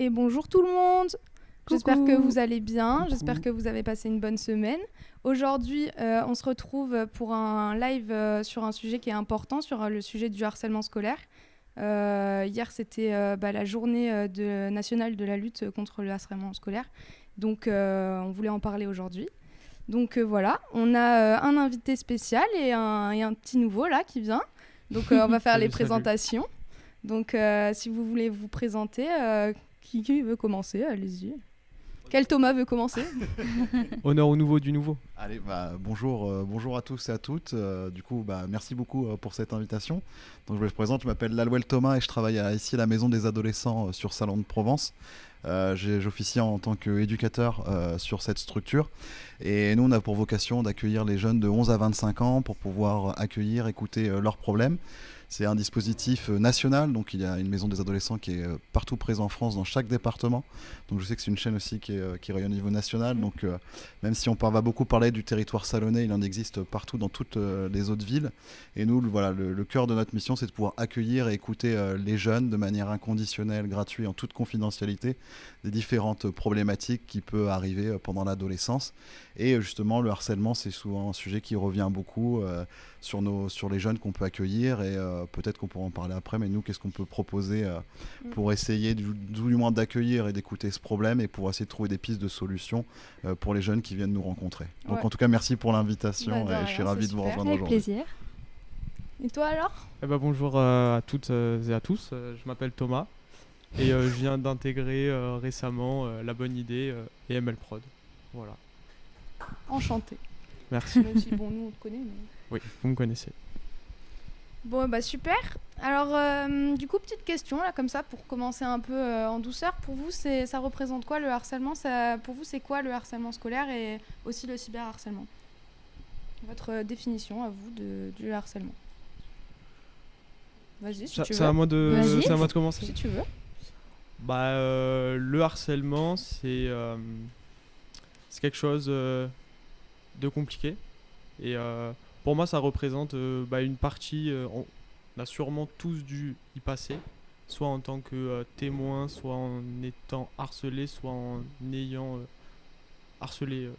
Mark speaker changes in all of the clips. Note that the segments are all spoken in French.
Speaker 1: Et bonjour tout le monde. J'espère que vous allez bien,
Speaker 2: Coucou.
Speaker 1: j'espère que vous avez passé une bonne semaine. Aujourd'hui, on se retrouve pour un live sur un sujet qui est important, sur le sujet du harcèlement scolaire. Hier, c'était la journée nationale de la lutte contre le harcèlement scolaire. Donc, on voulait en parler aujourd'hui. Donc voilà, on a un invité spécial et un petit nouveau là qui vient. Donc on va faire les présentations. Donc si vous voulez vous présenter, qui veut commencer? Allez-y. Quel Thomas veut commencer?
Speaker 3: Honneur au nouveau du nouveau.
Speaker 2: Allez, bonjour à tous et à toutes. Merci beaucoup pour cette invitation. Donc, je me présente, je m'appelle Lalouel Thomas et je travaille ici à la Maison des Adolescents sur Salon de Provence. J'officie en tant qu'éducateur sur cette structure. Et nous, on a pour vocation d'accueillir les jeunes de 11 à 25 ans pour pouvoir accueillir, écouter leurs problèmes. C'est un dispositif national, donc il y a une maison des adolescents qui est partout présente en France, dans chaque département. Donc je sais que c'est une chaîne aussi qui rayonne au niveau national. Donc même si on va beaucoup parler du territoire salonnais, il en existe partout dans toutes les autres villes. Et nous, le cœur de notre mission, c'est de pouvoir accueillir et écouter les jeunes de manière inconditionnelle, gratuite, en toute confidentialité, des différentes problématiques qui peuvent arriver pendant l'adolescence. Et justement, le harcèlement, c'est souvent un sujet qui revient beaucoup sur les jeunes qu'on peut accueillir. Et peut-être qu'on pourra en parler après, mais nous, qu'est-ce qu'on peut proposer pour essayer du moins d'accueillir et d'écouter ce problème et pour essayer de trouver des pistes de solutions pour les jeunes qui viennent nous rencontrer. Donc en tout cas, merci pour l'invitation et je suis ravi de vous rejoindre
Speaker 4: Avec
Speaker 2: aujourd'hui.
Speaker 4: plaisir.
Speaker 1: Et toi alors?
Speaker 3: Bonjour à toutes et à tous, je m'appelle Thomas et je viens d'intégrer récemment La Bonne Idée et ML Prod. Voilà.
Speaker 1: Enchanté.
Speaker 3: Merci.
Speaker 1: Même si bon, nous on te connaît. Mais...
Speaker 3: Oui, vous me connaissez.
Speaker 1: Bon super. Alors du coup petite question là comme ça pour commencer un peu en douceur. Pour vous ça représente quoi le harcèlement? Pour vous c'est quoi le harcèlement scolaire et aussi le cyberharcèlement? Votre définition à vous du harcèlement. Vas-y si tu veux.
Speaker 3: C'est à moi de commencer.
Speaker 1: Si tu veux.
Speaker 3: Le harcèlement c'est quelque chose de compliqué et pour moi ça représente une partie, on a sûrement tous dû y passer, soit en tant que témoin, soit en étant harcelé, soit en ayant harcelé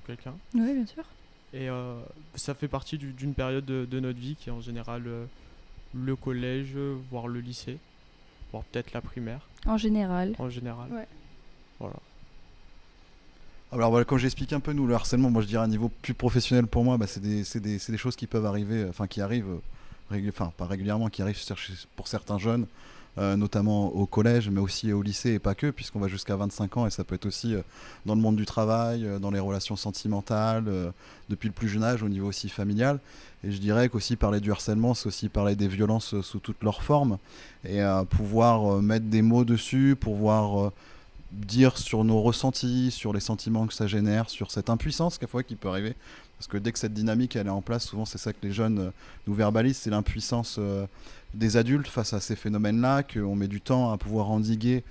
Speaker 3: quelqu'un.
Speaker 4: Oui, bien sûr.
Speaker 3: Et ça fait partie d'une période de notre vie qui est en général le collège, voire le lycée, voire peut-être la primaire.
Speaker 4: En général.
Speaker 1: Ouais.
Speaker 3: Voilà.
Speaker 2: Alors voilà, comme j'ai expliqué un peu, nous, le harcèlement, moi je dirais à un niveau plus professionnel pour moi, c'est des choses qui peuvent arriver, qui arrivent, pas régulièrement, qui arrivent pour certains jeunes, notamment au collège, mais aussi au lycée et pas que, puisqu'on va jusqu'à 25 ans et ça peut être aussi dans le monde du travail, dans les relations sentimentales, depuis le plus jeune âge, au niveau aussi familial. Et je dirais qu'aussi parler du harcèlement, c'est aussi parler des violences sous toutes leurs formes, et pouvoir mettre des mots dessus, pouvoir... dire sur nos ressentis, sur les sentiments que ça génère, sur cette impuissance quelquefois qui peut arriver. Parce que dès que cette dynamique elle est en place, souvent c'est ça que les jeunes nous verbalisent, c'est l'impuissance des adultes face à ces phénomènes-là, qu'on met du temps à pouvoir endiguer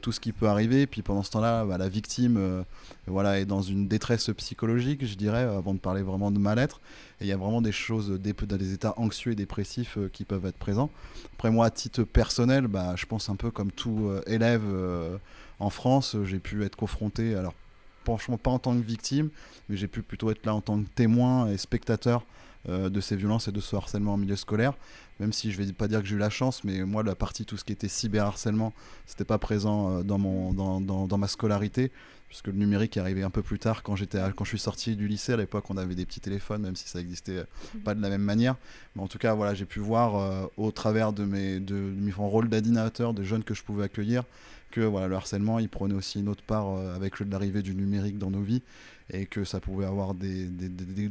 Speaker 2: tout ce qui peut arriver. Puis pendant ce temps-là, la victime est dans une détresse psychologique, je dirais, avant de parler vraiment de mal-être. Et il y a vraiment des choses, des états anxieux et dépressifs qui peuvent être présents. Après moi, à titre personnel, je pense un peu comme tout élève en France, j'ai pu être confronté, alors franchement pas en tant que victime, mais j'ai pu plutôt être là en tant que témoin et spectateur de ces violences et de ce harcèlement en milieu scolaire, même si je vais pas dire que j'ai eu la chance, mais moi la partie tout ce qui était cyberharcèlement, c'était pas présent dans ma scolarité, puisque le numérique est arrivé un peu plus tard quand je suis sorti du lycée. À l'époque on avait des petits téléphones, même si ça existait pas de la même manière, mais en tout cas voilà, j'ai pu voir au travers de mes rôles d'animateur, des jeunes que je pouvais accueillir, que voilà, le harcèlement il prenait aussi une autre part avec l'arrivée du numérique dans nos vies, et que ça pouvait avoir des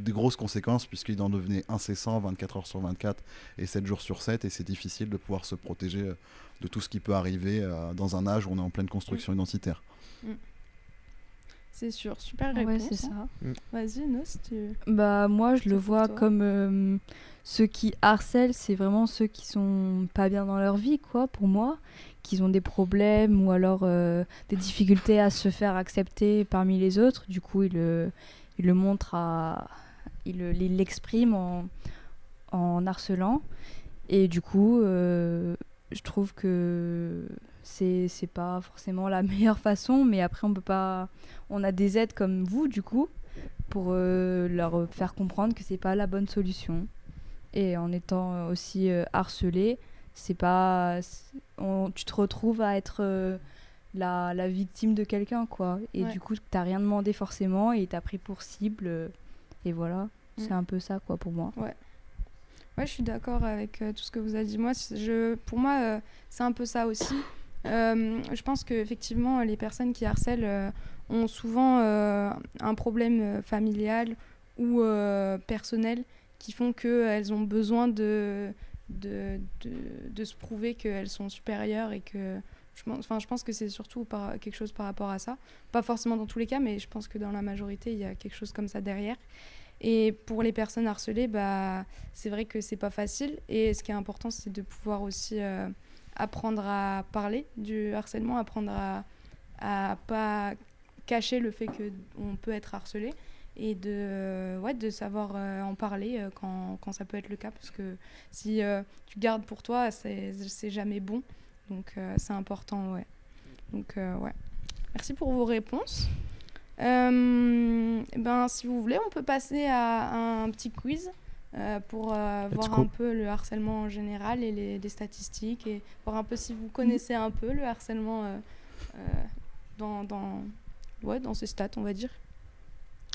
Speaker 2: grosses conséquences puisqu'il en devenait incessant 24 heures sur 24 et 7 jours sur 7, et c'est difficile de pouvoir se protéger de tout ce qui peut arriver dans un âge où on est en pleine construction identitaire.
Speaker 1: C'est sûr, super réponse.
Speaker 4: Ouais, c'est ça.
Speaker 1: Vas-y, Nos, tu...
Speaker 4: Moi, je le vois
Speaker 1: toi.
Speaker 4: comme ceux qui harcèlent, c'est vraiment ceux qui sont pas bien dans leur vie, quoi, pour moi, qui ont des problèmes ou alors des difficultés à se faire accepter parmi les autres. Du coup, ils le montrent ils l'expriment en harcelant. Et du coup, je trouve que c'est pas forcément la meilleure façon, mais après on a des aides comme vous du coup pour leur faire comprendre que c'est pas la bonne solution. Et en étant aussi harcelé, tu te retrouves à être la victime de quelqu'un, quoi. Et du coup, t'as rien demandé forcément et t'as pris pour cible. Et voilà, c'est un peu ça, quoi, pour moi.
Speaker 1: Ouais, je suis d'accord avec tout ce que vous avez dit. Pour moi, c'est un peu ça aussi. Je pense qu'effectivement, les personnes qui harcèlent ont souvent un problème familial ou personnel qui font qu'elles ont besoin de se prouver qu'elles sont supérieures et que... Je pense que c'est surtout quelque chose par rapport à ça. Pas forcément dans tous les cas, mais je pense que dans la majorité, il y a quelque chose comme ça derrière. Et pour les personnes harcelées, c'est vrai que c'est pas facile. Et ce qui est important, c'est de pouvoir aussi apprendre à parler du harcèlement, apprendre à pas cacher le fait qu'on peut être harcelé et de savoir en parler quand ça peut être le cas. Parce que si tu gardes pour toi, c'est jamais bon. Donc c'est important, ouais. Donc ouais. Merci pour vos réponses. Si vous voulez, on peut passer à un petit quiz pour voir un peu le harcèlement en général et les statistiques et voir un peu si vous connaissez un peu le harcèlement dans ces stats, on va dire.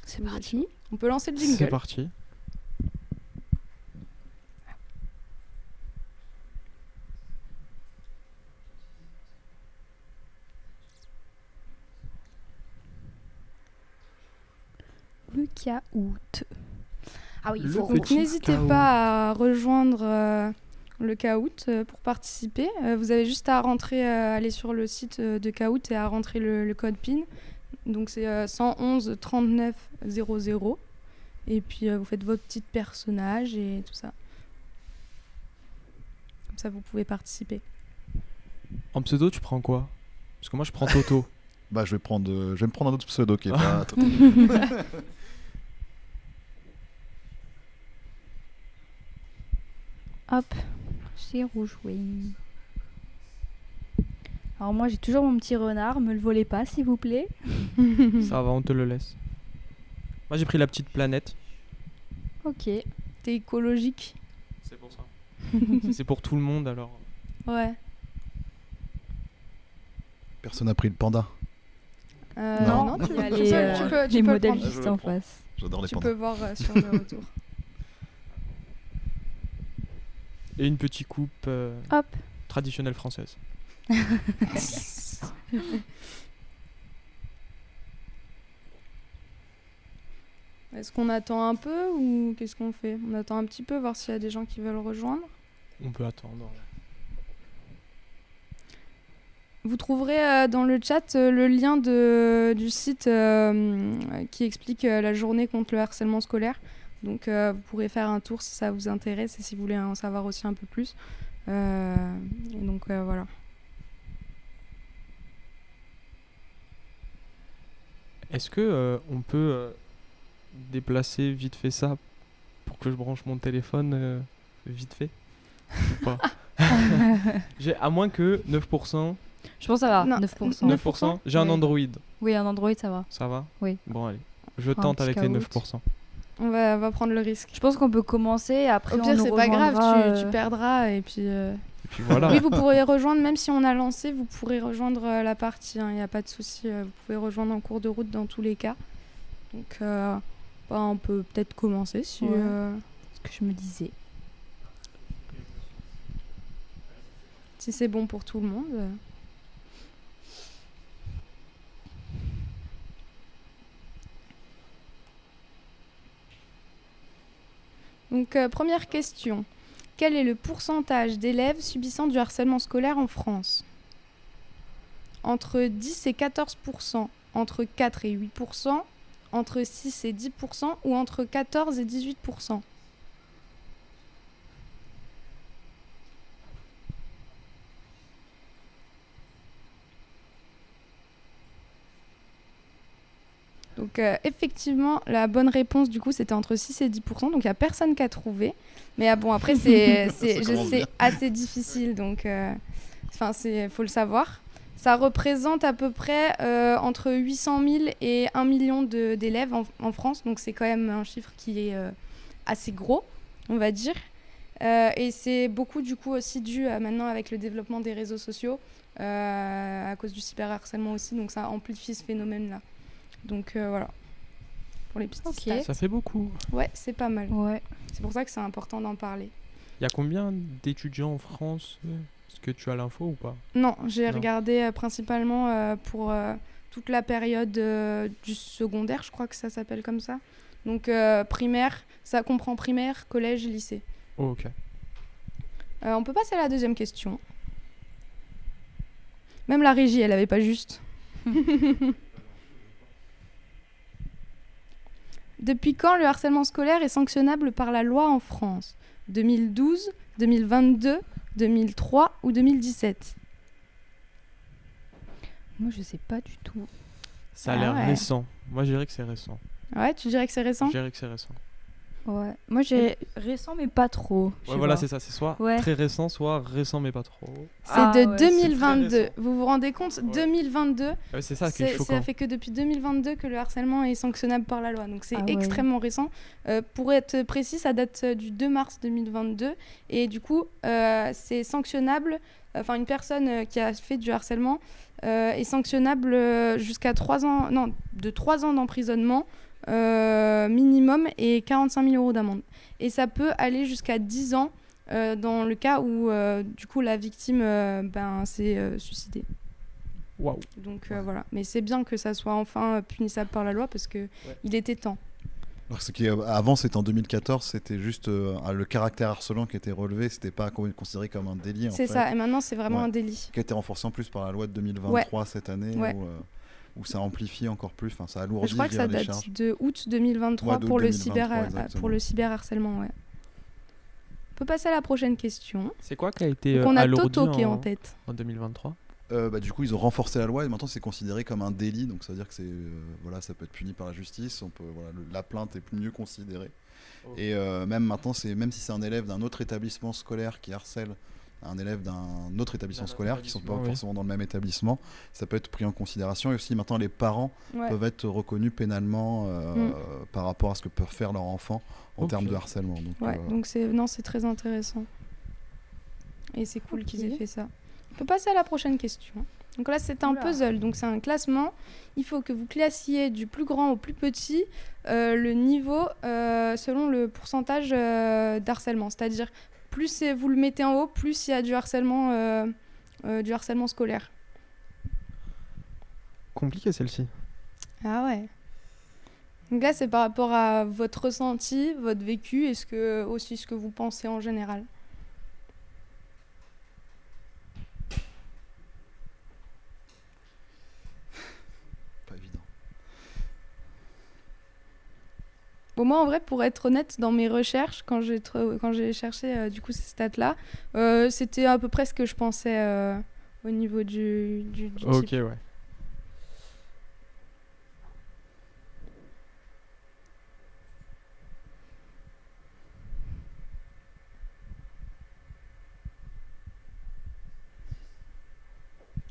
Speaker 4: C'est parti.
Speaker 1: On peut lancer le jingle.
Speaker 3: C'est parti.
Speaker 4: Le caout.
Speaker 1: Ah oui, donc n'hésitez pas à rejoindre le caout pour participer. Vous avez juste à aller sur le site de caout et à rentrer le code PIN. Donc c'est 111 39 00. Et puis vous faites votre petit personnage et tout ça. Comme ça, vous pouvez participer.
Speaker 3: En pseudo, tu prends quoi? Parce que moi, je prends Toto.
Speaker 2: Je vais me prendre un autre pseudo qui est pas Toto.
Speaker 4: Hop, j'ai rejoué. Alors moi, j'ai toujours mon petit renard. Me le volez pas, s'il vous plaît.
Speaker 3: Ça va, on te le laisse. Moi, j'ai pris la petite planète.
Speaker 4: Ok.
Speaker 1: T'es écologique.
Speaker 3: C'est pour ça. C'est pour tout le monde, alors.
Speaker 1: Ouais.
Speaker 2: Personne n'a pris le panda.
Speaker 1: Non, tu peux
Speaker 4: les
Speaker 1: le
Speaker 4: modèles
Speaker 1: prendre.
Speaker 4: juste en face.
Speaker 2: J'adore les
Speaker 1: Tu
Speaker 2: pandas.
Speaker 1: peux voir sur le retour.
Speaker 3: Et une petite coupe
Speaker 4: Hop.
Speaker 3: traditionnelle française.
Speaker 1: Est-ce qu'on attend un peu ou qu'est-ce qu'on fait? On attend un petit peu, voir s'il y a des gens qui veulent rejoindre.
Speaker 3: On peut attendre.
Speaker 1: Vous trouverez dans le chat le lien du site qui explique la journée contre le harcèlement scolaire. Donc vous pourrez faire un tour si ça vous intéresse et si vous voulez en savoir aussi un peu plus. Et donc voilà.
Speaker 3: Est-ce que on peut déplacer vite fait ça pour que je branche mon téléphone vite fait ou pas? À moins que 9%.
Speaker 4: Je pense que ça va,
Speaker 1: Non,
Speaker 4: 9%.
Speaker 3: 9%. J'ai un
Speaker 4: Oui.
Speaker 3: Android.
Speaker 4: Oui, un Android, ça va.
Speaker 3: Ça va?
Speaker 4: Oui.
Speaker 3: Bon, allez. Je
Speaker 4: Un
Speaker 3: tente
Speaker 4: petit
Speaker 3: avec les
Speaker 4: caout.
Speaker 3: 9%.
Speaker 1: On va prendre le risque.
Speaker 4: Je pense qu'on peut commencer, après
Speaker 1: Au pire,
Speaker 4: on nous
Speaker 1: c'est pas grave,
Speaker 4: rejoindra,
Speaker 1: tu perdras et puis...
Speaker 3: Et puis voilà.
Speaker 1: Oui, vous pourrez rejoindre, même si on a lancé, vous pourrez rejoindre la partie, il n'y a pas de souci. Vous pouvez rejoindre en cours de route dans tous les cas. Donc, on peut peut-être commencer si...
Speaker 4: Ouais. Ce que je me disais.
Speaker 1: Si c'est bon pour tout le monde. Donc, première question. Quel est le pourcentage d'élèves subissant du harcèlement scolaire en France? Entre 10 et 14%, entre 4 et 8%, entre 6 et 10% ou entre 14 et 18%? Donc effectivement, la bonne réponse du coup c'était entre 6 et 10%, donc il n'y a personne qui a trouvé. Mais après
Speaker 2: Ça commence bien.
Speaker 1: c'est assez difficile, donc faut le savoir. Ça représente à peu près entre 800 000 et 1 million d'élèves en France. Donc c'est quand même un chiffre qui est assez gros, on va dire. Et c'est beaucoup du coup aussi dû maintenant avec le développement des réseaux sociaux, à cause du cyberharcèlement aussi. Donc ça amplifie ce phénomène-là. Donc voilà, pour les petites
Speaker 4: Ok.
Speaker 1: stats.
Speaker 3: Ça fait beaucoup.
Speaker 1: Ouais, c'est pas mal.
Speaker 4: Ouais.
Speaker 1: C'est pour ça que c'est important d'en parler.
Speaker 3: Il y a combien d'étudiants en France? Est-ce que tu as l'info ou pas?
Speaker 1: Non, j'ai
Speaker 3: Non.
Speaker 1: regardé principalement pour toute la période du secondaire, je crois que ça s'appelle comme ça. Donc primaire, ça comprend primaire, collège, lycée.
Speaker 3: Oh, ok.
Speaker 1: On peut passer à la deuxième question. Même la régie, elle avait pas juste. Depuis quand le harcèlement scolaire est sanctionnable par la loi en France? 2012, 2022, 2003 ou 2017?
Speaker 4: Moi, je sais pas du tout.
Speaker 3: Ça a
Speaker 1: Ah
Speaker 3: l'air
Speaker 1: ouais.
Speaker 3: récent. Moi, je dirais que c'est récent.
Speaker 1: Ouais, tu dirais que c'est récent?
Speaker 3: Je dirais que c'est récent.
Speaker 4: Ouais. Moi, j'ai récent, mais pas trop. je
Speaker 3: Ouais,
Speaker 4: sais
Speaker 3: voilà,
Speaker 4: pas.
Speaker 3: c'est ça. C'est soit
Speaker 4: Ouais.
Speaker 3: très récent, soit récent, mais pas trop.
Speaker 1: C'est
Speaker 4: Ah
Speaker 1: de
Speaker 4: ouais, c'est très
Speaker 1: 2022.
Speaker 3: récent.
Speaker 1: Vous vous rendez compte?
Speaker 3: Ouais.
Speaker 1: 2022.
Speaker 3: C'est ça qui est choquant.
Speaker 1: Ça fait que depuis 2022 que le harcèlement est sanctionnable par la loi. Donc c'est
Speaker 4: Ah ouais.
Speaker 1: extrêmement récent. Pour être précis, ça date du 2 mars 2022. Et du coup, c'est sanctionnable. Enfin, une personne qui a fait du harcèlement est sanctionnable jusqu'à 3 ans, non, de 3 ans d'emprisonnement minimum et 45 000 € d'amende. Et ça peut aller jusqu'à 10 ans dans le cas où du coup la victime s'est suicidée.
Speaker 3: Waouh.
Speaker 1: Donc voilà, mais c'est bien que ça soit enfin punissable par la loi parce que il était temps.
Speaker 2: Alors, avant, c'était en 2014, c'était juste le caractère harcelant qui était relevé, c'était pas considéré comme un délit.
Speaker 1: C'est ça, et maintenant c'est vraiment
Speaker 2: Ouais.
Speaker 1: un délit.
Speaker 2: Qui a été renforcé en plus par la loi de 2023 cette année,
Speaker 1: Ouais.
Speaker 2: où ça amplifie encore plus, enfin ça
Speaker 1: Je
Speaker 2: alourdit
Speaker 1: crois que ça
Speaker 2: les
Speaker 1: date
Speaker 2: charges.
Speaker 1: de août 2023
Speaker 2: Ouais, d'août
Speaker 1: pour,
Speaker 2: 2023, exactement.
Speaker 1: pour le cyberharcèlement. Ouais. On peut passer à la prochaine question.
Speaker 3: C'est quoi qui a été
Speaker 1: Donc on a
Speaker 3: alourdi
Speaker 1: Toto qui est en tête.
Speaker 3: en 2023?
Speaker 2: Du coup, ils ont renforcé la loi et maintenant c'est considéré comme un délit, donc ça veut dire que voilà, ça peut être puni par la justice. La plainte est mieux considérée.
Speaker 3: Ok.
Speaker 2: Et même maintenant, même si c'est un élève d'un autre établissement scolaire qui harcèle un élève d'un autre établissement
Speaker 3: D'un autre
Speaker 2: scolaire, qui sont pas
Speaker 3: établissement, oui.
Speaker 2: forcément dans le même établissement, ça peut être pris en considération. Et aussi maintenant, les parents
Speaker 1: Ouais.
Speaker 2: peuvent être reconnus pénalement par rapport à ce que peuvent faire leurs enfants en
Speaker 3: Ok.
Speaker 2: termes de harcèlement. Donc,
Speaker 1: Ouais, donc c'est très intéressant. Et c'est cool qu'ils aient fait ça. On peut passer à la prochaine question. Donc là, c'est un
Speaker 4: Oula.
Speaker 1: puzzle, donc c'est un classement. Il faut que vous classiez du plus grand au plus petit le niveau selon le pourcentage d'harcèlement. C'est-à-dire, plus vous le mettez en haut, plus il y a du harcèlement scolaire.
Speaker 3: Compliqué celle-ci.
Speaker 1: Ah ouais. Donc là, c'est par rapport à votre ressenti, votre vécu, et aussi ce que vous pensez en général.
Speaker 2: pas évident.
Speaker 1: Bon, moi, en vrai, pour être honnête, dans mes recherches, quand j'ai cherché du coup ces stats-là, c'était à peu près ce que je pensais au niveau du
Speaker 3: Ok,
Speaker 1: type.
Speaker 3: ouais.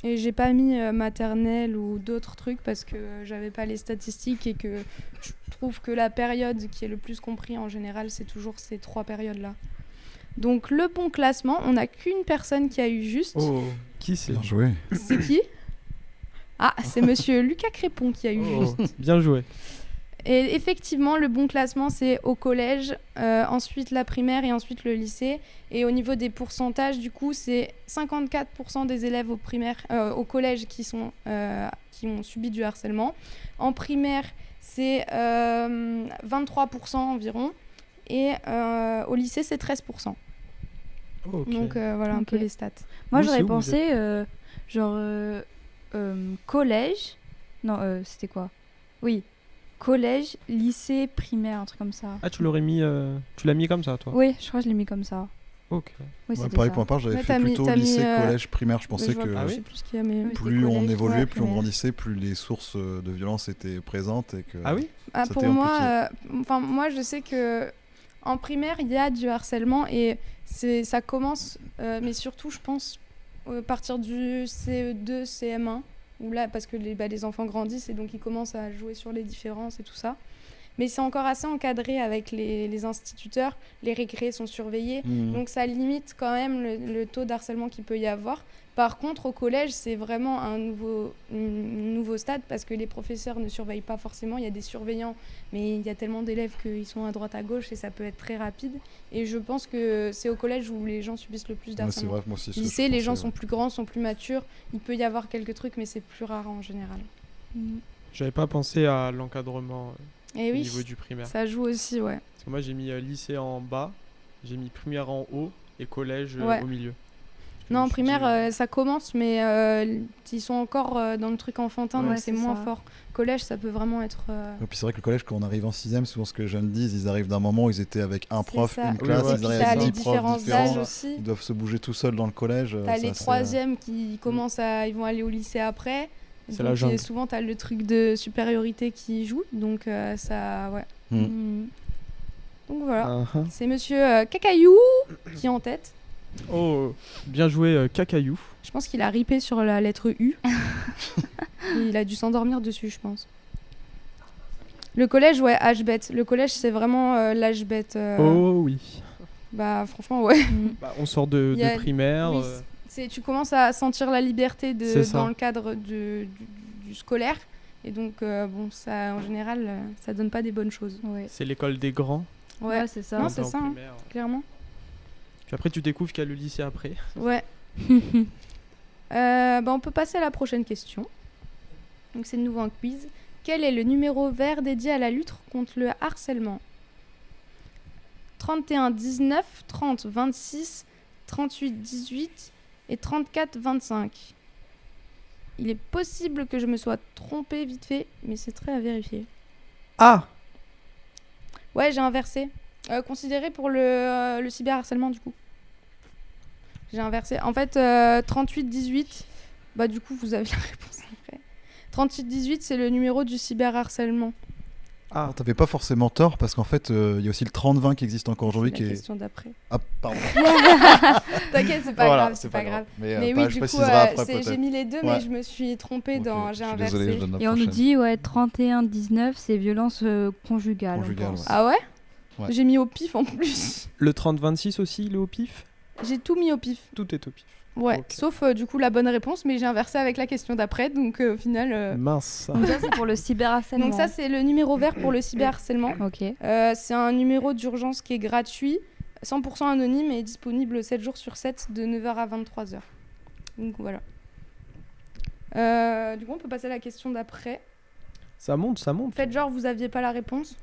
Speaker 1: Et j'ai pas mis maternelle ou d'autres trucs parce que j'avais pas les statistiques et que je trouve que la période qui est le plus compris en général, c'est toujours ces 3 périodes-là. Donc le bon classement, on n'a qu'une personne qui a eu juste.
Speaker 3: Oh, qui c'est?
Speaker 2: Bien joué.
Speaker 1: C'est qui? Ah, c'est monsieur Lucas Crépon qui a eu
Speaker 3: Oh,
Speaker 1: juste.
Speaker 3: bien joué.
Speaker 1: Et effectivement, le bon classement, c'est au collège, ensuite la primaire et ensuite le lycée. Et au niveau des pourcentages, du coup, c'est 54% des élèves au collège qui ont subi du harcèlement. En primaire, c'est 23% environ. Et au lycée, c'est 13%.
Speaker 3: Ok.
Speaker 1: Donc voilà un
Speaker 4: Ok.
Speaker 1: peu les stats.
Speaker 4: Moi,
Speaker 3: Vous,
Speaker 4: j'aurais
Speaker 3: c'est où,
Speaker 4: pensé, collège. Non, c'était quoi? Oui, collège, lycée, primaire, un truc comme ça.
Speaker 3: Ah, tu l'aurais mis, tu l'as mis comme ça, toi?
Speaker 4: Oui, je crois que je l'ai mis comme ça.
Speaker 3: Ok.
Speaker 4: Oui,
Speaker 2: Ouais,
Speaker 4: c'était
Speaker 2: pareil
Speaker 4: ça.
Speaker 2: pour ma part, j'avais
Speaker 1: Ouais,
Speaker 2: fait
Speaker 1: t'as mis-
Speaker 2: plutôt
Speaker 1: t'as mis,
Speaker 2: lycée, collège, primaire. Je pensais
Speaker 1: Je vois
Speaker 2: que
Speaker 1: pas,
Speaker 3: Ah oui
Speaker 1: je sais plus ce qu'il y a, mais...
Speaker 4: Oui.
Speaker 2: plus on
Speaker 4: collège,
Speaker 2: évoluait,
Speaker 4: ouais,
Speaker 2: plus on
Speaker 4: primaire.
Speaker 2: grandissait, plus les sources de violence étaient présentes. Et que,
Speaker 3: Ah oui?
Speaker 1: Ah,
Speaker 2: C'était
Speaker 1: pour
Speaker 2: amplifié.
Speaker 1: moi, moi, je sais que en primaire, il y a du harcèlement et ça commence, mais surtout, je pense, à partir du CE2, CM1, où là, parce que les enfants grandissent et donc ils commencent à jouer sur les différences et tout ça. Mais c'est encore assez encadré avec les instituteurs, les récrés sont surveillés, donc ça limite quand même le taux d'harcèlement qu'il peut y avoir. Par contre, au collège, c'est vraiment un nouveau stade parce que les professeurs ne surveillent pas forcément. Il y a des surveillants, mais il y a tellement d'élèves qu'ils sont à droite, à gauche et ça peut être très rapide. Et je pense que c'est au collège où les gens subissent le plus d'harcèlement.
Speaker 2: Ouais, c'est vrai, moi aussi.
Speaker 1: Lycée, les gens sont plus grands, sont plus matures. Il peut y avoir quelques trucs, mais c'est plus rare en général.
Speaker 3: J'avais pas pensé à l'encadrement
Speaker 1: Et
Speaker 3: au
Speaker 1: oui,
Speaker 3: niveau du primaire.
Speaker 1: ça joue aussi, ouais.
Speaker 3: Parce que moi, j'ai mis lycée en bas, j'ai mis primaire en haut et collège
Speaker 1: Ouais.
Speaker 3: au milieu.
Speaker 1: Non, en
Speaker 3: Je me suis
Speaker 1: primaire,
Speaker 3: dit,
Speaker 1: ça commence, mais ils sont encore dans le truc enfantin,
Speaker 4: Ouais,
Speaker 1: donc c'est
Speaker 4: c'est
Speaker 1: moins
Speaker 4: ça.
Speaker 1: fort. Collège, ça peut vraiment être...
Speaker 2: Et puis c'est vrai que le collège, quand on arrive en 6ème, souvent ce que les jeunes disent, ils arrivent d'un moment où ils étaient avec un
Speaker 1: C'est
Speaker 2: prof,
Speaker 1: ça.
Speaker 2: une
Speaker 3: Oui,
Speaker 2: classe,
Speaker 3: ouais.
Speaker 2: ils
Speaker 1: Puis
Speaker 2: arrivent
Speaker 1: t'as
Speaker 2: avec
Speaker 1: les
Speaker 2: 10 profs
Speaker 1: différences d'âge
Speaker 2: différents.
Speaker 1: aussi.
Speaker 2: Ils doivent se bouger tout seuls dans le collège.
Speaker 1: T'as
Speaker 2: ça,
Speaker 1: les
Speaker 2: c'est-
Speaker 1: troisièmes qui commencent ils vont aller au lycée après.
Speaker 3: C'est
Speaker 1: Donc,
Speaker 3: la jungle.
Speaker 1: et souvent, t'as le truc de supériorité qui joue. Donc, ça, ouais. Donc voilà. C'est monsieur Cacaillou qui est en tête.
Speaker 3: Oh, bien joué, Cacaillou.
Speaker 1: Je pense qu'il a ripé sur la lettre U. Il a dû s'endormir dessus, je pense. Le collège, ouais, H-bet. Le collège, c'est vraiment l'H-bet.
Speaker 3: Oh oui.
Speaker 1: Bah, franchement, ouais.
Speaker 3: Bah, on sort de
Speaker 1: Il y a-
Speaker 3: primaire.
Speaker 1: Oui, tu commences à sentir la liberté
Speaker 3: C'est ça.
Speaker 1: dans le cadre du scolaire. Et donc, bon, ça, en général, ça donne pas des bonnes choses.
Speaker 4: Ouais.
Speaker 3: C'est l'école des grands.
Speaker 1: Ouais,
Speaker 4: Ouais, c'est ça.
Speaker 1: Non,
Speaker 3: quand
Speaker 1: c'est
Speaker 3: t'es en
Speaker 1: ça, hein.
Speaker 3: primaire.
Speaker 1: clairement.
Speaker 3: Puis après, tu découvres qu'il y a le lycée après.
Speaker 1: Ouais. On peut passer à la prochaine question. Donc, c'est de nouveau un quiz. Quel est le numéro vert dédié à la lutte contre le harcèlement ? 31 19, 30 26, 38 18 et 34 25. Il est possible que je me sois trompée vite fait, mais c'est très à vérifier.
Speaker 3: Ah,
Speaker 1: Ouais, j'ai inversé. Considéré pour le cyberharcèlement, du coup. J'ai inversé. En fait, 38-18, bah du coup, vous avez la réponse après. 38-18, c'est le numéro du cyberharcèlement.
Speaker 3: ah.
Speaker 2: T'avais pas forcément tort parce qu'en fait, il y a aussi le 30-20 qui existe encore aujourd'hui.
Speaker 1: C'est
Speaker 2: Qui
Speaker 1: la
Speaker 2: est...
Speaker 1: question d'après.
Speaker 2: Ah, pardon.
Speaker 1: T'inquiète, c'est pas
Speaker 2: Voilà,
Speaker 1: grave, c'est pas grave.
Speaker 2: Mais,
Speaker 1: Mais
Speaker 2: bah,
Speaker 1: oui,
Speaker 2: je
Speaker 1: du coup,
Speaker 2: préciserai après
Speaker 1: j'ai
Speaker 2: peut-être.
Speaker 1: mis les deux,
Speaker 2: Ouais.
Speaker 1: mais je me suis trompée
Speaker 2: Ok,
Speaker 1: dans...
Speaker 2: je
Speaker 1: J'ai
Speaker 2: suis
Speaker 1: inversé.
Speaker 2: désolé, je donne la
Speaker 4: Et on nous
Speaker 2: prochaine.
Speaker 4: dit, ouais, 31-19, c'est violence conjugale.
Speaker 2: Conjugale,
Speaker 4: on pense.
Speaker 2: ouais.
Speaker 1: Ah ouais,
Speaker 2: Ouais.
Speaker 1: J'ai mis au pif en plus.
Speaker 3: Le 30-26 aussi, il est au pif.
Speaker 1: J'ai tout mis au pif.
Speaker 3: Tout est au pif.
Speaker 1: Ouais,
Speaker 3: Ok.
Speaker 1: sauf du coup la bonne réponse, mais j'ai inversé avec la question d'après, donc au final...
Speaker 3: Mince.
Speaker 4: Donc ça, c'est pour le cyberharcèlement.
Speaker 1: Donc ça, c'est le numéro vert pour le cyberharcèlement.
Speaker 4: Ok.
Speaker 1: C'est un numéro d'urgence qui est gratuit, 100% anonyme et disponible 7 jours sur 7 de 9h à 23h. Donc voilà. Du coup, on peut passer à la question d'après.
Speaker 3: Ça monte, ça monte.
Speaker 1: Faites genre, vous aviez pas la réponse.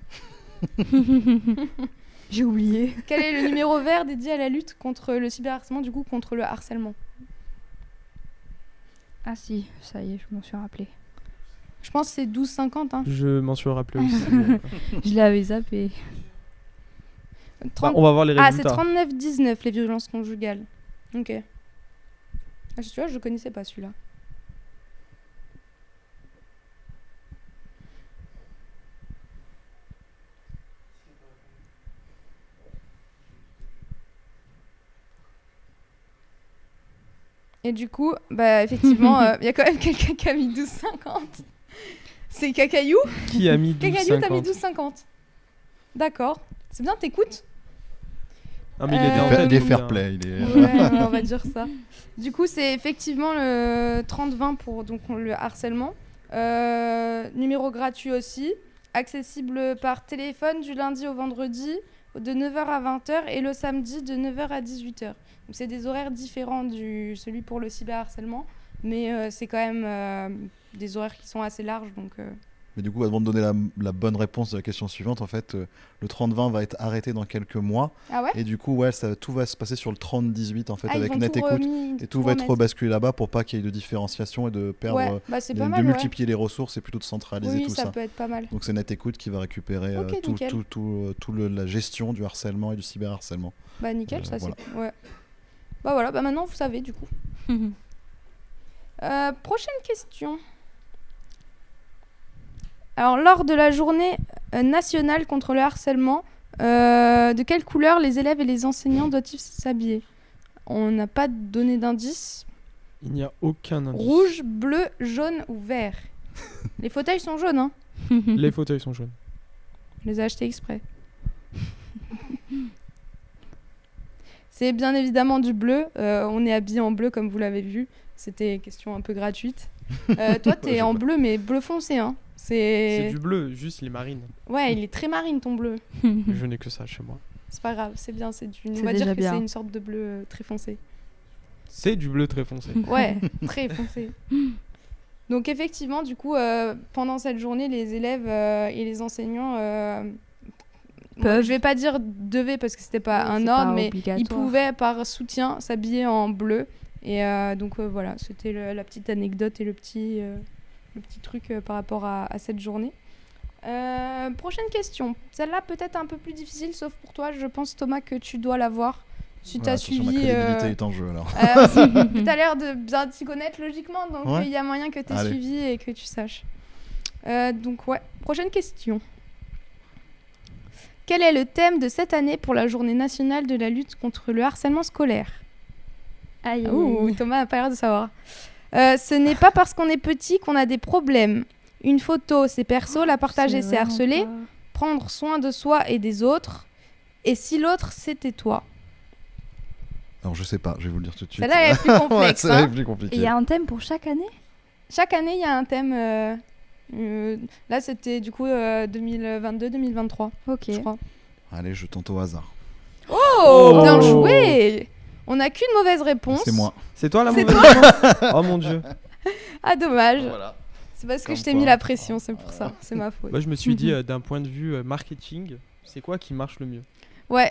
Speaker 4: J'ai oublié.
Speaker 1: Quel est le numéro vert dédié à la lutte contre le cyberharcèlement, du coup contre le harcèlement ?
Speaker 4: Ah si, ça y est, je m'en suis rappelé.
Speaker 1: Je pense que c'est 12,50. Hein.
Speaker 3: Je m'en suis rappelé aussi.
Speaker 4: Je l'avais zappé.
Speaker 1: 30...
Speaker 3: on va voir les
Speaker 1: Ah, c'est
Speaker 3: résultats.
Speaker 1: 39,19 les violences conjugales. Ok. Ah, tu vois, je connaissais pas celui-là. Et du coup, bah effectivement, il y a quand même quelqu'un qui a mis 12,50. C'est Cacaillou.
Speaker 3: Qui a mis
Speaker 1: Cacaillou, t'as mis
Speaker 3: 12,50?
Speaker 1: 12,50. D'accord. C'est bien, t'écoutes.
Speaker 3: Ah, mais il était en
Speaker 1: Il
Speaker 3: tête,
Speaker 2: Il est
Speaker 3: lui,
Speaker 2: fair
Speaker 3: hein.
Speaker 2: play. Il est...
Speaker 1: Ouais, on va dire ça. Du coup, c'est effectivement le 30-20 pour donc, le harcèlement. Numéro gratuit aussi. Accessible par téléphone du lundi au vendredi de 9h à 20h et le samedi de 9h à 18h. Donc, c'est des horaires différents de celui pour le cyberharcèlement, mais c'est quand même des horaires qui sont assez larges. Donc,
Speaker 2: Mais du coup, avant de donner la bonne réponse à la question suivante, en fait, le 30-20 va être arrêté dans quelques mois.
Speaker 1: Ah ouais.
Speaker 2: Et du coup, ouais, tout va se passer sur le 30-18 en fait,
Speaker 1: Ah, ils
Speaker 2: avec
Speaker 1: vont
Speaker 2: Net
Speaker 1: tout
Speaker 2: Écoute.
Speaker 1: remis-
Speaker 2: Et tout va être
Speaker 1: remettre.
Speaker 2: rebasculé là-bas pour pas qu'il y ait de différenciation et de perdre,
Speaker 1: Ouais, bah c'est
Speaker 2: de,
Speaker 1: pas
Speaker 2: de
Speaker 1: mal. Ouais.
Speaker 2: multiplier les ressources et plutôt de centraliser
Speaker 1: Oui,
Speaker 2: tout
Speaker 1: ça
Speaker 2: ça.
Speaker 1: peut être pas mal.
Speaker 2: Donc c'est Net Écoute qui va récupérer
Speaker 1: Ok, nickel.
Speaker 2: la gestion du harcèlement et du cyberharcèlement.
Speaker 1: Bah nickel, ça
Speaker 2: voilà.
Speaker 1: c'est... Ouais. Bah voilà, bah maintenant vous savez du coup. Prochaine question. Alors, lors de la journée nationale contre le harcèlement, de quelle couleur les élèves et les enseignants doivent-ils s'habiller ? On n'a pas donné d'indice,
Speaker 3: Il n'y a aucun indice.
Speaker 1: Rouge, bleu, jaune ou vert. Les fauteuils sont jaunes, hein.
Speaker 3: Les fauteuils sont jaunes.
Speaker 1: Je les ai achetés exprès. C'est bien évidemment du bleu. On est habillé en bleu comme vous l'avez vu. C'était une question un peu gratuite. Toi, t'es en bleu, mais bleu foncé, hein.
Speaker 3: C'est du bleu, juste les marines.
Speaker 1: Ouais, il est très marine ton bleu.
Speaker 3: Je n'ai que ça chez moi.
Speaker 1: C'est pas grave, c'est bien. On
Speaker 4: C'est
Speaker 1: va dire
Speaker 4: déjà
Speaker 1: que
Speaker 4: bien.
Speaker 1: c'est une sorte de bleu très foncé.
Speaker 3: C'est du bleu très foncé.
Speaker 1: Ouais, très foncé. Donc effectivement, du coup, pendant cette journée, les élèves et les enseignants
Speaker 4: Peuvent.
Speaker 1: je vais pas dire devaient parce que c'était pas
Speaker 4: Oui,
Speaker 1: un
Speaker 4: c'est
Speaker 1: ordre,
Speaker 4: pas
Speaker 1: mais
Speaker 4: obligatoire.
Speaker 1: ils pouvaient par soutien s'habiller en bleu. Et donc voilà, c'était la petite anecdote et le petit truc par rapport à cette journée. Prochaine question. Celle-là peut-être un peu plus difficile, sauf pour toi. Je pense, Thomas, que tu dois l'avoir. Si tu as
Speaker 2: Attention, ma
Speaker 1: suivi...
Speaker 2: crédibilité est en jeu alors.
Speaker 1: tu as l'air de bien t'y connaître logiquement, donc il
Speaker 2: Ouais.
Speaker 1: y a moyen que tu aies
Speaker 2: Allez.
Speaker 1: suivi et que tu saches. Donc ouais, prochaine question. Quel est le thème de cette année pour la journée nationale de la lutte contre le harcèlement scolaire?
Speaker 4: Aïe.
Speaker 1: Ouh, Thomas n'a pas l'air de savoir. Ce n'est pas parce qu'on est petit qu'on a des problèmes. Une photo, c'est perso, la partager, c'est harceler. Prendre soin de soi et des autres. Et si l'autre, c'était toi?
Speaker 2: Alors je sais pas, je vais vous le dire tout de suite.
Speaker 1: Celle-là, elle est plus
Speaker 2: Ouais,
Speaker 1: complexe.
Speaker 2: celle-là
Speaker 1: hein.
Speaker 2: est plus
Speaker 4: Et il
Speaker 2: compliquée.
Speaker 4: y a un thème pour chaque année?
Speaker 1: Chaque année, il y a un thème. Là, c'était du coup 2022-2023,
Speaker 4: Ok.
Speaker 1: je crois.
Speaker 2: Allez, je tente au hasard.
Speaker 1: Oh, bien joué! On n'a qu'une mauvaise réponse.
Speaker 2: C'est moi.
Speaker 3: C'est toi la
Speaker 1: C'est
Speaker 3: mauvaise réponse? Oh mon dieu.
Speaker 1: Ah, dommage.
Speaker 2: Voilà.
Speaker 1: C'est parce que
Speaker 2: Comme
Speaker 1: je t'ai
Speaker 2: quoi.
Speaker 1: mis la pression, c'est pour ça. C'est ma faute.
Speaker 3: Moi je me suis dit d'un point de vue marketing, c'est quoi qui marche le mieux?
Speaker 1: Ouais.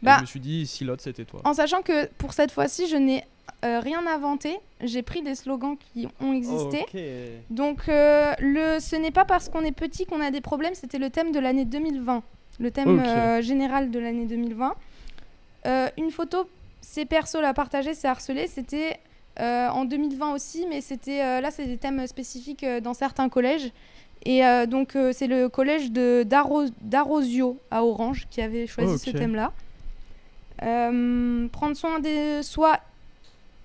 Speaker 3: Et
Speaker 1: Bah,
Speaker 3: je me suis dit si l'autre c'était toi.
Speaker 1: en sachant que pour cette fois-ci, je n'ai rien inventé. J'ai pris des slogans qui ont existé.
Speaker 3: Ok.
Speaker 1: Donc, ce n'est pas parce qu'on est petit qu'on a des problèmes. C'était le thème de l'année 2020. Le thème
Speaker 3: Ok.
Speaker 1: général de l'année 2020. Une photo, c'est perso, la partager, c'est harceler. C'était en 2020 aussi, mais c'était là, c'est des thèmes spécifiques dans certains collèges. Et donc, c'est le collège d'Arosio à Orange qui avait choisi ce
Speaker 3: Ok.
Speaker 1: thème-là. Prendre soin de soi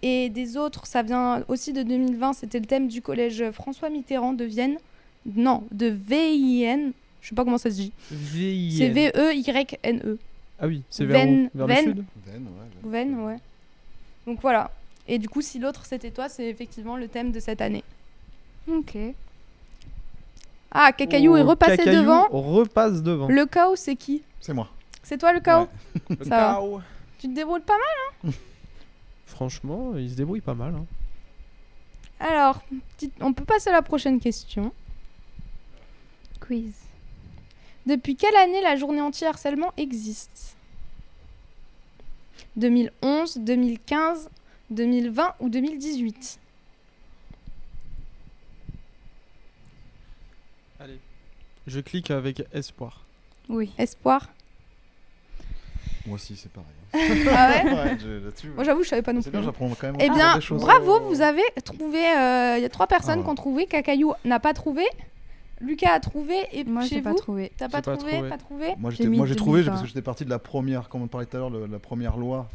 Speaker 1: et des autres, ça vient aussi de 2020. C'était le thème du collège François Mitterrand de Vienne. Non, de VIN. Je sais pas comment ça se dit. C'est VEYNE.
Speaker 3: Ah oui, c'est vers
Speaker 1: Ven-
Speaker 3: où? Vers
Speaker 1: Ven-
Speaker 3: le sud?
Speaker 1: Venn, ouais. Donc voilà. Et du coup, si l'autre c'était toi, c'est effectivement le thème de cette année.
Speaker 4: Ok.
Speaker 1: Ah, Cacaillou est
Speaker 3: Oh,
Speaker 1: repassé
Speaker 3: Cacaillou
Speaker 1: devant.
Speaker 3: repasse devant.
Speaker 1: Le chaos, c'est qui?
Speaker 2: C'est moi.
Speaker 1: C'est toi le chaos?
Speaker 3: Le
Speaker 1: ça va.
Speaker 3: chaos.
Speaker 1: Tu te débrouilles pas mal?
Speaker 3: Franchement, il se débrouille pas mal. Hein.
Speaker 1: Alors, on peut passer à la prochaine question.
Speaker 4: Quiz.
Speaker 1: Depuis quelle année la journée anti-harcèlement existe? 2011, 2015, 2020 ou 2018?
Speaker 3: Allez. Je clique avec espoir.
Speaker 4: Oui.
Speaker 1: Espoir?
Speaker 2: Moi aussi, c'est pareil.
Speaker 1: Ah ouais?
Speaker 2: Ouais, là-dessus,
Speaker 1: Moi j'avoue, je savais pas non
Speaker 2: c'est
Speaker 1: plus.
Speaker 2: bien, j'apprends quand même.
Speaker 1: Eh
Speaker 2: encore
Speaker 1: bien,
Speaker 2: des choses.
Speaker 1: bravo, vous avez trouvé. Il y a 3 personnes
Speaker 2: Ah.
Speaker 1: qui ont trouvé. Cacaillou n'a pas trouvé. Lucas a trouvé. Et
Speaker 4: Moi,
Speaker 1: chez
Speaker 4: j'ai pas
Speaker 1: vous,
Speaker 4: trouvé.
Speaker 1: t'as pas
Speaker 3: J'ai pas
Speaker 1: trouvé,
Speaker 3: trouvé.
Speaker 1: pas trouvé.
Speaker 2: Moi,
Speaker 4: J'ai mis
Speaker 2: j'ai trouvé
Speaker 4: 2020.
Speaker 2: parce que j'étais parti de la première, comme on parlait tout à l'heure, la première loi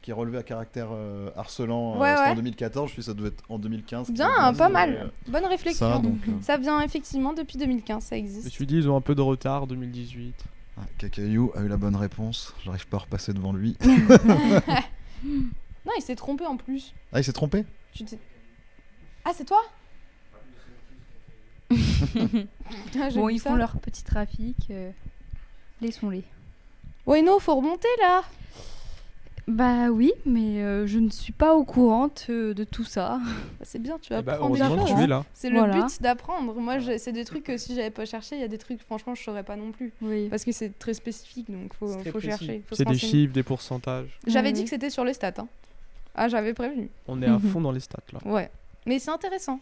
Speaker 2: qui est relevée à caractère harcelant.
Speaker 1: Ouais,
Speaker 2: C'était
Speaker 1: ouais.
Speaker 2: en 2014, je suis ça devait être en 2015.
Speaker 1: Bien,
Speaker 2: qu'ils ont
Speaker 1: pas
Speaker 2: dit,
Speaker 1: mal. Bonne réflexion.
Speaker 2: Ça, donc.
Speaker 1: Ça vient effectivement depuis 2015, ça
Speaker 3: Je me
Speaker 1: existe.
Speaker 3: suis dit, ils ont un peu de retard, 2018.
Speaker 2: Cacaillou a eu la bonne réponse. J'arrive pas à repasser devant lui.
Speaker 1: Non, il s'est trompé en plus.
Speaker 2: Ah, il s'est trompé?
Speaker 1: Ah, c'est toi? Putain, j'ai
Speaker 4: Bon,
Speaker 1: vu
Speaker 4: ils
Speaker 1: ça.
Speaker 4: font leur petit trafic. Laissons-les.
Speaker 1: Wayno, faut remonter là.
Speaker 4: Bah oui, mais je ne suis pas au courant de tout ça.
Speaker 1: Bah, c'est bien, tu vas
Speaker 3: Eh ben,
Speaker 1: apprendre des
Speaker 3: heureusement que
Speaker 1: choses.
Speaker 3: tu es là.
Speaker 1: C'est le
Speaker 4: Voilà.
Speaker 1: but d'apprendre. Moi, c'est des trucs que si j'avais pas cherché, il y a des trucs, franchement, je saurais pas non plus.
Speaker 4: Oui.
Speaker 1: Parce que c'est très spécifique, donc faut chercher. Faut se
Speaker 3: C'est des
Speaker 1: renseigner.
Speaker 3: chiffres, des pourcentages.
Speaker 1: J'avais
Speaker 4: Ouais,
Speaker 1: dit
Speaker 4: ouais.
Speaker 1: que c'était sur les stats. Hein. Ah, j'avais prévenu.
Speaker 3: On est à
Speaker 4: Mhm.
Speaker 3: fond dans les stats là.
Speaker 1: Ouais. Mais c'est intéressant.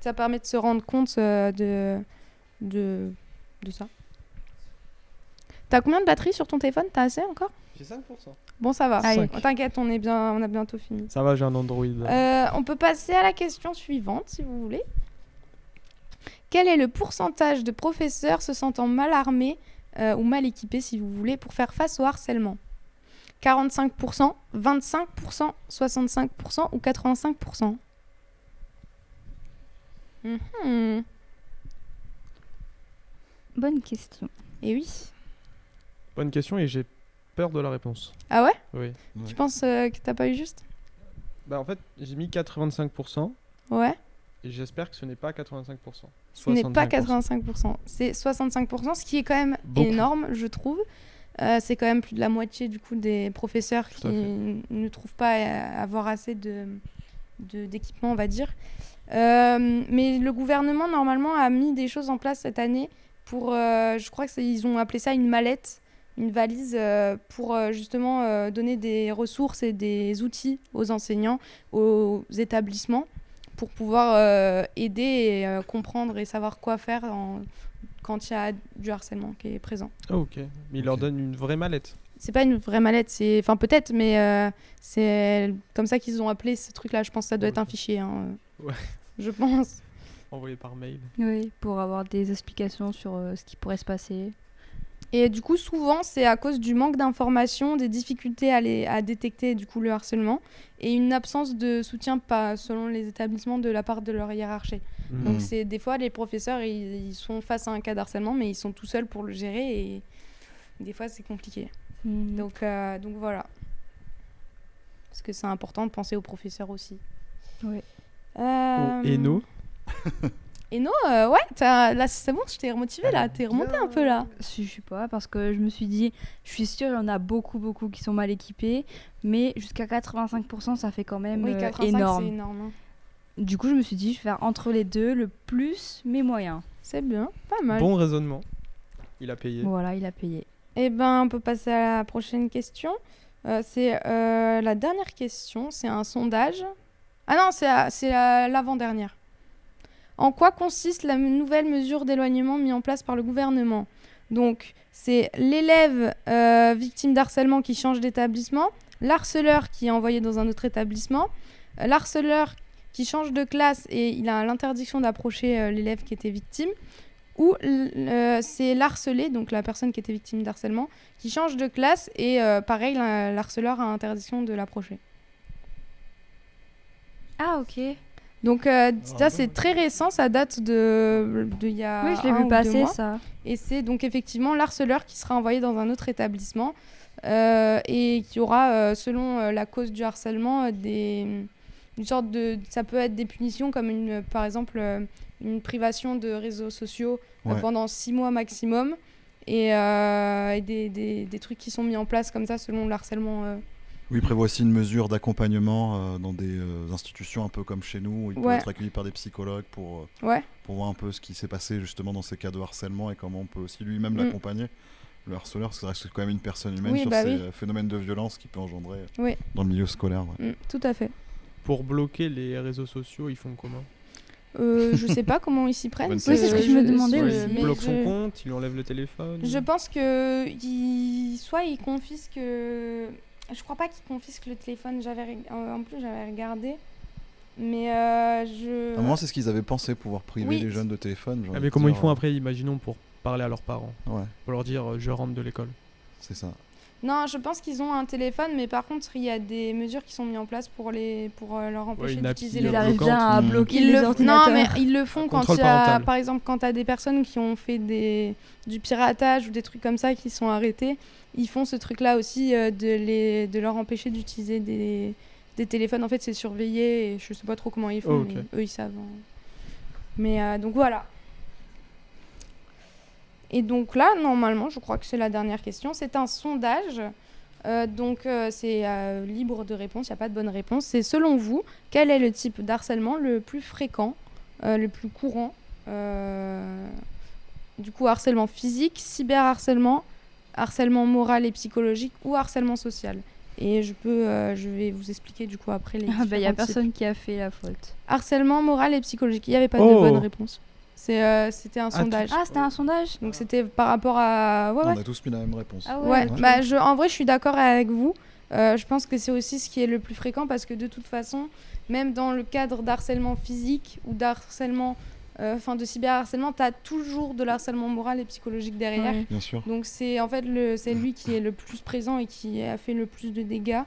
Speaker 1: Ça permet de se rendre compte de ça. T'as combien de batterie sur ton téléphone? T'as assez encore?
Speaker 3: J'ai 5%.
Speaker 1: Bon, ça va.
Speaker 4: Allez.
Speaker 1: T'inquiète, on a bientôt fini.
Speaker 3: Ça va, j'ai un Android.
Speaker 1: On peut passer à la question suivante, si vous voulez. Quel est le pourcentage de professeurs se sentant mal armés ou mal équipés, si vous voulez, pour faire face au harcèlement? 45%, 25%, 65% ou 85%? Mhm.
Speaker 4: Bonne question.
Speaker 1: Et oui.
Speaker 3: Bonne question et j'ai peur de la réponse.
Speaker 1: Ah ouais?
Speaker 3: Oui.
Speaker 2: Ouais.
Speaker 1: Tu penses que t'as pas eu juste?
Speaker 3: Bah en fait, j'ai mis 85%
Speaker 1: Ouais.
Speaker 3: et j'espère que ce n'est pas 85%.
Speaker 1: Ce n'est pas
Speaker 3: 65%.
Speaker 1: 85%. C'est 65%, ce qui est quand même
Speaker 3: Beaucoup.
Speaker 1: énorme, je trouve. C'est quand même plus de la moitié du coup des professeurs
Speaker 3: Tout
Speaker 1: qui
Speaker 3: à fait.
Speaker 1: ne trouvent pas avoir assez d'équipement, on va dire. Mais le gouvernement, normalement, a mis des choses en place cette année pour, je crois qu'ils ont appelé ça une mallette, une valise, pour justement donner des ressources et des outils aux enseignants, aux établissements, pour pouvoir aider et comprendre et savoir quoi faire quand il y a du harcèlement qui est présent.
Speaker 3: Ah, ok. Mais il leur
Speaker 2: Ok.
Speaker 3: donne une vraie mallette.
Speaker 1: C'est pas une vraie mallette, enfin peut-être, mais c'est comme ça qu'ils ont appelé ce truc-là. Je pense que ça doit être un
Speaker 3: Ok.
Speaker 1: fichier, hein,
Speaker 3: Ouais.
Speaker 1: je pense.
Speaker 3: Envoyé par mail.
Speaker 4: Oui, pour avoir des explications sur ce qui pourrait se passer.
Speaker 1: Et du coup, souvent, c'est à cause du manque d'informations, des difficultés à détecter du coup le harcèlement et une absence de soutien, pas selon les établissements, de la part de leur hiérarchie. Donc c'est des fois les professeurs ils sont face à un cas d'harcèlement, mais ils sont tout seuls pour le gérer et des fois c'est compliqué. Donc voilà. Parce que c'est important de penser aux professeurs aussi.
Speaker 4: Oui.
Speaker 3: Et nous
Speaker 1: Eno, ouais, là c'est bon, je t'ai remotivé là, t'es remonté un peu là.
Speaker 4: Je sais pas, parce que je me suis dit, je suis sûre, il y en a beaucoup qui sont mal équipés, mais jusqu'à 85%, ça fait quand même
Speaker 1: Oui, 85
Speaker 4: énorme.
Speaker 1: c'est énorme. Hein.
Speaker 4: Du coup, je me suis dit, je vais faire entre les deux, le plus, mes moyens.
Speaker 1: C'est bien, pas mal.
Speaker 3: Bon raisonnement. Il a payé.
Speaker 4: Voilà, il a payé.
Speaker 1: Eh ben, on peut passer à la prochaine question. C'est la dernière question, c'est un sondage. Ah non, c'est l'avant-dernière. En quoi consiste la nouvelle mesure d'éloignement mise en place par le gouvernement? Donc, c'est l'élève victime d'harcèlement qui change d'établissement, l'harceleur qui est envoyé dans un autre établissement, l'harceleur qui change de classe et il a l'interdiction d'approcher l'élève qui était victime, ou c'est l'harcelé, donc la personne qui était victime d'harcèlement, qui change de classe et pareil, l'harceleur a interdiction de l'approcher.
Speaker 4: Ah, ok.
Speaker 1: Donc ça c'est très récent, ça date de il y a
Speaker 4: Oui, je l'ai
Speaker 1: 1
Speaker 4: vu
Speaker 1: ou 2
Speaker 4: passer,
Speaker 1: mois.
Speaker 4: ça.
Speaker 1: Et c'est donc effectivement l'harceleur qui sera envoyé dans un autre établissement et qui aura, selon la cause du harcèlement, une sorte de... Ça peut être des punitions comme par exemple une privation de réseaux sociaux
Speaker 2: Ouais.
Speaker 1: pendant 6 mois maximum et des trucs qui sont mis en place comme ça selon le harcèlement.
Speaker 2: Oui, il prévoit aussi une mesure d'accompagnement dans des institutions un peu comme chez nous, où il peut
Speaker 1: Ouais.
Speaker 2: être accueilli par des psychologues pour
Speaker 1: Ouais,
Speaker 2: voir un peu ce qui s'est passé justement dans ces cas de harcèlement et comment on peut aussi lui-même
Speaker 1: Mm.
Speaker 2: l'accompagner. Le harceleur, parce que ça reste quand même une personne humaine
Speaker 1: Oui,
Speaker 2: sur
Speaker 1: bah
Speaker 2: ces
Speaker 1: oui.
Speaker 2: phénomènes de violence qu'il peut engendrer
Speaker 1: Oui.
Speaker 2: dans le milieu scolaire. Ouais.
Speaker 1: tout à fait.
Speaker 3: Pour bloquer les réseaux sociaux, ils font comment?
Speaker 1: Je sais pas comment ils s'y prennent.
Speaker 2: Oui, c'est ce que
Speaker 4: je me demandais
Speaker 3: Ouais,
Speaker 4: aussi.
Speaker 3: ils
Speaker 1: mais
Speaker 3: bloquent son
Speaker 1: je-
Speaker 3: compte, ils lui enlèvent le téléphone.
Speaker 1: Je pense que soit ils confisquent. Je crois pas qu'ils confisquent le téléphone. En plus j'avais regardé, mais je.
Speaker 2: À un moment, c'est ce qu'ils avaient pensé, pouvoir priver
Speaker 1: Oui.
Speaker 2: les jeunes de téléphone. j'ai
Speaker 3: Ah,
Speaker 2: envie
Speaker 3: mais
Speaker 2: de
Speaker 3: comment ils
Speaker 2: dire,
Speaker 3: font après, imaginons, pour parler à leurs parents?
Speaker 2: Ouais,
Speaker 3: Pour leur dire je rentre de l'école.
Speaker 2: c'est ça.
Speaker 1: Non, je pense qu'ils ont un téléphone, mais par contre il y a des mesures qui sont mises en place pour leur empêcher
Speaker 3: une
Speaker 1: d'utiliser
Speaker 3: appli,
Speaker 1: les
Speaker 4: Ils
Speaker 3: euh,
Speaker 4: arrivent
Speaker 3: bloquante.
Speaker 4: bien à
Speaker 2: Mm.
Speaker 4: bloquer
Speaker 1: Ils
Speaker 4: les
Speaker 1: le non,
Speaker 4: ordinateurs.
Speaker 1: mais ils le font
Speaker 3: Un
Speaker 1: quand
Speaker 3: contrôle
Speaker 1: il y a,
Speaker 3: parental.
Speaker 1: par exemple, quand tu as des personnes qui ont fait du piratage ou des trucs comme ça qui sont arrêtés, ils font ce truc-là aussi de leur empêcher d'utiliser des téléphones. En fait, c'est surveillé et je sais pas trop comment ils font,
Speaker 3: Oh, ok.
Speaker 1: mais eux ils savent. Hein. Mais donc voilà. Et donc là, normalement, je crois que c'est la dernière question. C'est un sondage. C'est libre de réponse, il n'y a pas de bonne réponse. C'est selon vous, quel est le type d'harcèlement le plus fréquent, le plus courant Du coup, harcèlement physique, cyberharcèlement, harcèlement moral et psychologique ou harcèlement social. Et je vais vous expliquer du coup après les
Speaker 4: Il n'y a
Speaker 1: différents types.
Speaker 4: personne qui a fait la faute.
Speaker 1: Harcèlement moral et psychologique. Il n'y avait pas de
Speaker 3: Oh.
Speaker 1: bonne réponse. C'était un sondage.
Speaker 4: Ah, c'était un sondage?
Speaker 1: Donc c'était par rapport à... Ouais,
Speaker 2: On a tous mis la même réponse.
Speaker 4: Ah
Speaker 1: Ouais,
Speaker 4: ok.
Speaker 1: bah, en vrai, je suis d'accord avec vous. Je pense que c'est aussi ce qui est le plus fréquent parce que de toute façon, même dans le cadre d'harcèlement physique ou d'harcèlement, de cyberharcèlement, tu as toujours de l'harcèlement moral et psychologique derrière.
Speaker 4: Ouais.
Speaker 2: Bien sûr.
Speaker 1: Donc c'est en fait c'est lui qui est le plus présent et qui a fait le plus de dégâts.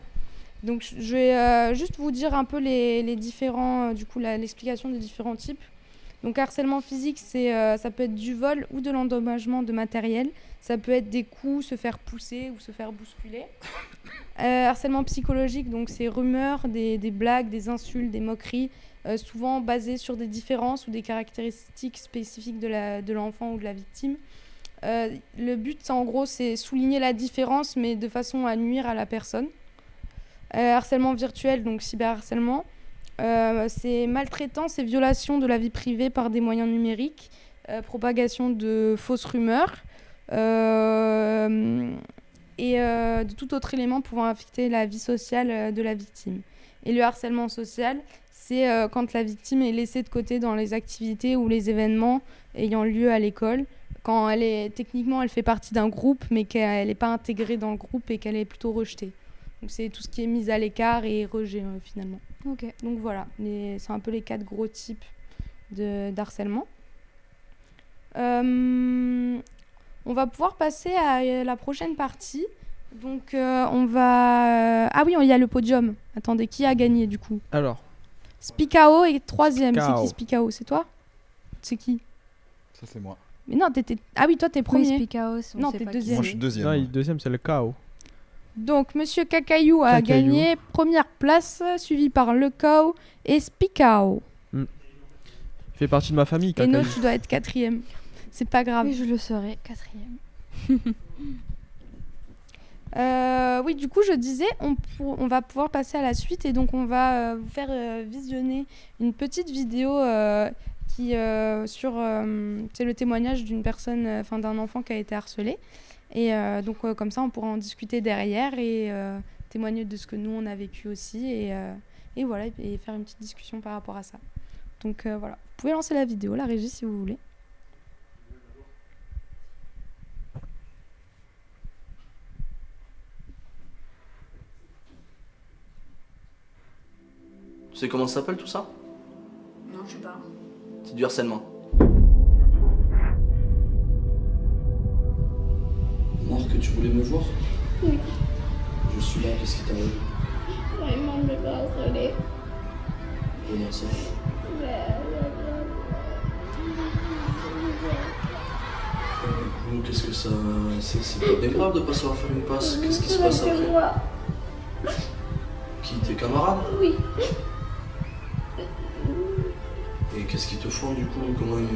Speaker 1: Donc je vais juste vous dire un peu les différents, du coup l'explication des différents types. Donc harcèlement physique, ça peut être du vol ou de l'endommagement de matériel. Ça peut être des coups, se faire pousser ou se faire bousculer. Harcèlement psychologique, donc c'est rumeurs, des blagues, des insultes, des moqueries, souvent basées sur des différences ou des caractéristiques spécifiques de l'enfant ou de la victime. Le but, en gros, c'est souligner la différence, mais de façon à nuire à la personne. Harcèlement virtuel, donc cyberharcèlement. C'est maltraitance et violation de la vie privée par des moyens numériques, propagation de fausses rumeurs et de tout autre élément pouvant affecter la vie sociale de la victime. Et le harcèlement social, c'est quand la victime est laissée de côté dans les activités ou les événements ayant lieu à l'école, quand techniquement elle fait partie d'un groupe mais qu'elle n'est pas intégrée dans le groupe et qu'elle est plutôt rejetée. Donc c'est tout ce qui est mise à l'écart et rejet finalement.
Speaker 4: Ok.
Speaker 1: Donc voilà, c'est un peu les 4 gros types d'harcèlement. On va pouvoir passer à la prochaine partie. Donc on va... Ah oui, il y a le podium. Attendez, qui a gagné du coup?
Speaker 3: Alors,
Speaker 1: Spikao est 3e.
Speaker 3: Spikao.
Speaker 1: C'est qui Spikao? C'est toi? C'est qui?
Speaker 2: Ça, c'est moi.
Speaker 1: Mais non, ah oui, toi t'es premier.
Speaker 4: Oui, Speakhouse, on
Speaker 1: Non,
Speaker 4: sait
Speaker 1: t'es
Speaker 4: pas
Speaker 1: deuxième.
Speaker 2: Moi, je suis deuxième.
Speaker 3: non, deuxième, c'est le chaos.
Speaker 1: Donc Monsieur Cacaillou a
Speaker 3: Cacaillou.
Speaker 1: gagné première place, suivi par Le Cow et Spikao.
Speaker 3: Il fait partie de ma famille,
Speaker 1: Et
Speaker 3: Cacaillou.
Speaker 1: nous, tu dois être 4e. C'est pas grave.
Speaker 4: Oui, je le serai, 4e.
Speaker 1: Oui, du coup, je disais, on va pouvoir passer à la suite et donc on va vous faire visionner une petite vidéo qui sur c'est le témoignage d'une personne, enfin d'un enfant qui a été harcelé. Et donc comme ça, on pourra en discuter derrière et témoigner de ce que nous on a vécu aussi et voilà et faire une petite discussion par rapport à ça. Donc voilà, vous pouvez lancer la vidéo, la régie si vous voulez.
Speaker 5: Tu sais comment ça s'appelle tout ça?
Speaker 6: Non, je sais pas.
Speaker 5: C'est du harcèlement. Marc, tu voulais me voir?
Speaker 6: Oui.
Speaker 5: Je suis là, qu'est-ce qui t'arrive?
Speaker 6: Maman me va harceler.
Speaker 5: Comment ça? Du coup, qu'est-ce que ça... C'est pas bien grave de pas savoir faire une passe. Qu'est-ce qui se passe après?
Speaker 6: Moi.
Speaker 5: Qui, tes camarades?
Speaker 6: Oui.
Speaker 5: Et qu'est-ce qu'ils te font du coup? Comment ils...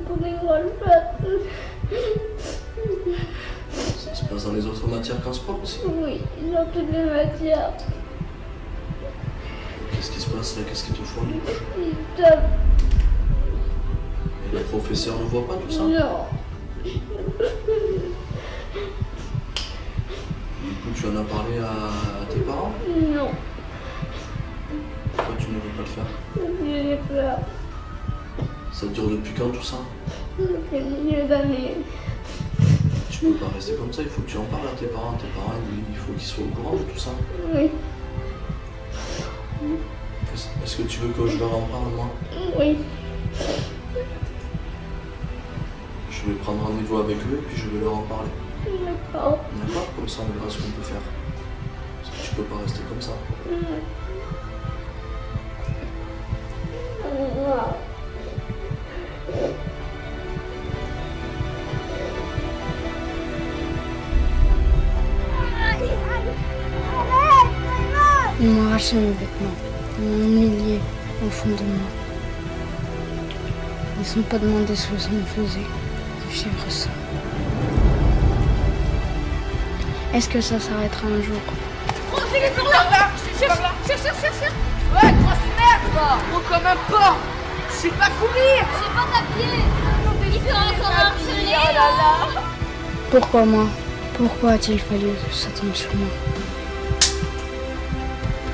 Speaker 6: Pour des grosses choses.
Speaker 5: Ça se passe dans les autres matières qu'en sport aussi?
Speaker 6: Oui, dans toutes les matières.
Speaker 5: Qu'est-ce qui se passe là? Qu'est-ce qu'ils te font du coup?
Speaker 6: Ils tapent.
Speaker 5: Et le professeur ne voit pas tout ça?
Speaker 6: Non.
Speaker 5: Du coup, tu en as parlé à tes parents?
Speaker 6: Non.
Speaker 5: Pourquoi tu ne veux pas le faire?
Speaker 6: J'ai peur.
Speaker 5: Ça dure depuis quand tout ça?
Speaker 6: Ça fait une million d'années.
Speaker 5: Tu peux pas rester comme ça, il faut que tu en parles à tes parents. Tes parents, il faut qu'ils soient au courant de tout ça.
Speaker 6: Oui.
Speaker 5: Est-ce que tu veux que je leur en parle moi?
Speaker 6: Oui.
Speaker 5: Je vais prendre rendez-vous avec eux et puis je vais leur en parler.
Speaker 6: D'accord.
Speaker 5: D'accord? Comme ça on verra ce qu'on peut faire. Parce que tu peux pas rester comme ça.
Speaker 6: On m'a arraché mes vêtements. Ils m'ont humilié au fond de moi. Ils ne sont pas demandé ce que ça me faisait de vivre ça. Est-ce que ça s'arrêtera un jour?
Speaker 7: Oh, j'ai les par là! Cherche! Ouais, grosse merde, va! Gros comme un porc! Je sais pas courir!
Speaker 8: C'est pas ta pied! Il peut encore harceler!
Speaker 7: Oh là là!
Speaker 6: Pourquoi moi? Pourquoi a-t-il fallu que ça tombe sur moi?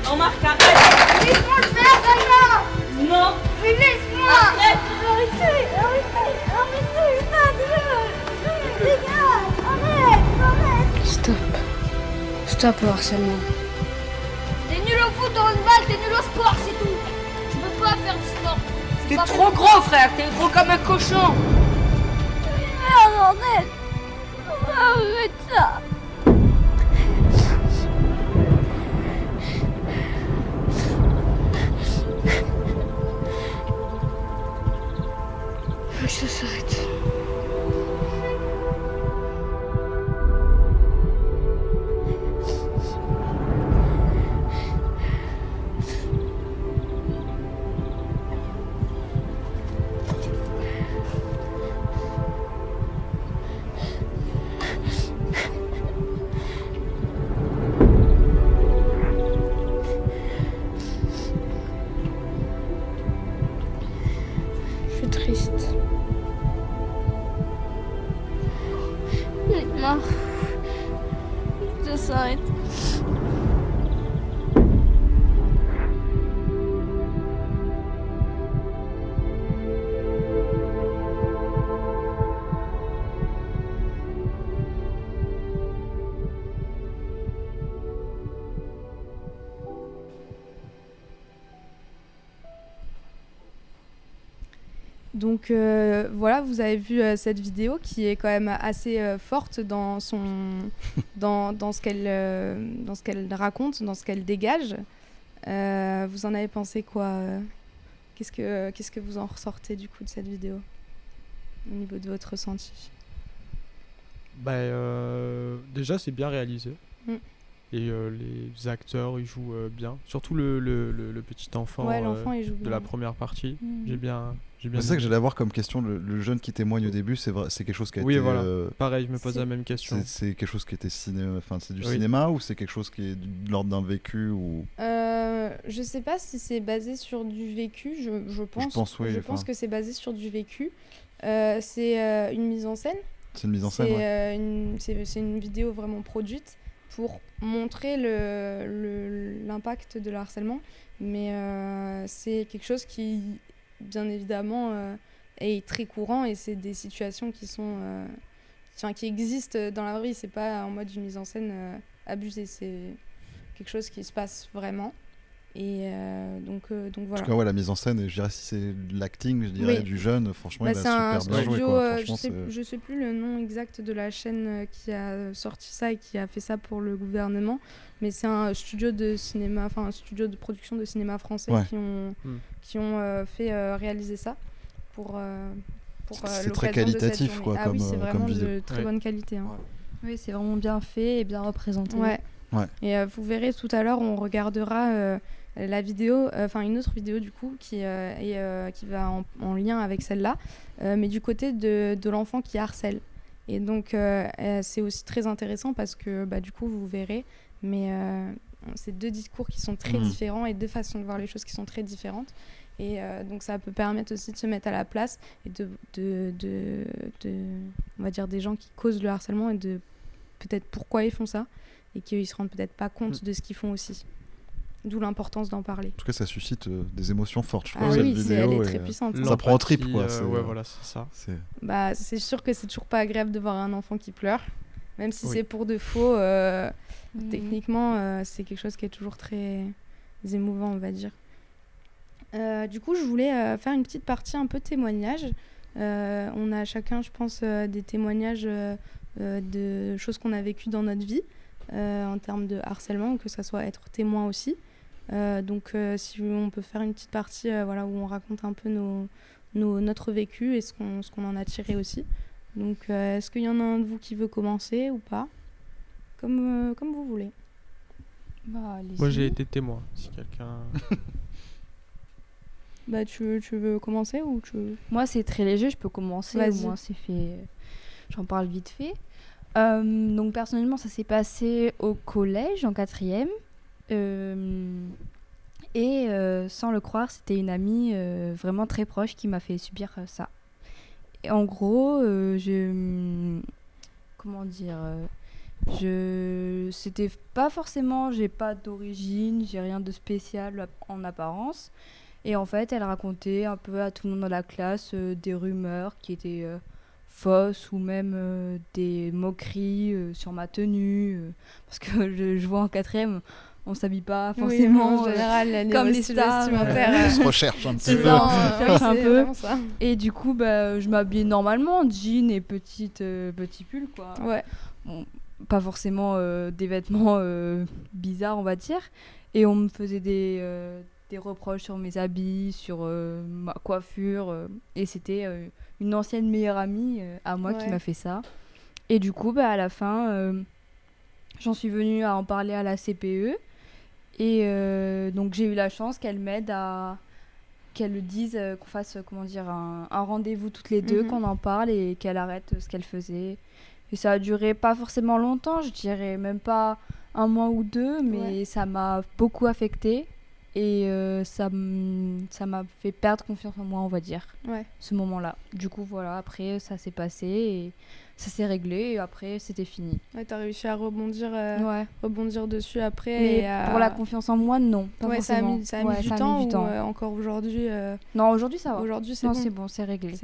Speaker 7: Non, Marc, arrête! Laisse-moi le faire, Dana! Non! Mais laisse-moi! Arrête!
Speaker 6: Stop le harcèlement.
Speaker 8: T'es nul au foot, au handball, t'es nul au sport, c'est tout! Tu peux pas faire du sport!
Speaker 7: T'es trop gros, frère! T'es gros comme un cochon!
Speaker 8: Merde, bordel! Arrête ça!
Speaker 1: Donc voilà, vous avez vu cette vidéo qui est quand même assez forte dans dans ce qu'elle raconte, dans ce qu'elle dégage. Vous en avez pensé quoi qu'est-ce que vous en ressortez du coup de cette vidéo au niveau de votre ressenti?
Speaker 3: Déjà, c'est bien réalisé. Et les acteurs, ils jouent bien. Surtout le petit enfant,
Speaker 1: l'enfant, il joue
Speaker 3: de
Speaker 1: bien.
Speaker 3: la première partie. J'ai bien
Speaker 2: C'est ça que j'allais avoir comme question. Le jeune qui témoigne au début, c'est quelque chose qui a
Speaker 3: Oui,
Speaker 2: été.
Speaker 3: voilà. Pareil, je me pose la même question.
Speaker 2: C'est quelque chose qui était c'est du cinéma ou c'est quelque chose qui est de l'ordre d'un vécu ou.
Speaker 1: Je sais pas si c'est basé sur du vécu. Je pense.
Speaker 2: Oui,
Speaker 1: je pense que c'est basé sur du vécu. C'est une mise en scène.
Speaker 2: C'est une mise en scène.
Speaker 1: C'est une vidéo vraiment produite pour montrer l'impact de le harcèlement, mais c'est quelque chose qui, bien évidemment, est très courant et c'est des situations qui existent dans la vraie vie. C'est pas en mode une mise en scène abusée, c'est quelque chose qui se passe vraiment. Et donc voilà.
Speaker 2: En tout cas, la mise en scène, je dirais si c'est l'acting, je dirais du jeune, franchement, il a super bien joué.
Speaker 1: Je sais plus le nom exact de la chaîne qui a sorti ça et qui a fait ça pour le gouvernement, mais c'est un studio de cinéma, enfin un studio de production de cinéma français qui ont fait réaliser ça pour
Speaker 2: c'est très qualitatif quoi,
Speaker 1: oui, c'est vraiment
Speaker 2: comme
Speaker 1: de très bonne qualité. Hein.
Speaker 4: Oui, c'est vraiment bien fait et bien représenté.
Speaker 1: Ouais. Et vous verrez tout à l'heure, on regardera la vidéo, une autre vidéo du coup qui va en lien avec celle-là, mais du côté de l'enfant qui harcèle. Et donc c'est aussi très intéressant parce que du coup vous verrez, mais c'est deux discours qui sont très différents et deux façons de voir les choses qui sont très différentes. Et donc ça peut permettre aussi de se mettre à la place et de on va dire des gens qui causent le harcèlement et de peut-être pourquoi ils font ça et qu'ils se rendent peut-être pas compte de ce qu'ils font aussi. D'où l'importance d'en parler.
Speaker 2: En tout cas, ça suscite des émotions fortes, je trouve,
Speaker 1: cette
Speaker 2: vidéo.
Speaker 1: Elle est très puissante.
Speaker 2: Ça prend en trip, quoi.
Speaker 3: Voilà, c'est ça.
Speaker 1: C'est sûr que c'est toujours pas agréable de voir un enfant qui pleure, même si c'est pour de faux. Techniquement, c'est quelque chose qui est toujours très émouvant, on va dire. Du coup, je voulais faire une petite partie un peu témoignage. On a chacun, je pense, des témoignages de choses qu'on a vécues dans notre vie. En termes de harcèlement, que ça soit être témoin aussi. Donc si on peut faire une petite partie où on raconte un peu notre vécu et ce qu'on en a tiré aussi. Donc est-ce qu'il y en a un de vous qui veut commencer ou pas, comme vous voulez.
Speaker 3: Moi j'ai été témoin, si quelqu'un...
Speaker 1: tu veux commencer ou
Speaker 4: Moi c'est très léger, je peux commencer.
Speaker 1: Vas-y.
Speaker 4: Moi c'est fait... J'en parle vite fait. Donc personnellement ça s'est passé au collège en 4e et sans le croire c'était une amie vraiment très proche qui m'a fait subir ça. Et en gros c'était pas forcément, j'ai pas d'origine, j'ai rien de spécial en apparence et en fait elle racontait un peu à tout le monde dans la classe des rumeurs qui étaient fausses ou même des moqueries sur ma tenue parce que je vois en 4e on s'habille pas forcément
Speaker 1: en général,
Speaker 4: comme les stars
Speaker 2: on se recherche un petit peu
Speaker 4: un peu. Et du coup je m'habillais normalement, jean et petit pull quoi. Bon, pas forcément des vêtements bizarres on va dire, et on me faisait des reproches sur mes habits, sur ma coiffure et c'était une ancienne meilleure amie à moi qui m'a fait ça. Et du coup à la fin j'en suis venue à en parler à la CPE et donc j'ai eu la chance qu'elle m'aide qu'elle le dise, qu'on fasse un rendez-vous toutes les deux, qu'on en parle et qu'elle arrête ce qu'elle faisait. Et ça a duré pas forcément longtemps, je dirais même pas 1 mois ou 2, mais ça m'a beaucoup affectée. Et ça m'a fait perdre confiance en moi, on va dire, ce moment-là. Du coup, voilà, après, ça s'est passé et ça s'est réglé et après, c'était fini.
Speaker 1: T'as réussi à rebondir dessus après.
Speaker 4: Mais pour la confiance en moi, non, pas forcément.
Speaker 1: Ça a mis du temps ou encore aujourd'hui
Speaker 4: Non, aujourd'hui, ça va.
Speaker 1: Aujourd'hui, c'est
Speaker 4: bon.
Speaker 1: bon.
Speaker 4: C'est bon, c'est réglé.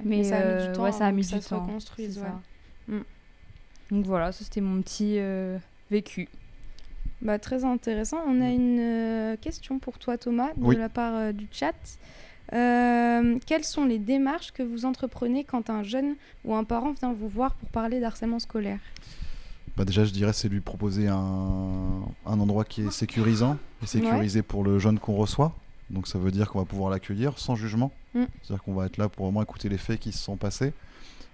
Speaker 1: Mais ça a mis du temps
Speaker 4: ça a mis
Speaker 1: que
Speaker 4: du
Speaker 1: ça
Speaker 4: temps.
Speaker 1: se reconstruise.
Speaker 4: Donc voilà, ça c'était mon petit vécu.
Speaker 1: Très intéressant. On a une question pour toi, Thomas, de la part du chat. quelles sont les démarches que vous entreprenez quand un jeune ou un parent vient vous voir pour parler d'harcèlement scolaire ?
Speaker 2: Déjà, je dirais, c'est lui proposer un endroit qui est sécurisant et sécurisé pour le jeune qu'on reçoit. Donc ça veut dire qu'on va pouvoir l'accueillir sans jugement. C'est-à-dire qu'on va être là pour vraiment écouter les faits qui se sont passés.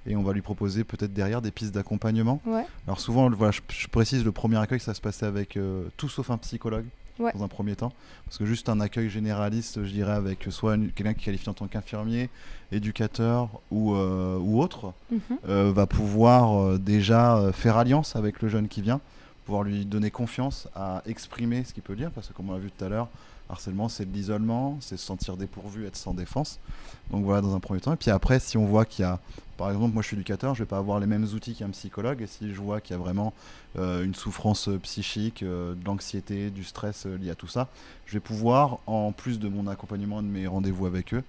Speaker 2: Et on va lui proposer peut-être derrière des pistes d'accompagnement. Alors souvent, voilà, je précise, le premier accueil, ça se passait avec tout sauf un psychologue dans un premier temps. Parce que juste un accueil généraliste, je dirais, avec soit quelqu'un qui est qualifié en tant qu'infirmier, éducateur ou autre, va pouvoir déjà faire alliance avec le jeune qui vient, pouvoir lui donner confiance à exprimer ce qu'il peut dire. Parce que comme on l'a vu tout à l'heure, harcèlement, c'est de l'isolement, c'est se sentir dépourvu, être sans défense. Donc voilà, dans un premier temps. Et puis après, si on voit qu'il y a, par exemple, moi je suis éducateur, je vais pas avoir les mêmes outils qu'un psychologue. Et si je vois qu'il y a vraiment une souffrance psychique, de l'anxiété, du stress lié à tout ça, je vais pouvoir, en plus de mon accompagnement et de mes rendez-vous avec eux,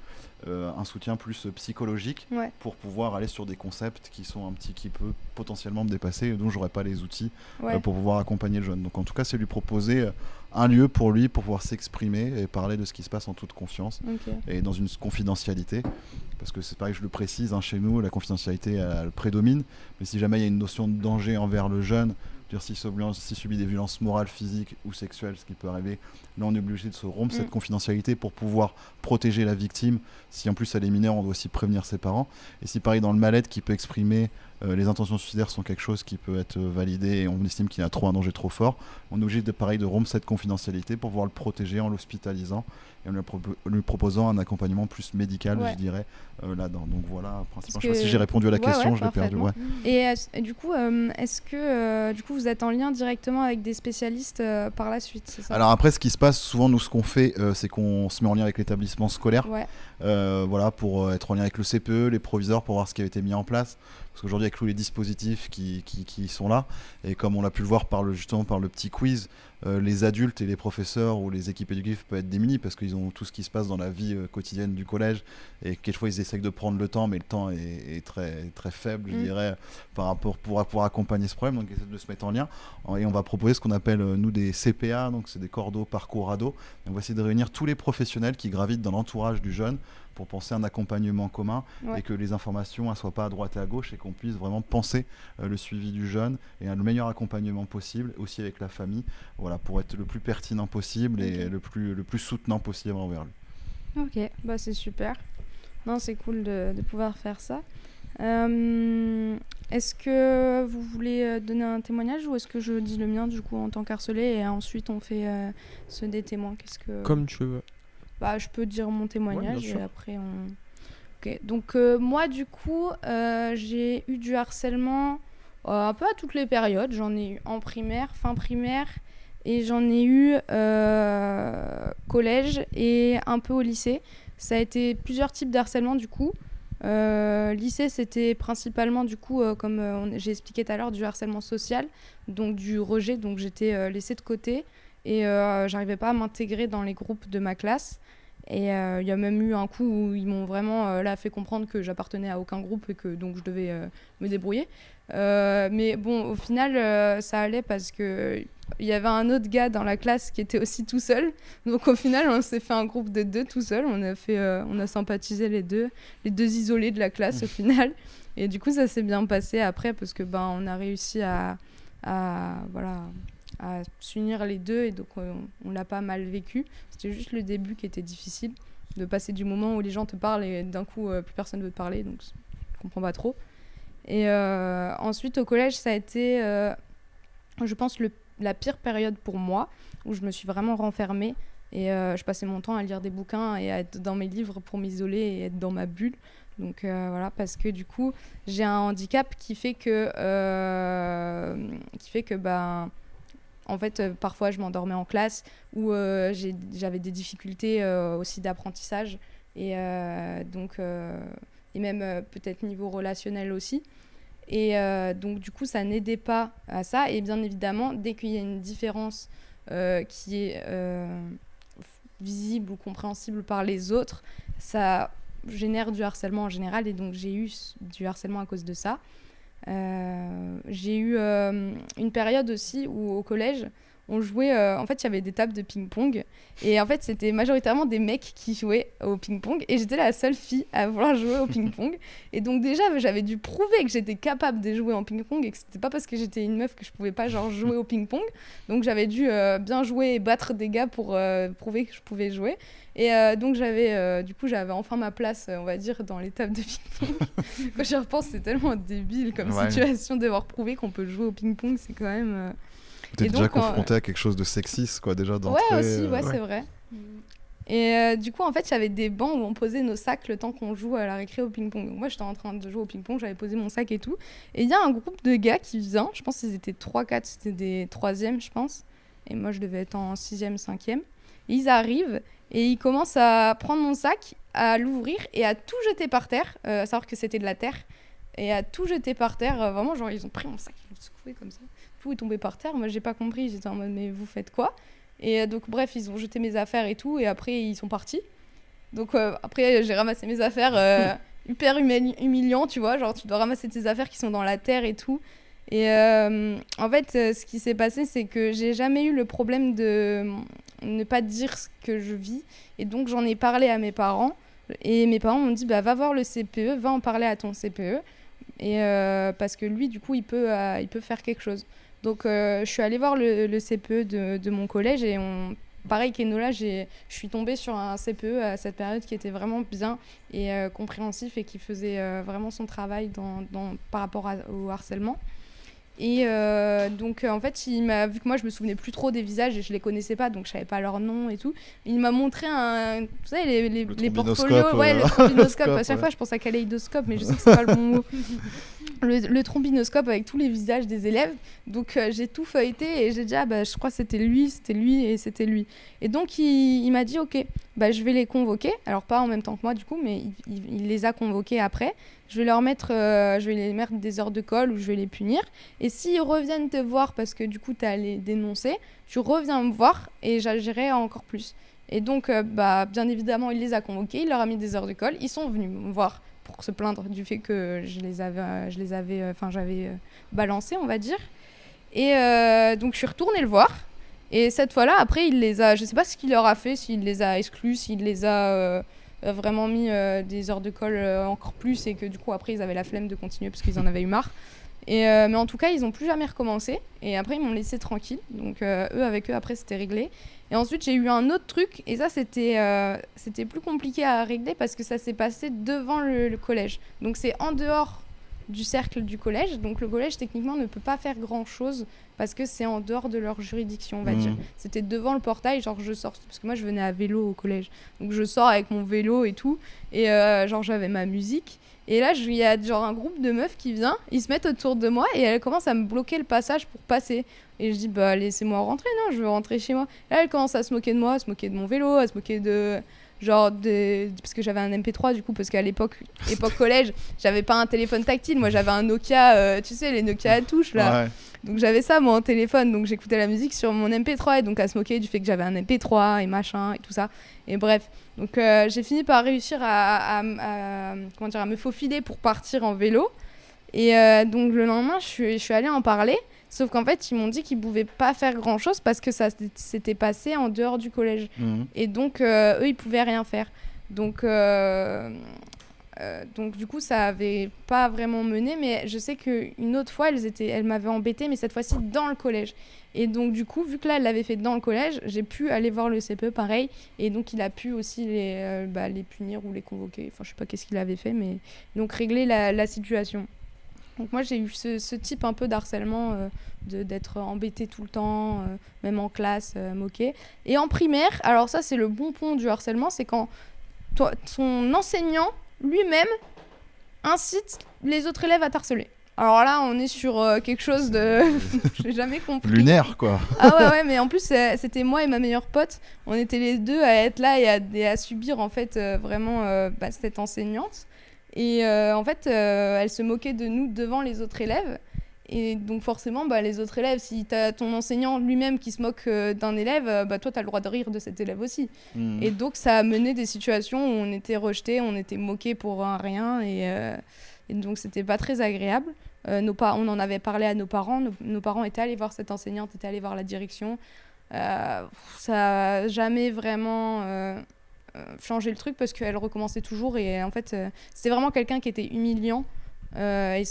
Speaker 2: un soutien plus psychologique pour pouvoir aller sur des concepts qui peut potentiellement me dépasser et dont j'aurais pas les outils pour pouvoir accompagner le jeune. Donc en tout cas, c'est lui proposer un lieu pour lui pour pouvoir s'exprimer et parler de ce qui se passe en toute confiance et dans une confidentialité, parce que c'est pareil, je le précise, chez nous la confidentialité elle prédomine, mais si jamais il y a une notion de danger envers le jeune, s'il subit des violences morales, physiques ou sexuelles, ce qui peut arriver, là on est obligé de se rompre cette confidentialité pour pouvoir protéger la victime. Si en plus elle est mineure, on doit aussi prévenir ses parents. Et si pareil, dans le mal-être qui peut exprimer les intentions suicidaires sont quelque chose qui peut être validé et on estime qu'il y a un danger trop fort, on est obligé de rompre cette confidentialité pour pouvoir le protéger en l'hospitalisant et en lui proposant un accompagnement plus médical, je dirais, là-dedans. Donc voilà, principalement, je ne sais pas si j'ai répondu à la question, je l'ai perdu.
Speaker 1: Et du coup, est-ce que vous êtes en lien directement avec des spécialistes par la suite, c'est ça ?
Speaker 2: Alors après, ce qui se passe, souvent, nous, ce qu'on fait, c'est qu'on se met en lien avec l'établissement scolaire, pour être en lien avec le CPE, les proviseurs, pour voir ce qui a été mis en place. Parce qu'aujourd'hui, avec tous les dispositifs qui sont là, et comme on l'a pu le voir justement par le petit quiz, les adultes et les professeurs ou les équipes éducatives peuvent être démunis parce qu'ils ont tout ce qui se passe dans la vie quotidienne du collège, et quelquefois ils essayent de prendre le temps, mais le temps est très, très faible, je dirais, par rapport pour accompagner ce problème. Donc ils essaient de se mettre en lien, et on va proposer ce qu'on appelle nous des CPA, donc c'est des cordeaux parcours ado. On va essayer de réunir tous les professionnels qui gravitent dans l'entourage du jeune pour penser à un accompagnement commun, et que les informations ne soient pas à droite et à gauche, et qu'on puisse vraiment penser le suivi du jeune et le meilleur accompagnement possible, aussi avec la famille, pour être le plus pertinent possible et le plus soutenant possible envers lui.
Speaker 1: Ok, c'est super. Non, c'est cool de pouvoir faire ça. Est-ce que vous voulez donner un témoignage, ou est-ce que je dis le mien du coup en tant qu'harcelé et ensuite on fait ceux des témoins ?
Speaker 3: Comme tu veux.
Speaker 1: Je peux dire mon témoignage et après on... Ok, donc moi du coup j'ai eu du harcèlement un peu à toutes les périodes. J'en ai eu en primaire, fin primaire, et j'en ai eu collège et un peu au lycée. Ça a été plusieurs types de harcèlement du coup. Lycée, c'était principalement du coup comme j'ai expliqué tout à l'heure, du harcèlement social, donc du rejet, donc j'étais laissée de côté et j'arrivais pas à m'intégrer dans les groupes de ma classe. Et il y a même eu un coup où ils m'ont vraiment fait comprendre que j'appartenais à aucun groupe et que donc je devais me débrouiller. Mais bon, au final, ça allait parce que il y avait un autre gars dans la classe qui était aussi tout seul. Donc au final, on s'est fait un groupe de 2 tout seul. On a sympathisé les deux isolés de la classe au final. Et du coup, ça s'est bien passé après parce que on a réussi à s'unir les deux, et donc on l'a pas mal vécu. C'était juste le début qui était difficile, de passer du moment où les gens te parlent et d'un coup plus personne veut te parler, donc je comprends pas trop. Et ensuite au collège, ça a été je pense la pire période pour moi, où je me suis vraiment renfermée et je passais mon temps à lire des bouquins et à être dans mes livres pour m'isoler et être dans ma bulle. Donc parce que du coup j'ai un handicap qui fait que en fait, parfois, je m'endormais en classe, ou j'avais des difficultés aussi d'apprentissage, et même peut-être niveau relationnel aussi. Et donc, du coup, ça n'aidait pas à ça. Et bien évidemment, dès qu'il y a une différence qui est visible ou compréhensible par les autres, ça génère du harcèlement en général. Et donc, j'ai eu du harcèlement à cause de ça. J'ai eu une période aussi où au collège on jouait, en fait, il y avait des tables de ping-pong. Et en fait, c'était majoritairement des mecs qui jouaient au ping-pong. Et j'étais la seule fille à vouloir jouer au ping-pong. Et donc, déjà, j'avais dû prouver que j'étais capable de jouer en ping-pong et que c'était pas parce que j'étais une meuf que je pouvais pas, genre, jouer au ping-pong. Donc, j'avais dû bien jouer et battre des gars pour prouver que je pouvais jouer. Et donc, j'avais enfin ma place, on va dire, dans les tables de ping-pong. Quand j'y repense, c'est tellement débile comme situation de devoir prouver qu'on peut jouer au ping-pong. C'est quand même.
Speaker 2: T'es déjà confronté à quelque chose de sexiste, quoi, déjà d'entrée.
Speaker 1: Ouais, aussi, c'est vrai. Et du coup, en fait, il y avait des bancs où on posait nos sacs le temps qu'on joue à la récré au ping-pong. Donc, moi, j'étais en train de jouer au ping-pong, j'avais posé mon sac et tout. Et il y a un groupe de gars qui vient, je pense qu'ils étaient 3-4, c'était des 3e, je pense. Et moi, je devais être en 6e, 5e. Et ils arrivent et ils commencent à prendre mon sac, à l'ouvrir et à tout jeter par terre, à savoir que c'était de la terre. Et à tout jeter par terre, vraiment, genre, ils ont pris mon sac, ils l'ont secoué comme ça. Tout est tombé par terre, moi j'ai pas compris, j'étais en mode mais vous faites quoi? Et donc bref, ils ont jeté mes affaires et tout, et après ils sont partis. Donc après j'ai ramassé mes affaires, hyper humiliant, tu vois, genre tu dois ramasser tes affaires qui sont dans la terre et tout. Et en fait, ce qui s'est passé, c'est que j'ai jamais eu le problème de ne pas dire ce que je vis, et donc j'en ai parlé à mes parents, et mes parents m'ont dit bah va voir le CPE, va en parler à ton CPE. Et parce que lui, du coup, il peut faire quelque chose. Donc, je suis allée voir le CPE de mon collège et pareil qu'Enola, je suis tombée sur un CPE à cette période qui était vraiment bien et compréhensif et qui faisait vraiment son travail par rapport au harcèlement. Et donc en fait vu que moi je me souvenais plus trop des visages et je les connaissais pas, donc je savais pas leur nom et tout, il m'a montré vous savez les portfolios, le trombinoscope. À chaque fois je pense à kaléidoscope, mais je sais que c'est pas le bon mot. Le trombinoscope avec tous les visages des élèves. Donc j'ai tout feuilleté et j'ai dit je crois que c'était lui et c'était lui. Et donc il m'a dit ok, je vais les convoquer, alors pas en même temps que moi du coup, mais il les a convoqués après. Je vais les mettre des heures de colle ou je vais les punir. Et s'ils reviennent te voir parce que du coup tu as les dénoncé, tu reviens me voir et j'agirai encore plus. Et donc bien évidemment il les a convoqués, il leur a mis des heures de colle, ils sont venus me voir pour se plaindre du fait que j'avais balancé, on va dire. Et donc je suis retournée le voir. Et cette fois-là, après, je sais pas ce qu'il leur a fait, s'il les a exclus, s'il les a vraiment mis des heures de colle encore plus, et que du coup, après, ils avaient la flemme de continuer parce qu'ils en avaient eu marre. Mais en tout cas, ils n'ont plus jamais recommencé. Et après, ils m'ont laissé tranquille. Donc, avec eux, après, c'était réglé. Et ensuite, j'ai eu un autre truc. Et ça, c'était plus compliqué à régler parce que ça s'est passé devant le collège. Donc, c'est en dehors du cercle du collège. Donc, le collège, techniquement, ne peut pas faire grand-chose parce que c'est en dehors de leur juridiction, on va dire. C'était devant le portail. Genre, je sors... Parce que moi, je venais à vélo au collège. Donc, je sors avec mon vélo et tout. Et j'avais ma musique. Et là, il y a genre un groupe de meufs qui vient, ils se mettent autour de moi et elles commencent à me bloquer le passage pour passer. Et je dis, laissez-moi rentrer, non, je veux rentrer chez moi. Là, elles commencent à se moquer de moi, à se moquer de mon vélo, à se moquer de... parce que j'avais un MP3 du coup, parce qu'à époque collège, j'avais pas un téléphone tactile, moi j'avais un Nokia, tu sais, les Nokia à touche là. Ouais. Donc j'avais ça moi en téléphone, donc j'écoutais la musique sur mon MP3 et donc à se moquer du fait que j'avais un MP3 et machin et tout ça. Et bref, donc j'ai fini par réussir à me faufiler pour partir en vélo. Et donc le lendemain, je suis allée en parler. Sauf qu'en fait, ils m'ont dit qu'ils ne pouvaient pas faire grand-chose parce que ça s'était passé en dehors du collège. Et donc, eux, ils ne pouvaient rien faire. Donc, du coup, ça n'avait pas vraiment mené. Mais je sais qu'une autre fois, elles m'avaient embêtée, mais cette fois-ci dans le collège. Et donc, du coup, vu que là, elle l'avait fait dans le collège, j'ai pu aller voir le CPE, pareil. Et donc, il a pu aussi les punir ou les convoquer. Enfin, je ne sais pas qu'est-ce qu'il avait fait, mais donc régler la situation. Donc moi j'ai eu ce type un peu d'harcèlement, d'être embêtée tout le temps, même en classe, moquée. Et en primaire, alors ça c'est le bon point du harcèlement, c'est quand ton enseignant lui-même incite les autres élèves à t'harceler. Alors là on est sur quelque chose de... je n'ai jamais compris.
Speaker 2: Lunaire quoi.
Speaker 1: Ah ouais, mais en plus c'était moi et ma meilleure pote, on était les deux à être là et à subir en fait vraiment cette enseignante. Et en fait, elle se moquait de nous devant les autres élèves. Et donc forcément, les autres élèves, si tu as ton enseignant lui-même qui se moque d'un élève, toi, tu as le droit de rire de cet élève aussi. Et donc, ça a mené des situations où on était rejetés, on était moqués pour un rien. Et donc, c'était pas très agréable. On en avait parlé à nos parents. Nos parents étaient allés voir cette enseignante, étaient allés voir la direction. Ça n'a jamais vraiment changé le truc parce qu'elle recommençait toujours. Et en fait, c'était vraiment quelqu'un qui était humiliant. Et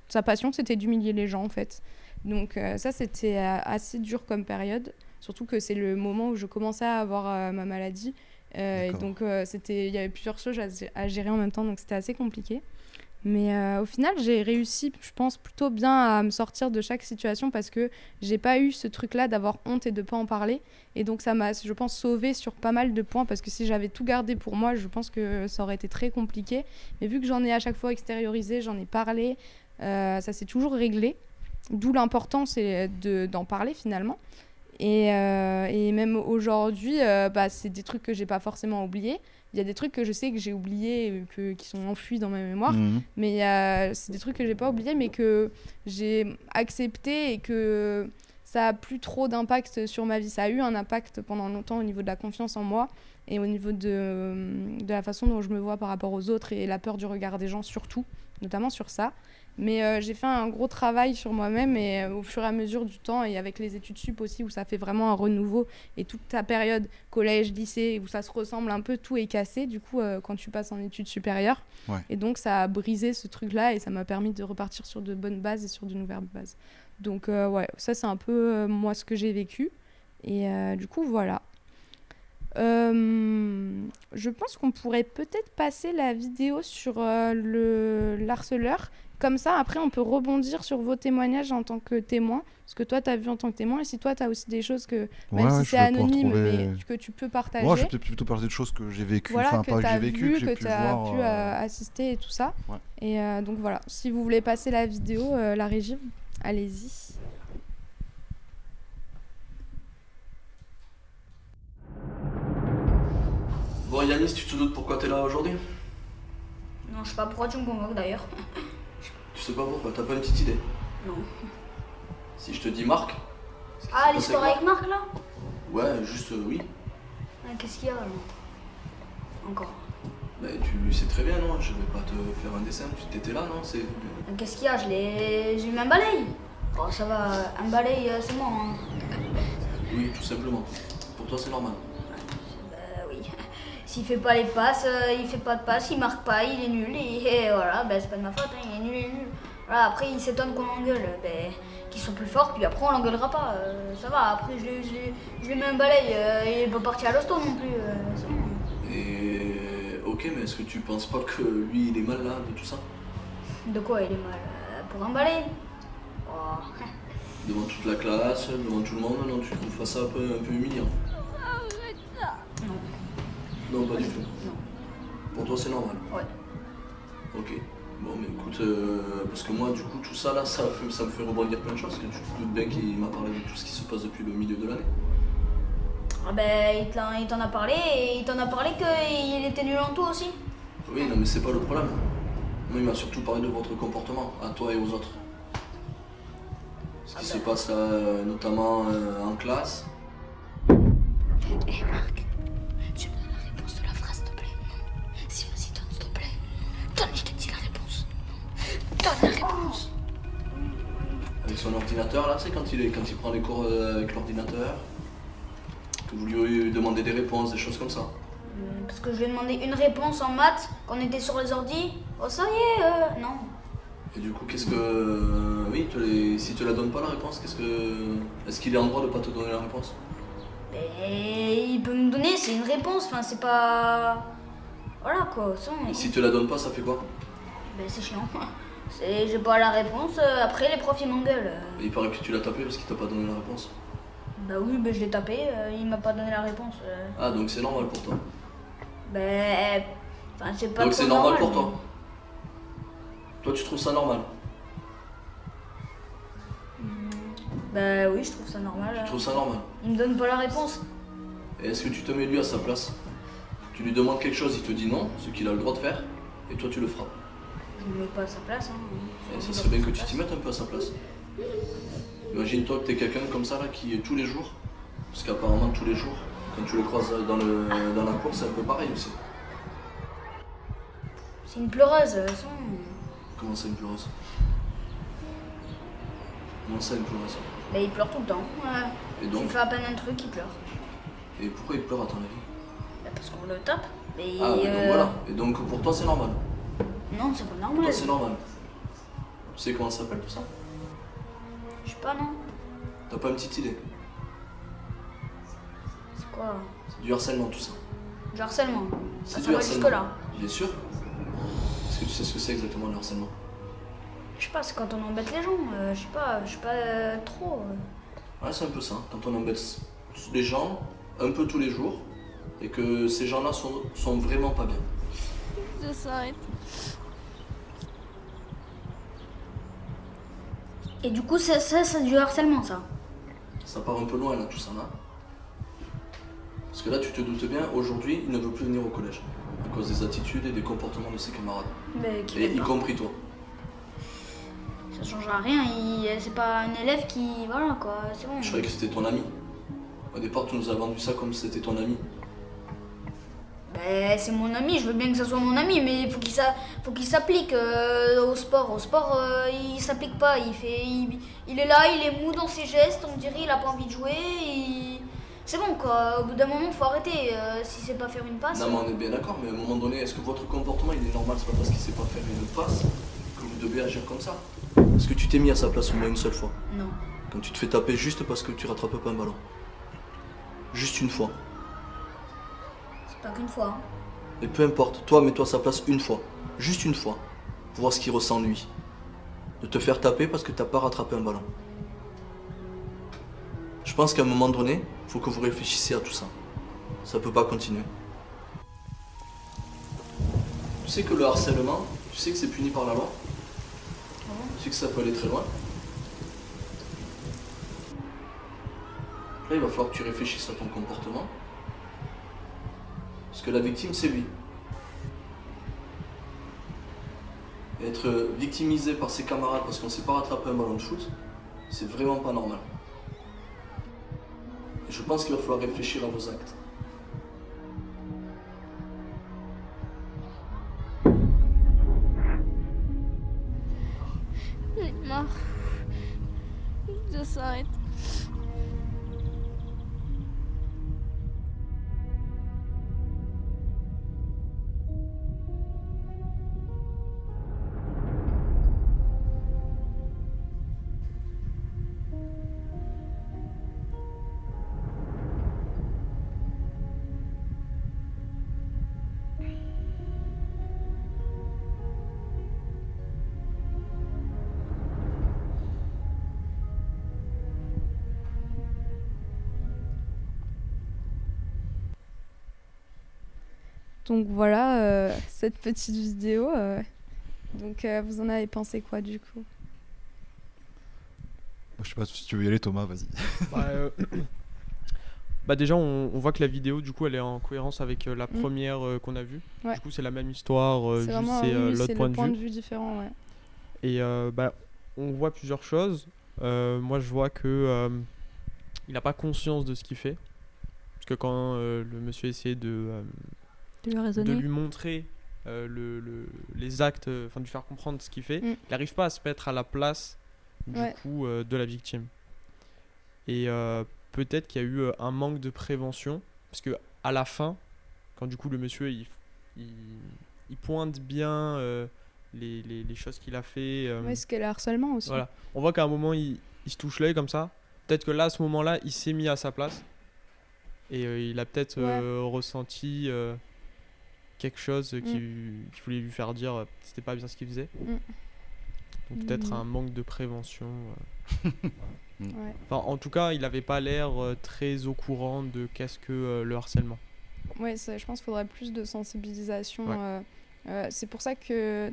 Speaker 1: sa passion, c'était d'humilier les gens, en fait. Donc ça, c'était assez dur comme période. Surtout que c'est le moment où je commençais à avoir ma maladie. Et donc, il y avait plusieurs choses à gérer en même temps, donc c'était assez compliqué. Mais au final, j'ai réussi, je pense, plutôt bien à me sortir de chaque situation parce que j'ai pas eu ce truc-là d'avoir honte et de pas en parler. Et donc, ça m'a, je pense, sauvée sur pas mal de points parce que si j'avais tout gardé pour moi, je pense que ça aurait été très compliqué. Mais vu que j'en ai à chaque fois extériorisé, j'en ai parlé, ça s'est toujours réglé. D'où l'importance d'en parler finalement. Et même aujourd'hui, c'est des trucs que j'ai pas forcément oubliés. Il y a des trucs que je sais que j'ai oubliés, qui sont enfouis dans ma mémoire. Mais c'est des trucs que j'ai pas oubliés, mais que j'ai acceptés et que ça a plus trop d'impact sur ma vie. Ça a eu un impact pendant longtemps au niveau de la confiance en moi et au niveau de la façon dont je me vois par rapport aux autres et la peur du regard des gens surtout, notamment sur ça. Mais j'ai fait un gros travail sur moi-même et au fur et à mesure du temps et avec les études sup aussi où ça fait vraiment un renouveau et toute ta période collège, lycée où ça se ressemble un peu, tout est cassé du coup quand tu passes en études supérieures. Ouais. Et donc ça a brisé ce truc-là et ça m'a permis de repartir sur de bonnes bases et sur de nouvelles bases. Donc ouais, ça c'est un peu moi ce que j'ai vécu et du coup voilà. Je pense qu'on pourrait peut-être passer la vidéo sur l'harceleur. Comme ça, après, on peut rebondir sur vos témoignages en tant que témoin, ce que toi, tu as vu en tant que témoin. Et si toi, tu as aussi des choses que, même si c'est anonyme, mais que tu peux partager.
Speaker 2: Moi, je vais plutôt parler de choses que j'ai vécues.
Speaker 1: Voilà,
Speaker 2: enfin,
Speaker 1: que
Speaker 2: pas
Speaker 1: tu as
Speaker 2: vécu,
Speaker 1: vu, que
Speaker 2: tu
Speaker 1: as pu assister et tout ça. Ouais. Et donc voilà, si vous voulez passer la vidéo, la régie, allez-y.
Speaker 5: Bon, Yanis, tu te doutes pourquoi t'es là aujourd'hui?
Speaker 8: Non, je sais pas pourquoi tu me convoques d'ailleurs.
Speaker 5: Tu sais pas pourquoi? T'as pas une petite idée?
Speaker 8: Non.
Speaker 5: Si je te dis Marc?
Speaker 8: Ah, l'histoire avec Marc là?
Speaker 5: Ouais, juste oui.
Speaker 8: Ah, qu'est-ce qu'il y a là? Encore?
Speaker 5: Bah, tu sais très bien, non? Je vais pas te faire un dessin, tu t'étais là, non?
Speaker 8: Qu'est-ce qu'il y a? J'ai eu un balai. Oh, ça va, un balai, c'est moi. Hein.
Speaker 5: Oui, tout simplement. Pour toi, c'est normal.
Speaker 8: S'il fait pas les passes, il fait pas de passes, il marque pas, il est nul, et voilà, ben c'est pas de ma faute, hein, il est nul. Voilà, après il s'étonne qu'on l'engueule, qu'il soit plus fort, puis après on l'engueulera pas, ça va, après je lui mets un balai, il est pas parti à l'hosto non plus, c'est bon.
Speaker 5: Et ok, mais est-ce que tu penses pas que lui il est mal là, de tout ça?
Speaker 8: De quoi il est mal? Pour un balai? Oh.
Speaker 5: Devant toute la classe, devant tout le monde, non, tu trouves pas ça un peu humiliant?
Speaker 8: Non.
Speaker 5: Non, pas du tout.
Speaker 8: Non.
Speaker 5: Pour toi, c'est normal?
Speaker 8: Ouais.
Speaker 5: Ok. Bon, mais écoute, parce que moi, du coup, tout ça, là, ça me fait rebondir plein de choses, parce que tu te doutes bien qu'il m'a parlé de tout ce qui se passe depuis le milieu de l'année.
Speaker 8: Ah ben, il t'en a parlé, et il t'en a parlé qu'il était nul en tout aussi.
Speaker 5: Oui, non, mais c'est pas le problème. Moi, il m'a surtout parlé de votre comportement, à toi et aux autres. Ce qui se passe, là, notamment en classe.
Speaker 8: Hé, Marc. Tu me donnes la réponse de la phrase, s'il te plaît? Si, vas-y, donne, s'il te plaît. Donne, je t'ai dit la réponse. Donne la réponse.
Speaker 5: Avec son ordinateur, là, c'est quand il prend les cours avec l'ordinateur, que vous lui demandez des réponses, des choses comme ça.
Speaker 8: Parce que je lui ai demandé une réponse en maths quand on était sur les ordis. Oh, ça y est, non.
Speaker 5: Et du coup, qu'est-ce que... Oui, si tu la donnes pas la réponse, est-ce qu'il est en droit de pas te donner la réponse?
Speaker 8: Et il peut me donner, c'est une réponse, enfin c'est pas... Voilà quoi, ça...
Speaker 5: Et si tu la donnes pas, ça fait quoi?
Speaker 8: Ben c'est chiant. J'ai pas la réponse, après les profs ils m'engueulent.
Speaker 5: Et il paraît que tu l'as tapé parce qu'il t'a pas donné la réponse.
Speaker 8: Bah oui, ben je l'ai tapé, il m'a pas donné la réponse.
Speaker 5: Ah, donc c'est normal pour toi?
Speaker 8: Ben... Enfin c'est pas
Speaker 5: donc
Speaker 8: trop
Speaker 5: c'est normal pour
Speaker 8: mais...
Speaker 5: toi? Toi tu trouves ça normal?
Speaker 8: Bah oui, je trouve ça normal.
Speaker 5: Tu trouves ça normal?
Speaker 8: Il me donne pas la réponse.
Speaker 5: Et est-ce que tu te mets lui à sa place? Tu lui demandes quelque chose, il te dit non, ce qu'il a le droit de faire, et toi tu le feras.
Speaker 8: Je me mets pas à sa place. Hein.
Speaker 5: Et ça serait bien que tu t'y mettes un peu à sa place. Imagine-toi que t'es quelqu'un comme ça là qui est tous les jours, parce qu'apparemment tous les jours, quand tu le croises dans la course, c'est un peu pareil aussi.
Speaker 8: C'est une pleureuse,
Speaker 5: Comment ça, une pleureuse? Comment ça, une pleureuse?
Speaker 8: Bah, il pleure tout le temps.
Speaker 5: Et
Speaker 8: Tu
Speaker 5: donc?
Speaker 8: fais à peine un truc, il pleure.
Speaker 5: Et pourquoi il pleure à ton avis?
Speaker 8: Bah, parce qu'on le tape. Et
Speaker 5: Ah, mais donc voilà. Et donc pour toi, c'est normal.
Speaker 8: Non, c'est pas
Speaker 5: Pour
Speaker 8: normal.
Speaker 5: toi, c'est normal. Tu sais comment ça s'appelle tout ça?
Speaker 8: Je sais pas, non.
Speaker 5: T'as pas une petite idée?
Speaker 8: C'est quoi?
Speaker 5: C'est du harcèlement tout ça.
Speaker 8: Du harcèlement.
Speaker 5: C'est
Speaker 8: Ça
Speaker 5: du
Speaker 8: va
Speaker 5: harcèlement.
Speaker 8: jusque-là.
Speaker 5: Bien sûr. Est-ce que tu sais ce que c'est exactement le harcèlement?
Speaker 8: Je sais pas, c'est quand on embête les gens. Je sais pas trop.
Speaker 5: Ouais, c'est un peu ça. Quand on embête les gens un peu tous les jours et que ces gens-là sont vraiment pas bien.
Speaker 6: Je s'arrête.
Speaker 8: Et du coup, c'est du harcèlement, ça.
Speaker 5: Ça part un peu loin là, tout ça là. Parce que là, tu te doutes bien, aujourd'hui, il ne veut plus venir au collège à cause des attitudes et des comportements de ses camarades.
Speaker 8: Mais qui
Speaker 5: Et
Speaker 8: veut
Speaker 5: y
Speaker 8: pas.
Speaker 5: compris toi.
Speaker 8: Ça changera rien. C'est pas un élève qui. Voilà quoi, c'est bon.
Speaker 5: Je croyais que c'était ton ami. Au départ, tu nous as vendu ça comme si c'était ton ami.
Speaker 8: Ben, c'est mon ami, je veux bien que ça soit mon ami, mais il faut qu'il s'applique au sport. Au sport, il s'applique pas. Il est là, il est mou dans ses gestes, on dirait il a pas envie de jouer. C'est bon quoi, au bout d'un moment, faut arrêter. Si c'est pas faire une passe.
Speaker 5: Non, mais on est bien d'accord, mais à un moment donné, est-ce que votre comportement il est normal? C'est pas parce qu'il sait pas faire une passe que vous devez agir comme ça. Est-ce que tu t'es mis à sa place au moins une seule fois?
Speaker 8: Non.
Speaker 5: Quand tu te fais taper juste parce que tu rattrapes pas un ballon. Juste une fois.
Speaker 8: C'est pas qu'une fois. Hein.
Speaker 5: Et peu importe, toi mets-toi à sa place une fois. Juste une fois. Pour voir ce qu'il ressent lui. De te faire taper parce que t'as pas rattrapé un ballon. Je pense qu'à un moment donné, faut que vous réfléchissiez à tout ça. Ça peut pas continuer. Tu sais que le harcèlement, tu sais que c'est puni par la loi. Tu sais que ça peut aller très loin. Là, il va falloir que tu réfléchisses à ton comportement. Parce que la victime, c'est lui. Et être victimisé par ses camarades parce qu'on ne sait pas rattraper un ballon de foot, c'est vraiment pas normal. Et je pense qu'il va falloir réfléchir à vos actes.
Speaker 6: J'ai marre. Je s'arrête.
Speaker 1: Donc voilà, cette petite vidéo. Donc vous en avez pensé quoi du coup?
Speaker 2: Je sais pas si tu veux y aller, Thomas, vas-y.
Speaker 3: Bah déjà on voit que la vidéo du coup elle est en cohérence avec la première qu'on a vue.
Speaker 1: Ouais.
Speaker 3: Du coup c'est la même histoire,
Speaker 1: C'est
Speaker 3: juste
Speaker 1: vraiment
Speaker 3: c'est
Speaker 1: oui,
Speaker 3: l'autre
Speaker 1: c'est
Speaker 3: point
Speaker 1: le
Speaker 3: de
Speaker 1: point
Speaker 3: vue.
Speaker 1: de vue différent, ouais.
Speaker 3: Et bah on voit plusieurs choses. Moi je vois que il n'a pas conscience de ce qu'il fait. Parce que quand le monsieur essayait de
Speaker 4: lui raisonner.
Speaker 3: lui montrer les actes, enfin de lui faire comprendre ce qu'il fait, il n'arrive pas à se mettre à la place du coup de la victime. Et peut-être qu'il y a eu un manque de prévention, parce que à la fin, quand du coup le monsieur il pointe bien les choses qu'il a fait.
Speaker 1: Ouais, ce qu'est le harcèlement aussi.
Speaker 3: Voilà. On voit qu'à un moment il se touche l'œil comme ça. Peut-être que là à ce moment-là il s'est mis à sa place et il a peut-être ressenti quelque chose qui voulait lui faire dire que c'était pas bien ce qu'il faisait. Donc peut-être un manque de prévention.
Speaker 1: Ouais.
Speaker 3: Enfin, en tout cas, il n'avait pas l'air très au courant de qu'est-ce que le harcèlement.
Speaker 1: Ouais, je pense qu'il faudrait plus de sensibilisation.
Speaker 3: Ouais.
Speaker 1: C'est pour ça que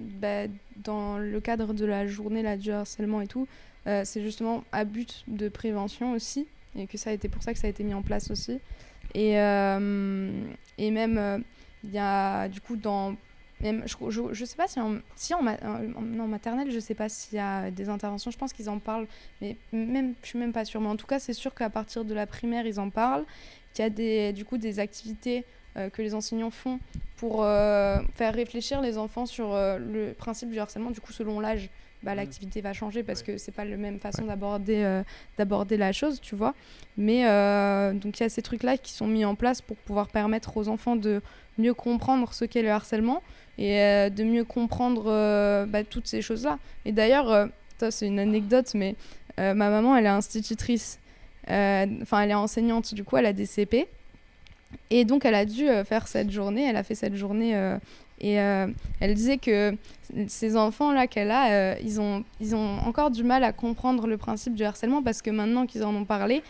Speaker 1: dans le cadre de la journée là, du harcèlement et tout, c'est justement à but de prévention aussi, et que ça a été pour ça que ça a été mis en place aussi. Et même, il y a du coup dans... Même, je sais pas si en maternelle, je sais pas s'il y a des interventions, je pense qu'ils en parlent, mais même, je suis même pas sûre. Mais en tout cas, c'est sûr qu'à partir de la primaire, ils en parlent, qu'il y a du coup des activités que les enseignants font pour faire réfléchir les enfants sur le principe du harcèlement. Du coup, selon l'âge, l'activité va changer parce que c'est pas la même façon d'aborder la chose, tu vois. Mais donc il y a ces trucs-là qui sont mis en place pour pouvoir permettre aux enfants de mieux comprendre ce qu'est le harcèlement et de mieux comprendre toutes ces choses-là. Et d'ailleurs, ça c'est une anecdote, mais ma maman, elle est institutrice. Enfin, elle est enseignante, du coup, elle a des CP. Et donc, elle a dû faire cette journée. Elle a fait cette journée et elle disait que ces enfants-là qu'elle a, ils ont encore du mal à comprendre le principe du harcèlement parce que maintenant qu'ils en ont parlé,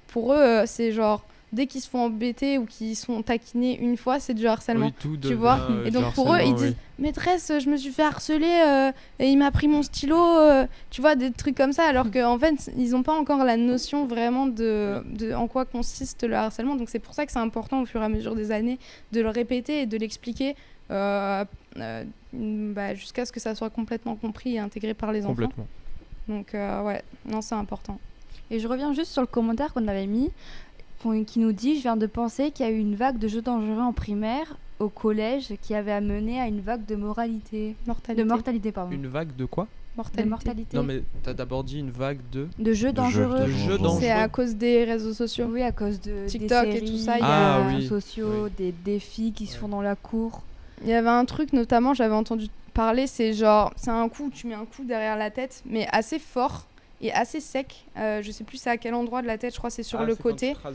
Speaker 1: pour eux, c'est genre, dès qu'ils se font embêter ou qu'ils sont taquinés une fois, c'est du harcèlement.
Speaker 3: Oui, tout
Speaker 1: tu vois. Et donc, pour eux, ils disent maîtresse, je me suis fait harceler et il m'a pris mon stylo, tu vois, des trucs comme ça, alors qu'en fait, ils n'ont pas encore la notion vraiment de en quoi consiste le harcèlement. Donc, c'est pour ça que c'est important au fur et à mesure des années de le répéter et de l'expliquer jusqu'à ce que ça soit complètement compris et intégré par les enfants. Donc, ouais, non, c'est important.
Speaker 4: Et je reviens juste sur le commentaire qu'on avait mis, qui nous dit « Je viens de penser qu'il y a eu une vague de jeux dangereux en primaire au collège qui avait amené à une vague de mortalité. De mortalité, pardon. »
Speaker 3: Une vague de quoi ?
Speaker 4: Mortalité.
Speaker 3: Non, mais t'as d'abord dit une vague de
Speaker 4: jeux dangereux.
Speaker 1: C'est à cause des réseaux sociaux.
Speaker 4: Oui, à cause de
Speaker 1: TikTok
Speaker 4: des séries,
Speaker 1: et tout ça.
Speaker 4: Il y a des réseaux sociaux, des défis qui se font dans la cour.
Speaker 1: Il y avait un truc, notamment, j'avais entendu parler, c'est genre, c'est un coup, tu mets un coup derrière la tête, mais assez fort et assez sec. Je sais plus c'est à quel endroit de la tête, je crois que c'est sur le côté.
Speaker 3: Quand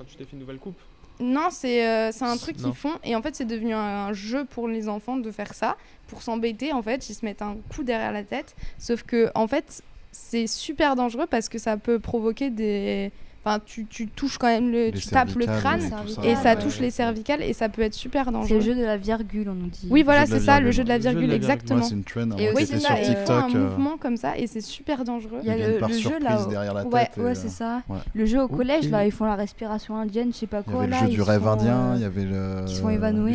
Speaker 3: tu t'es fait une nouvelle coupe.
Speaker 1: Non, c'est un truc qu'ils font et en fait c'est devenu un jeu pour les enfants de faire ça, pour s'embêter en fait, ils se mettent un coup derrière la tête, sauf que en fait c'est super dangereux parce que ça peut provoquer des... Enfin, tu touches quand même tu tapes le crâne et ça touche les cervicales et ça peut être super dangereux.
Speaker 4: C'est le jeu de la virgule, on nous dit.
Speaker 1: Oui, voilà, c'est ça, le jeu de la virgule, exactement.
Speaker 2: Ouais, c'est une trend,
Speaker 1: et
Speaker 2: oui, c'est sur TikTok.
Speaker 1: Ils font un mouvement comme ça et c'est super dangereux.
Speaker 2: Il y a le jeu là. Derrière la tête.
Speaker 4: Ouais, c'est ça. Ouais. Le jeu au collège, là, ils font la respiration indienne, je sais pas quoi.
Speaker 2: Il y avait le jeu du rêve indien, il y avait le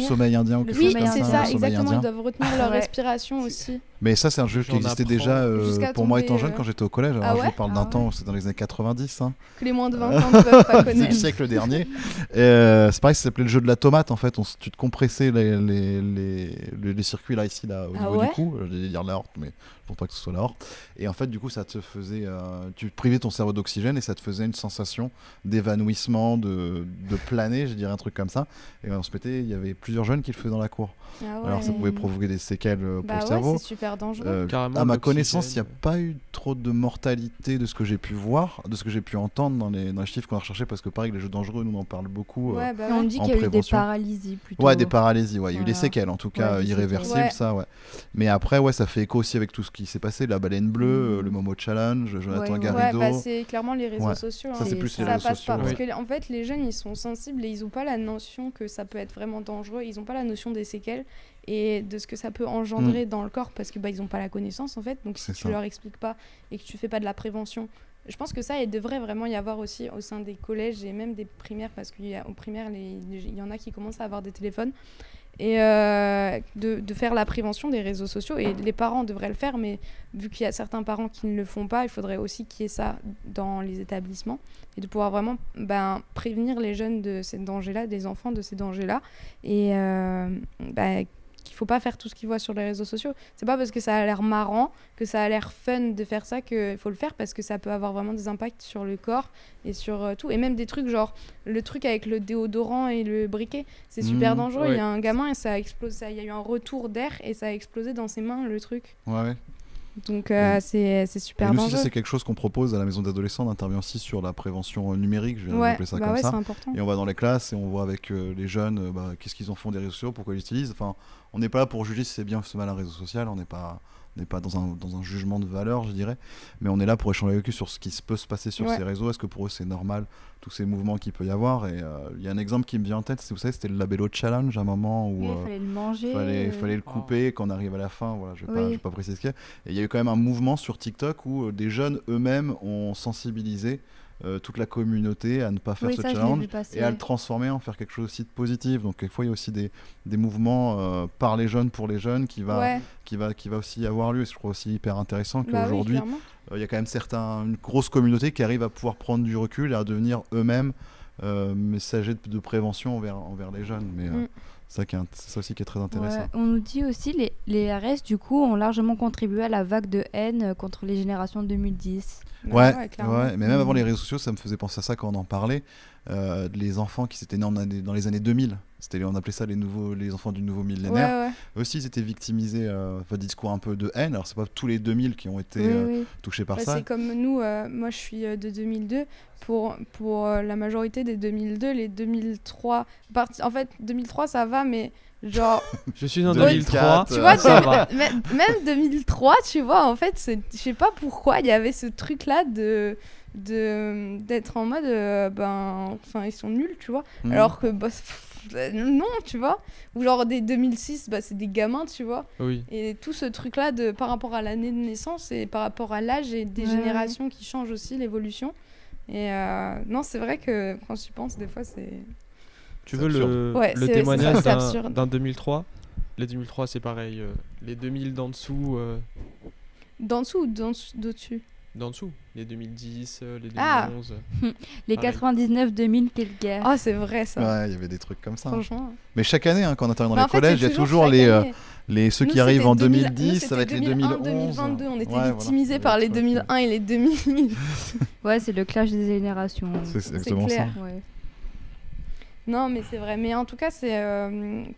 Speaker 2: sommeil indien.
Speaker 1: Oui, c'est ça, exactement. Ils doivent retenir leur respiration aussi.
Speaker 2: Mais ça, c'est un jeu qui existait déjà pour moi étant jeune quand j'étais au collège. Alors, je parle d'un temps, c'est dans les années 90.
Speaker 1: Que les moins de 20 ans ne peuvent pas connaître.
Speaker 2: C'est du siècle dernier. C'est pareil, ça s'appelait le jeu de la tomate. En fait, tu te compressais les circuits là, ici, là, au niveau du cou. Je vais dire l'aorte, mais je pense pas que ce soit l'aorte. Et en fait, du coup, ça te faisait. Tu privais ton cerveau d'oxygène et ça te faisait une sensation d'évanouissement, de planer, je dirais un truc comme ça. Et on se mettait, il y avait plusieurs jeunes qui le faisaient dans la cour. Alors, ça pouvait provoquer des séquelles pour le cerveau.
Speaker 1: C'est super dangereux.
Speaker 2: À ma connaissance, il n'y a pas eu trop de mortalité de ce que j'ai pu voir, de ce que j'ai pu entendre dans les chiffres qu'on a recherchés, parce que pareil, les jeux dangereux, nous on en parle beaucoup.
Speaker 4: On dit qu'il y a eu des paralysies plutôt.
Speaker 2: Ouais, des paralysies, il y a eu des séquelles, en tout cas irréversibles, ça, Mais après, ça fait écho aussi avec tout ce qui s'est passé, la baleine bleue, le Momo Challenge, Jonathan Garrido.
Speaker 1: C'est clairement les réseaux sociaux.
Speaker 2: Ça, c'est plus les réseaux sociaux.
Speaker 1: Parce que, en fait, les jeunes, ils sont sensibles et ils n'ont pas la notion que ça peut être vraiment dangereux, ils n'ont pas la notion des séquelles et de ce que ça peut engendrer dans le corps parce que ils n'ont pas la connaissance en fait, donc si tu leur expliques pas et que tu fais pas de la prévention, je pense que ça il devrait vraiment y avoir aussi au sein des collèges et même des primaires parce qu'au primaire il y en a qui commencent à avoir des téléphones et de faire la prévention des réseaux sociaux et les parents devraient le faire, mais vu qu'il y a certains parents qui ne le font pas, il faudrait aussi qu'il y ait ça dans les établissements et de pouvoir vraiment prévenir les jeunes de ces dangers-là, des enfants de ces dangers-là et qu'il faut pas faire tout ce qu'ils voient sur les réseaux sociaux. C'est pas parce que ça a l'air marrant, que ça a l'air fun de faire ça qu'il faut le faire, parce que ça peut avoir vraiment des impacts sur le corps et sur tout. Et même des trucs genre le truc avec le déodorant et le briquet, c'est super dangereux. Il y a un gamin et ça explose, il y a eu un retour d'air et ça a explosé dans ses mains le truc.
Speaker 2: Ouais.
Speaker 1: Donc c'est super dangereux.
Speaker 2: Nous, c'est quelque chose qu'on propose à la maison d'adolescents. On intervient aussi sur la prévention numérique, je vais appeler ça comme ça.
Speaker 1: Important.
Speaker 2: Et on va dans les classes et on voit avec les jeunes qu'est-ce qu'ils en font des réseaux sociaux, pourquoi ils l'utilisent. Enfin, on n'est pas là pour juger si c'est bien ou c'est mal un réseau social. On n'est pas dans un jugement de valeur, je dirais, mais on est là pour échanger avec eux sur ce qui peut se passer sur ces réseaux. Est-ce que pour eux c'est normal, tous ces mouvements qu'il peut y avoir? Et il y a un exemple qui me vient en tête, vous savez, c'était le Labello Challenge, à un moment où
Speaker 4: il fallait le manger,
Speaker 2: fallait le couper quand on arrive à la fin. Voilà, je vais pas préciser ce qu'il y a. Et il y a eu quand même un mouvement sur TikTok où des jeunes eux-mêmes ont sensibilisé toute la communauté à ne pas faire ce challenge et à le transformer en faire quelque chose aussi de positif. Donc quelquefois il y a aussi des mouvements par les jeunes pour les jeunes qui va aussi avoir lieu. Je trouve aussi hyper intéressant qu'aujourd'hui il y a quand même une grosse communauté qui arrive à pouvoir prendre du recul et à devenir eux-mêmes messager de prévention envers les jeunes. Mais c'est ça aussi qui est très intéressant.
Speaker 4: Ouais, on nous dit aussi les RS du coup ont largement contribué à la vague de haine contre les générations 2010.
Speaker 2: Ouais,
Speaker 1: clairement.
Speaker 2: mais même avant les réseaux sociaux, ça me faisait penser à ça quand on en parlait. Les enfants qui s'étaient nés dans les années 2000, on appelait ça les enfants du nouveau millénaire.
Speaker 1: Ouais.
Speaker 2: Aussi, ils étaient victimisés, discours un peu de haine. Alors, c'est pas tous les 2000 qui ont été touchés par ça.
Speaker 1: C'est comme nous, moi je suis de 2002. Pour la majorité des 2002, les 2003. En fait, 2003 ça va, mais genre.
Speaker 3: Je suis en 2003.
Speaker 1: Tu vois,
Speaker 3: ça va.
Speaker 1: Même 2003, tu vois, en fait, je sais pas pourquoi il y avait ce truc-là d'être en mode, ils sont nuls, tu vois. Alors que, non, tu vois. Ou genre des 2006, c'est des gamins, tu vois.
Speaker 3: Oui.
Speaker 1: Et tout ce truc-là par rapport à l'année de naissance et par rapport à l'âge et des générations qui changent aussi, l'évolution. Et non, c'est vrai que quand tu penses, des fois, c'est...
Speaker 3: Tu veux le témoignage d'un 2003 ? Les 2003, c'est pareil. Les 2000 d'en dessous...
Speaker 1: D'en dessous ou d'au-dessus ?
Speaker 3: D'en dessous. Les 2010, les 2011...
Speaker 4: Les 99-2000, quelle guerre.
Speaker 1: Ah, c'est vrai, ça.
Speaker 2: Ouais, il y avait des trucs comme ça.
Speaker 1: Franchement.
Speaker 2: Mais chaque année, quand on arrive dans les collèges, il y a toujours ceux qui arrivent en 2010, ça va être les 2011.
Speaker 1: 2022, on était victimisés par les 2001 et les 2000.
Speaker 4: Ouais, c'est le clash des générations.
Speaker 2: C'est exactement
Speaker 1: clair.
Speaker 2: ça.
Speaker 4: Ouais.
Speaker 1: Non, mais c'est vrai. Mais en tout cas,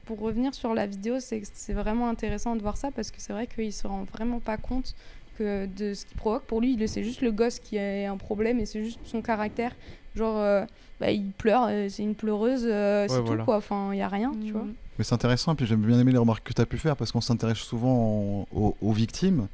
Speaker 1: pour revenir sur la vidéo, c'est vraiment intéressant de voir ça parce que c'est vrai qu'il se rend vraiment pas compte de ce qu'il provoque. Pour lui, c'est juste le gosse qui a un problème et c'est juste son caractère. Genre, il pleure, c'est une pleureuse, c'est tout quoi. Enfin, il y a rien, tu vois.
Speaker 2: Mais c'est intéressant, et puis j'aime bien aimer les remarques que tu as pu faire parce qu'on s'intéresse souvent aux victimes.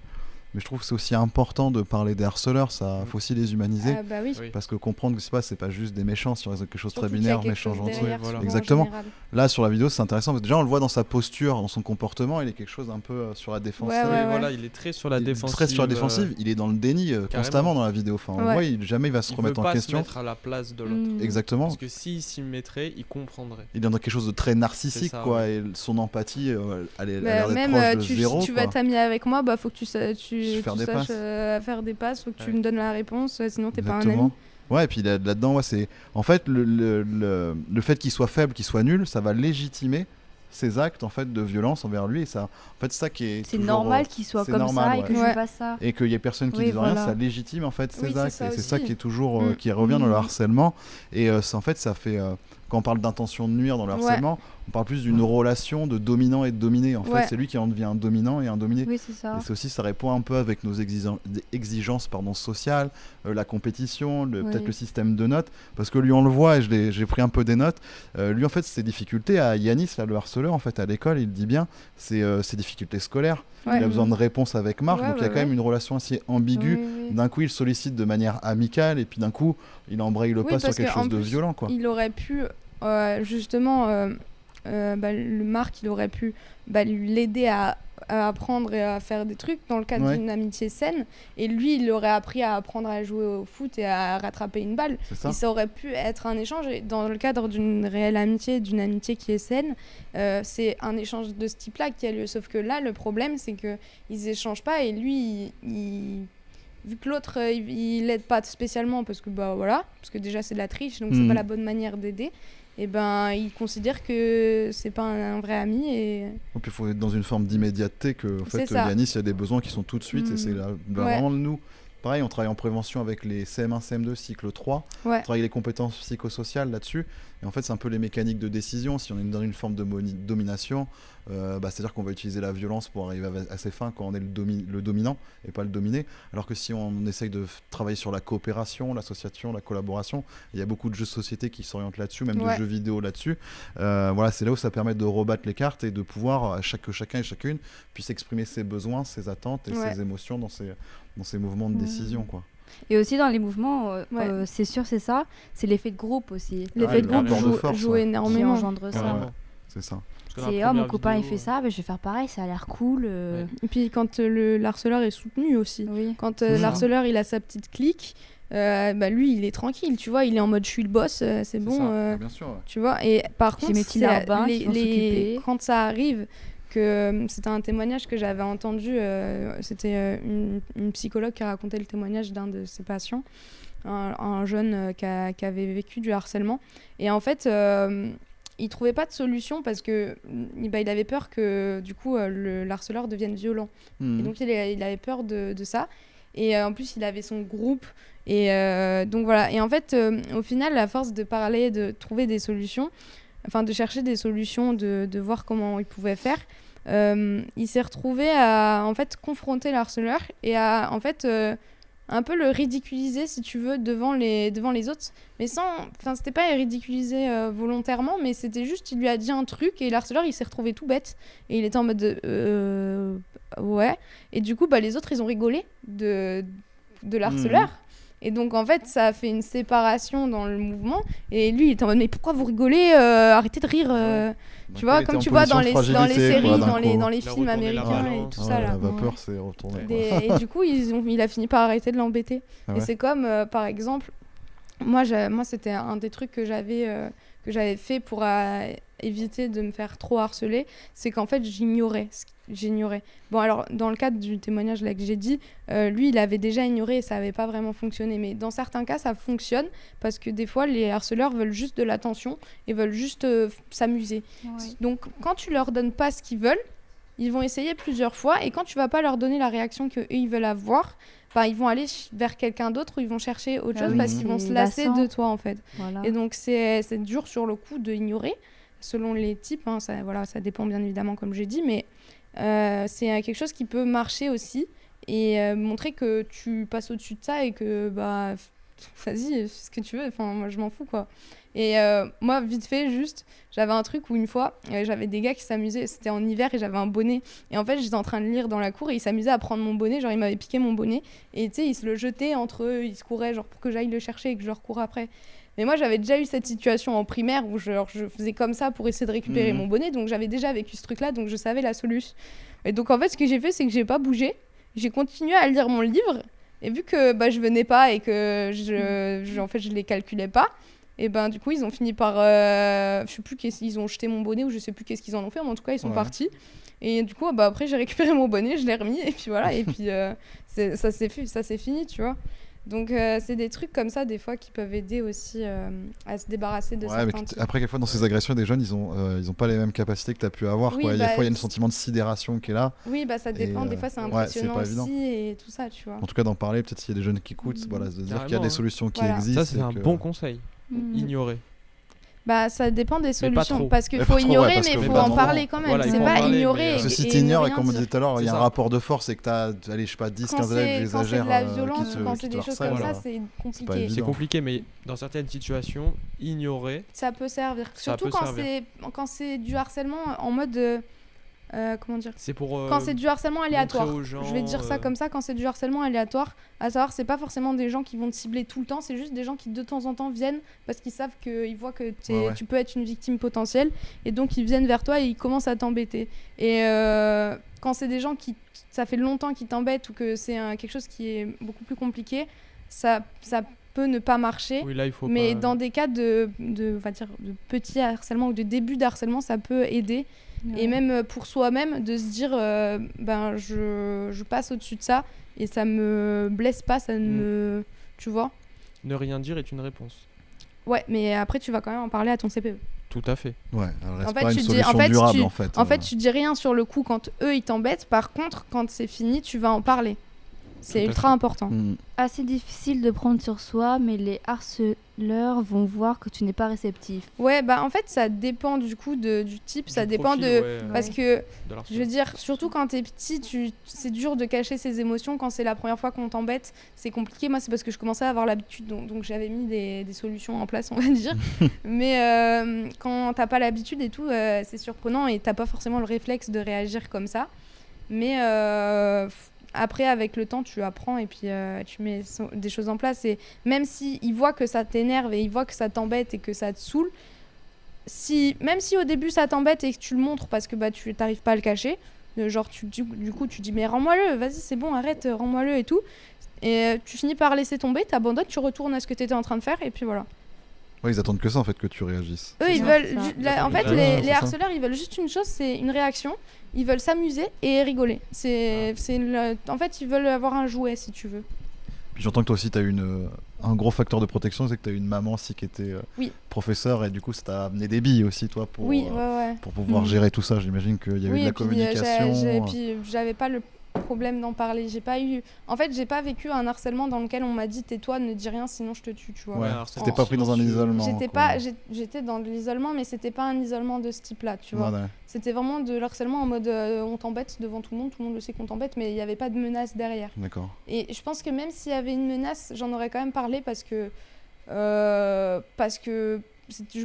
Speaker 2: Mais je trouve que c'est aussi important de parler des harceleurs, ça faut aussi les humaniser.
Speaker 1: Oui.
Speaker 2: Parce que comprendre que c'est pas juste des méchants, si on raisonne quelque chose de très
Speaker 1: Surtout
Speaker 2: binaire,
Speaker 1: qu'il y a
Speaker 2: méchant,
Speaker 1: quelque chose
Speaker 2: gentil.
Speaker 1: derrière, souvent,
Speaker 2: Exactement.
Speaker 1: en général.
Speaker 2: Là sur la vidéo c'est intéressant parce que déjà on le voit dans sa posture, dans son comportement, il est quelque chose un peu sur la défensive.
Speaker 3: Voilà, il est très sur la défensive.
Speaker 2: Il est dans le déni constamment dans la vidéo. Enfin, on voit, jamais il va se remettre en question.
Speaker 3: Il veut pas se mettre à la place de l'autre.
Speaker 2: Exactement.
Speaker 3: Parce que s'il s'y mettrait, il comprendrait.
Speaker 2: Il est dans quelque chose de très narcissique, quoi, et son empathie, elle a l'air d'être proche de zéro.
Speaker 1: Si tu vas t'amuser avec moi, faut que tu saches faire des passes, faut que tu me donnes la réponse, sinon t'es pas un ami.
Speaker 2: Ouais, et puis là-dedans, c'est en fait le fait qu'il soit faible, qu'il soit nul, ça va légitimer ses actes en fait de violence envers lui, et ça, en fait, ça qui est.
Speaker 4: C'est normal qu'il soit comme ça et que je fasse ça.
Speaker 2: Et qu'il y ait personne qui dise rien, ça légitime en fait ses actes, et c'est ça qui est toujours qui revient dans le harcèlement. Et en fait, ça fait quand on parle d'intention de nuire dans le harcèlement, on parle plus d'une relation de dominant et de dominé. En fait, c'est lui qui en devient un dominant et un dominé.
Speaker 4: Oui, c'est ça.
Speaker 2: Et c'est aussi, ça répond un peu avec nos exigences sociales, la compétition, peut-être le système de notes. Parce que lui, on le voit, et j'ai pris un peu des notes. Lui, en fait, ses difficultés à Yanis, là, le harceleur, en fait, à l'école, il dit bien, c'est ses difficultés scolaires. Il a besoin de réponses avec Marc, donc il y a quand même une relation assez ambiguë. D'un coup, il sollicite de manière amicale, et puis d'un coup, il embraye le pas sur quelque chose de violent, quoi.
Speaker 1: Il aurait pu, justement, le Marc, il aurait pu l'aider à apprendre et à faire des trucs dans le cadre d'une amitié saine, et lui il aurait appris à apprendre à jouer au foot et à rattraper une balle, et ça aurait pu être un échange, et dans le cadre d'une réelle amitié, d'une amitié qui est saine, c'est un échange de ce type là qui a lieu, sauf que là le problème c'est qu'ils échangent pas, et lui vu que l'autre il l'aide pas spécialement parce que déjà c'est de la triche, donc c'est pas la bonne manière d'aider, et il considère que c'est pas un vrai ami, et
Speaker 2: puis il faut être dans une forme d'immédiateté, que en fait Yanis, il y a des besoins qui sont tout de suite, et c'est vraiment nous. Pareil, on travaille en prévention avec les CM1, CM2, cycle 3. On travaille les compétences psychosociales là-dessus. Et en fait, c'est un peu les mécaniques de décision. Si on est dans une forme de domination, c'est-à-dire qu'on va utiliser la violence pour arriver à ses fins quand on est le dominant et pas le dominé. Alors que si on essaye de travailler sur la coopération, l'association, la collaboration, il y a beaucoup de jeux de société qui s'orientent là-dessus, même de jeux vidéo là-dessus. C'est là où ça permet de rebattre les cartes et de pouvoir, que chacun et chacune puisse exprimer ses besoins, ses attentes et ses émotions dans ces mouvements de décision, quoi.
Speaker 4: Et aussi dans les mouvements, c'est sûr, c'est ça, c'est l'effet de groupe aussi.
Speaker 1: L'effet de groupe joue énormément.
Speaker 4: Qui engendre ça.
Speaker 2: C'est ça.
Speaker 4: C'est mon copain il fait ça, je vais faire pareil, ça a l'air cool.
Speaker 1: Et puis quand l'harceleur est soutenu aussi, quand l'harceleur il a sa petite clique, lui il est tranquille, tu vois, il est en mode je suis le boss, c'est bon,
Speaker 2: bien sûr,
Speaker 1: tu vois. Et par contre quand ça arrive, que c'était un témoignage que j'avais entendu, c'était une psychologue qui racontait le témoignage d'un de ses patients, un jeune qui avait vécu du harcèlement. Et en fait, il trouvait pas de solution parce que il avait peur que du coup le harceleur devienne violent. Et donc il avait peur de ça. Et en plus, il avait son groupe. Et donc voilà. Et en fait, au final, à force de parler, de trouver des solutions, enfin de chercher des solutions, de voir comment il pouvait faire, il s'est retrouvé à en fait confronter le harceleur et à en fait un peu le ridiculiser, si tu veux, devant les autres. Mais c'était pas ridiculisé volontairement, mais c'était juste, il lui a dit un truc et le harceleur, il s'est retrouvé tout bête. Et il était en mode ouais. Et du coup, les autres, ils ont rigolé de l'harceleur. Et donc, en fait, ça a fait une séparation dans le mouvement. Et lui, il était en mode, mais pourquoi vous rigolez Arrêtez de rire. Tu vois, comme tu vois dans les séries, dans les films américains et tout ça.
Speaker 2: La vapeur, c'est retourné.
Speaker 1: Et du coup, il a fini par arrêter de l'embêter. Et c'est comme, par exemple, moi, c'était un des trucs que j'avais fait pour éviter de me faire trop harceler, c'est qu'en fait, j'ignorais. Bon, alors, dans le cadre du témoignage là, que j'ai dit, lui, il avait déjà ignoré et ça n'avait pas vraiment fonctionné. Mais dans certains cas, ça fonctionne parce que des fois, les harceleurs veulent juste de l'attention et veulent juste s'amuser. Ouais. Donc, quand tu leur donnes pas ce qu'ils veulent, ils vont essayer plusieurs fois et quand tu vas pas leur donner la réaction qu'eux, ils veulent avoir, ils vont aller vers quelqu'un d'autre ou ils vont chercher autre chose parce qu'ils vont se lasser de toi, en fait. Voilà. Et donc, c'est dur sur le coup de ignorer, selon les types. Ça dépend bien évidemment, comme j'ai dit, mais c'est quelque chose qui peut marcher aussi et montrer que tu passes au-dessus de ça et que vas-y, fais ce que tu veux, moi je m'en fous quoi. Et moi vite fait, juste j'avais un truc où une fois j'avais des gars qui s'amusaient, c'était en hiver et j'avais un bonnet et en fait j'étais en train de lire dans la cour et ils s'amusaient à prendre mon bonnet, genre ils m'avaient piqué mon bonnet et tu sais ils se le jetaient entre eux, ils se couraient genre pour que j'aille le chercher et que je leur cours après. Mais moi, j'avais déjà eu cette situation en primaire où je faisais comme ça pour essayer de récupérer mon bonnet. Donc, j'avais déjà vécu ce truc-là, donc je savais la solution. Et donc, en fait, ce que j'ai fait, c'est que j'ai pas bougé. J'ai continué à lire mon livre. Et vu que je venais pas et que en fait, je les calculais pas, et du coup, ils ont fini par... je sais plus ils ont jeté mon bonnet ou je sais plus qu'est-ce qu'ils en ont fait. Mais en tout cas, ils sont partis. Et du coup, après, j'ai récupéré mon bonnet, je l'ai remis. Et puis voilà. Et puis, ça s'est fini, tu vois. Donc c'est des trucs comme ça des fois qui peuvent aider aussi à se débarrasser de certains types.
Speaker 2: Après quelquefois dans ces agressions des jeunes ils ont pas les mêmes capacités que tu as pu avoir quoi. Des fois il y a un sentiment de sidération qui est là.
Speaker 1: Oui ça dépend, des fois c'est impressionnant aussi et tout ça tu vois.
Speaker 2: En tout cas d'en parler, peut-être s'il y a des jeunes qui écoutent, de dire qu'il y a des solutions qui existent.
Speaker 3: Ça c'est un bon conseil. Ignorer.
Speaker 1: Ça dépend des solutions parce qu'il faut ignorer mais il faut en parler quand même. C'est pas ignorer.
Speaker 2: Parce que si tu ignores et comme on disait tout à l'heure, il y a un rapport de force et que tu as, allez, je sais pas, 10-15 élèves, j'exagère.
Speaker 1: Quand c'est de la violence, quand c'est des choses comme ça, c'est compliqué.
Speaker 3: C'est compliqué, mais dans certaines situations, ignorer.
Speaker 1: Ça peut servir. Surtout quand c'est du harcèlement en mode. Comment dire, quand c'est du harcèlement aléatoire, je vais dire ça comme ça, quand c'est du harcèlement aléatoire, à savoir c'est pas forcément des gens qui vont te cibler tout le temps, c'est juste des gens qui de temps en temps viennent parce qu'ils savent qu'ils voient que tu peux être une victime potentielle et donc ils viennent vers toi et ils commencent à t'embêter. Et quand c'est des gens qui ça fait longtemps qu'ils t'embêtent ou que c'est quelque chose qui est beaucoup plus compliqué, ça peut ne pas marcher,
Speaker 3: oui, là, il faut
Speaker 1: mais dans des cas de petit harcèlement ou de début d'harcèlement, ça peut aider. Ouais. Et même pour soi-même, de se dire je passe au-dessus de ça et ça me blesse pas, ça ne me... Tu vois ?
Speaker 3: Ne rien dire est une réponse.
Speaker 1: Ouais, mais après, tu vas quand même en parler à ton CPE.
Speaker 3: Tout à fait.
Speaker 2: Ouais, alors pas une solution durable, en fait.
Speaker 1: En fait, tu dis rien sur le coup quand eux, ils t'embêtent. Par contre, quand c'est fini, tu vas en parler. C'est ultra important.
Speaker 4: Assez difficile de prendre sur soi, mais les harceleurs vont voir que tu n'es pas réceptif.
Speaker 1: Ouais, en fait, ça dépend du coup du type, ça dépend parce que, je veux dire, surtout quand t'es petit, c'est dur de cacher ses émotions. Quand c'est la première fois qu'on t'embête, c'est compliqué. Moi, c'est parce que je commençais à avoir l'habitude, donc j'avais mis des solutions en place, on va dire. Mais quand t'as pas l'habitude et tout, c'est surprenant et t'as pas forcément le réflexe de réagir comme ça. Mais... après, avec le temps, tu apprends et puis tu mets des choses en place. Et même s'ils voient que ça t'énerve et ils voient que ça t'embête et que ça te saoule, même si au début ça t'embête et que tu le montres parce que tu n'arrives pas à le cacher, genre du coup tu dis mais rends-moi-le, vas-y c'est bon, arrête, rends-moi-le et tout. Et tu finis par laisser tomber, t'abandonnes, tu retournes à ce que t'étais en train de faire et puis voilà.
Speaker 2: Ouais, ils attendent que ça en fait, que tu réagisses.
Speaker 1: Eux, ils veulent. En fait, les harceleurs, ils veulent juste une chose, c'est une réaction. Ils veulent s'amuser et rigoler. En fait, ils veulent avoir un jouet, si tu veux.
Speaker 2: Puis j'entends que toi aussi, tu as eu un gros facteur de protection, c'est que tu as eu une maman aussi qui était
Speaker 1: Oui.
Speaker 2: professeure et du coup ça t'a amené des billes aussi toi pour,
Speaker 1: Oui, ouais.
Speaker 2: pour pouvoir gérer tout ça. J'imagine qu'il y avait de la
Speaker 1: et puis,
Speaker 2: communication.
Speaker 1: puis j'avais pas le problème d'en parler. J'ai pas vécu un harcèlement dans lequel on m'a dit tais-toi, ne dis rien sinon je te tue, tu vois.
Speaker 2: Ouais,
Speaker 3: alors,
Speaker 2: t'étais pas pris dans un isolement.
Speaker 1: J'étais dans de l'isolement, mais c'était pas un isolement de ce type-là, tu vois.
Speaker 2: Ouais.
Speaker 1: C'était vraiment de l'harcèlement en mode on t'embête devant tout le monde le sait qu'on t'embête, mais il n'y avait pas de menace derrière.
Speaker 2: D'accord.
Speaker 1: Et je pense que même s'il y avait une menace, j'en aurais quand même parlé parce que je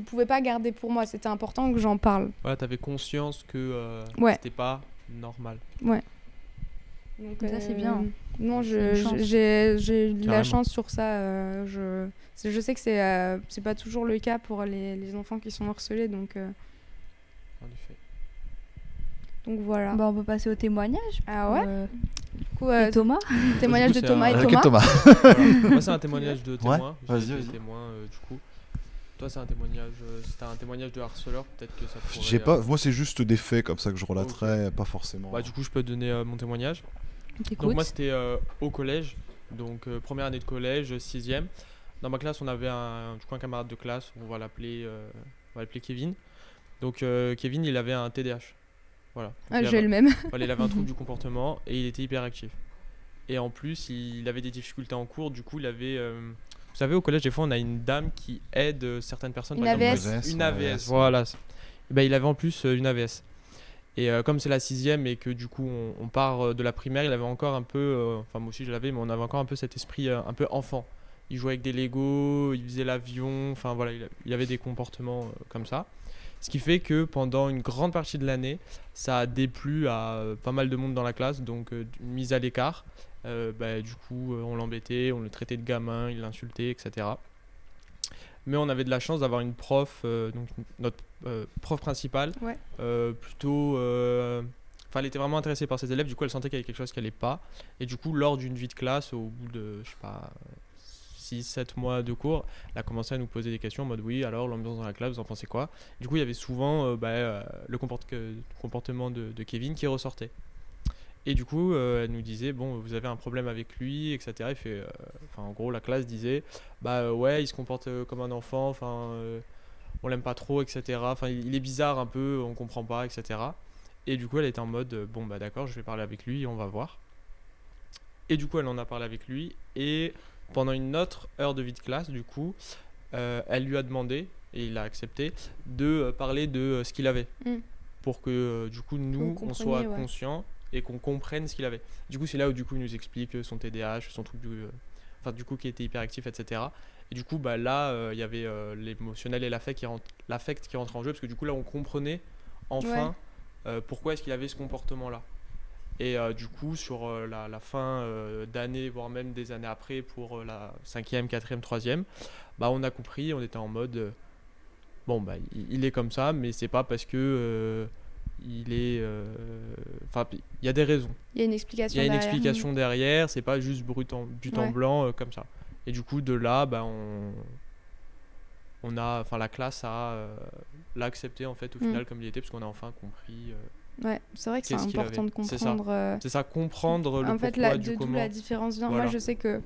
Speaker 1: pouvais pas garder pour moi, c'était important que j'en parle.
Speaker 3: Voilà, t'avais conscience que
Speaker 1: Ouais.
Speaker 3: c'était pas normal.
Speaker 1: Ouais. Donc,
Speaker 4: Ça, c'est bien.
Speaker 1: Non,
Speaker 4: C'est une chance.
Speaker 1: j'ai eu de la
Speaker 3: Carrément.
Speaker 1: chance sur ça. Je sais que c'est pas toujours le cas pour les enfants qui sont harcelés, donc
Speaker 3: En effet.
Speaker 1: voilà.
Speaker 4: Bah, on peut passer au témoignage.
Speaker 1: Ah ouais.
Speaker 4: Du
Speaker 1: coup,
Speaker 4: et Thomas.
Speaker 1: témoignage
Speaker 3: Du
Speaker 1: de
Speaker 3: coup,
Speaker 1: Thomas et
Speaker 2: Ok,
Speaker 1: Thomas.
Speaker 3: Voilà. Moi, c'est un témoignage de témoin.
Speaker 2: Ouais,
Speaker 3: J'ai
Speaker 2: vas-y,
Speaker 3: été
Speaker 2: vas-y.
Speaker 3: témoin, du coup. Toi, c'est un témoignage de harceleur. Peut-être que ça pourrait.
Speaker 2: J'ai pas, moi c'est juste des faits comme ça que je relaterais, pas forcément.
Speaker 3: Bah, du coup, je peux te donner mon témoignage.
Speaker 4: T'écoutes.
Speaker 3: Donc moi c'était au collège, donc première année de collège, 6ème. Dans ma classe on avait un camarade de classe, on va l'appeler Kevin. Donc Kevin il avait un TDAH. Voilà. Donc,
Speaker 1: Ah,
Speaker 3: il
Speaker 1: j'ai
Speaker 3: avait-
Speaker 1: le même.
Speaker 3: voilà, il avait un trouble du comportement et il était hyperactif. Et en plus il avait des difficultés en cours, du coup il avait... vous savez au collège des fois on a une dame qui aide certaines personnes.
Speaker 1: Une
Speaker 3: par exemple,
Speaker 1: AVS.
Speaker 3: Une AVS, voilà. Et ben, il avait en plus une AVS. Et comme c'est la 6ème et que du coup on part de la primaire, il avait encore un peu, enfin moi aussi je l'avais, mais on avait encore un peu cet esprit un peu enfant. Il jouait avec des Lego, il faisait l'avion, enfin voilà, il avait des comportements comme ça. Ce qui fait que pendant une grande partie de l'année, ça a déplu à pas mal de monde dans la classe, donc une mise à l'écart. Du coup on l'embêtait, on le traitait de gamin, il l'insultait, etc. Mais on avait de la chance d'avoir une prof, donc notre prof principale,
Speaker 1: Ouais.
Speaker 3: plutôt... elle était vraiment intéressée par ses élèves, du coup elle sentait qu'il y avait quelque chose qui allait pas. Et du coup, lors d'une vie de classe, au bout de, 6-7 mois de cours, elle a commencé à nous poser des questions en mode oui, alors l'ambiance dans la classe, vous en pensez quoi? Du coup, il y avait souvent le comportement de Kevin qui ressortait. Et du coup, elle nous disait, bon, vous avez un problème avec lui, etc. Il fait, en gros, la classe disait, ouais, il se comporte comme un enfant, on l'aime pas trop, etc. Enfin, il est bizarre un peu, on comprend pas, etc. Et du coup, elle était en mode, bon, d'accord, je vais parler avec lui, on va voir. Et du coup, elle en a parlé avec lui. Et pendant une autre heure de vie de classe, du coup, elle lui a demandé, et il a accepté, de parler de ce qu'il avait. Pour que, du coup, nous, on soit conscients et qu'on comprenne ce qu'il avait. Du coup, c'est là où du coup, il nous explique son TDAH, son truc du coup, qui était hyperactif, etc. Et du coup, là, il y avait l'émotionnel et l'affect qui rentre en jeu, parce que du coup, là, on comprenait enfin pourquoi est-ce qu'il avait ce comportement-là. Et du coup, sur la fin d'année, voire même des années après, pour la 5e, 4e, 3e, on a compris, on était en mode, il est comme ça, mais c'est pas parce que... il est il y a des raisons,
Speaker 1: il y a une explication
Speaker 3: derrière, c'est pas juste but en blanc comme ça. Et du coup de là on a la classe l'a accepté en fait au final comme il était, parce qu'on a enfin compris
Speaker 1: c'est vrai que c'est important de comprendre
Speaker 3: c'est ça, comprendre le
Speaker 1: en fait
Speaker 3: pourquoi du
Speaker 1: d'où
Speaker 3: comment
Speaker 1: la différence vient.
Speaker 3: Voilà.
Speaker 1: Moi je sais que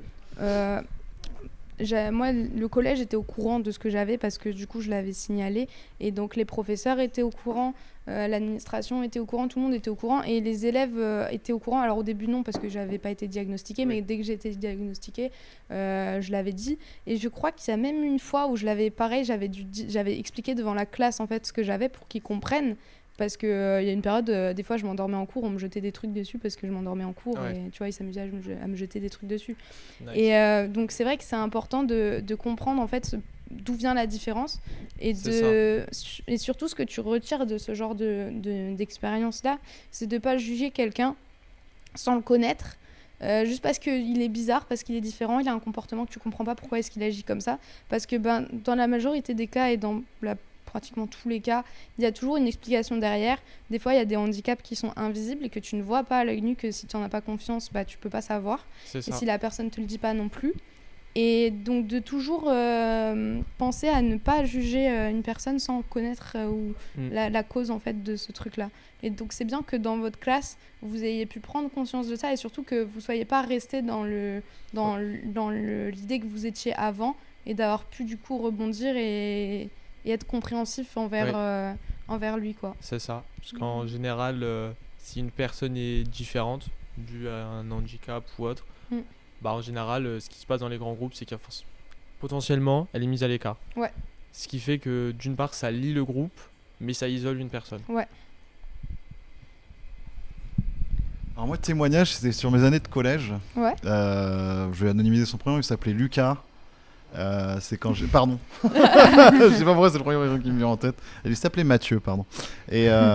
Speaker 1: moi, le collège était au courant de ce que j'avais parce que du coup je l'avais signalé, et donc les professeurs étaient au courant, l'administration était au courant, tout le monde était au courant, et les élèves étaient au courant. Alors au début non, parce que j'avais pas été diagnostiquée, mais dès que j'ai été diagnostiquée, je l'avais dit. Et je crois qu'il y a même une fois où je l'avais pareil, j'avais expliqué devant la classe en fait ce que j'avais pour qu'ils comprennent. Parce qu'il y a une période, des fois je m'endormais en cours, on me jetait des trucs dessus parce que je m'endormais en cours, et tu vois, ils s'amusaient à me jeter des trucs dessus. Nice. Et donc c'est vrai que c'est important de comprendre en fait d'où vient la différence, et surtout ce que tu retires de ce genre d'expérience-là, c'est de ne pas juger quelqu'un sans le connaître. Juste parce qu'il est bizarre, parce qu'il est différent, il a un comportement que tu comprends pas pourquoi est-ce qu'il agit comme ça. Parce que dans la majorité des cas, et dans pratiquement tous les cas, il y a toujours une explication derrière. Des fois, il y a des handicaps qui sont invisibles et que tu ne vois pas à l'œil nu, que si tu n'en as pas confiance, tu peux pas savoir. Et si la personne te le dit pas non plus. Et donc de toujours penser à ne pas juger une personne sans connaître la cause en fait de ce truc-là. Et donc c'est bien que dans votre classe, vous ayez pu prendre conscience de ça et surtout que vous ne soyez pas resté dans l'idée que vous étiez avant et d'avoir pu du coup rebondir et être compréhensif envers lui, quoi.
Speaker 3: C'est ça. Parce qu'en général, si une personne est différente, due à un handicap ou autre, bah en général, ce qui se passe dans les grands groupes, c'est qu'il y a potentiellement, elle est mise à l'écart.
Speaker 1: Ouais.
Speaker 3: Ce qui fait que d'une part, ça lie le groupe, mais ça isole une personne.
Speaker 1: Ouais.
Speaker 2: Alors moi, témoignage, c'était sur mes années de collège.
Speaker 1: Ouais.
Speaker 2: Je vais anonymiser son prénom, il s'appelait Lucas. C'est quand j'ai... Pardon. Je sais pas pourquoi c'est le premier prénom qui me vient en tête. Il s'appelait Mathieu, pardon. Et il y a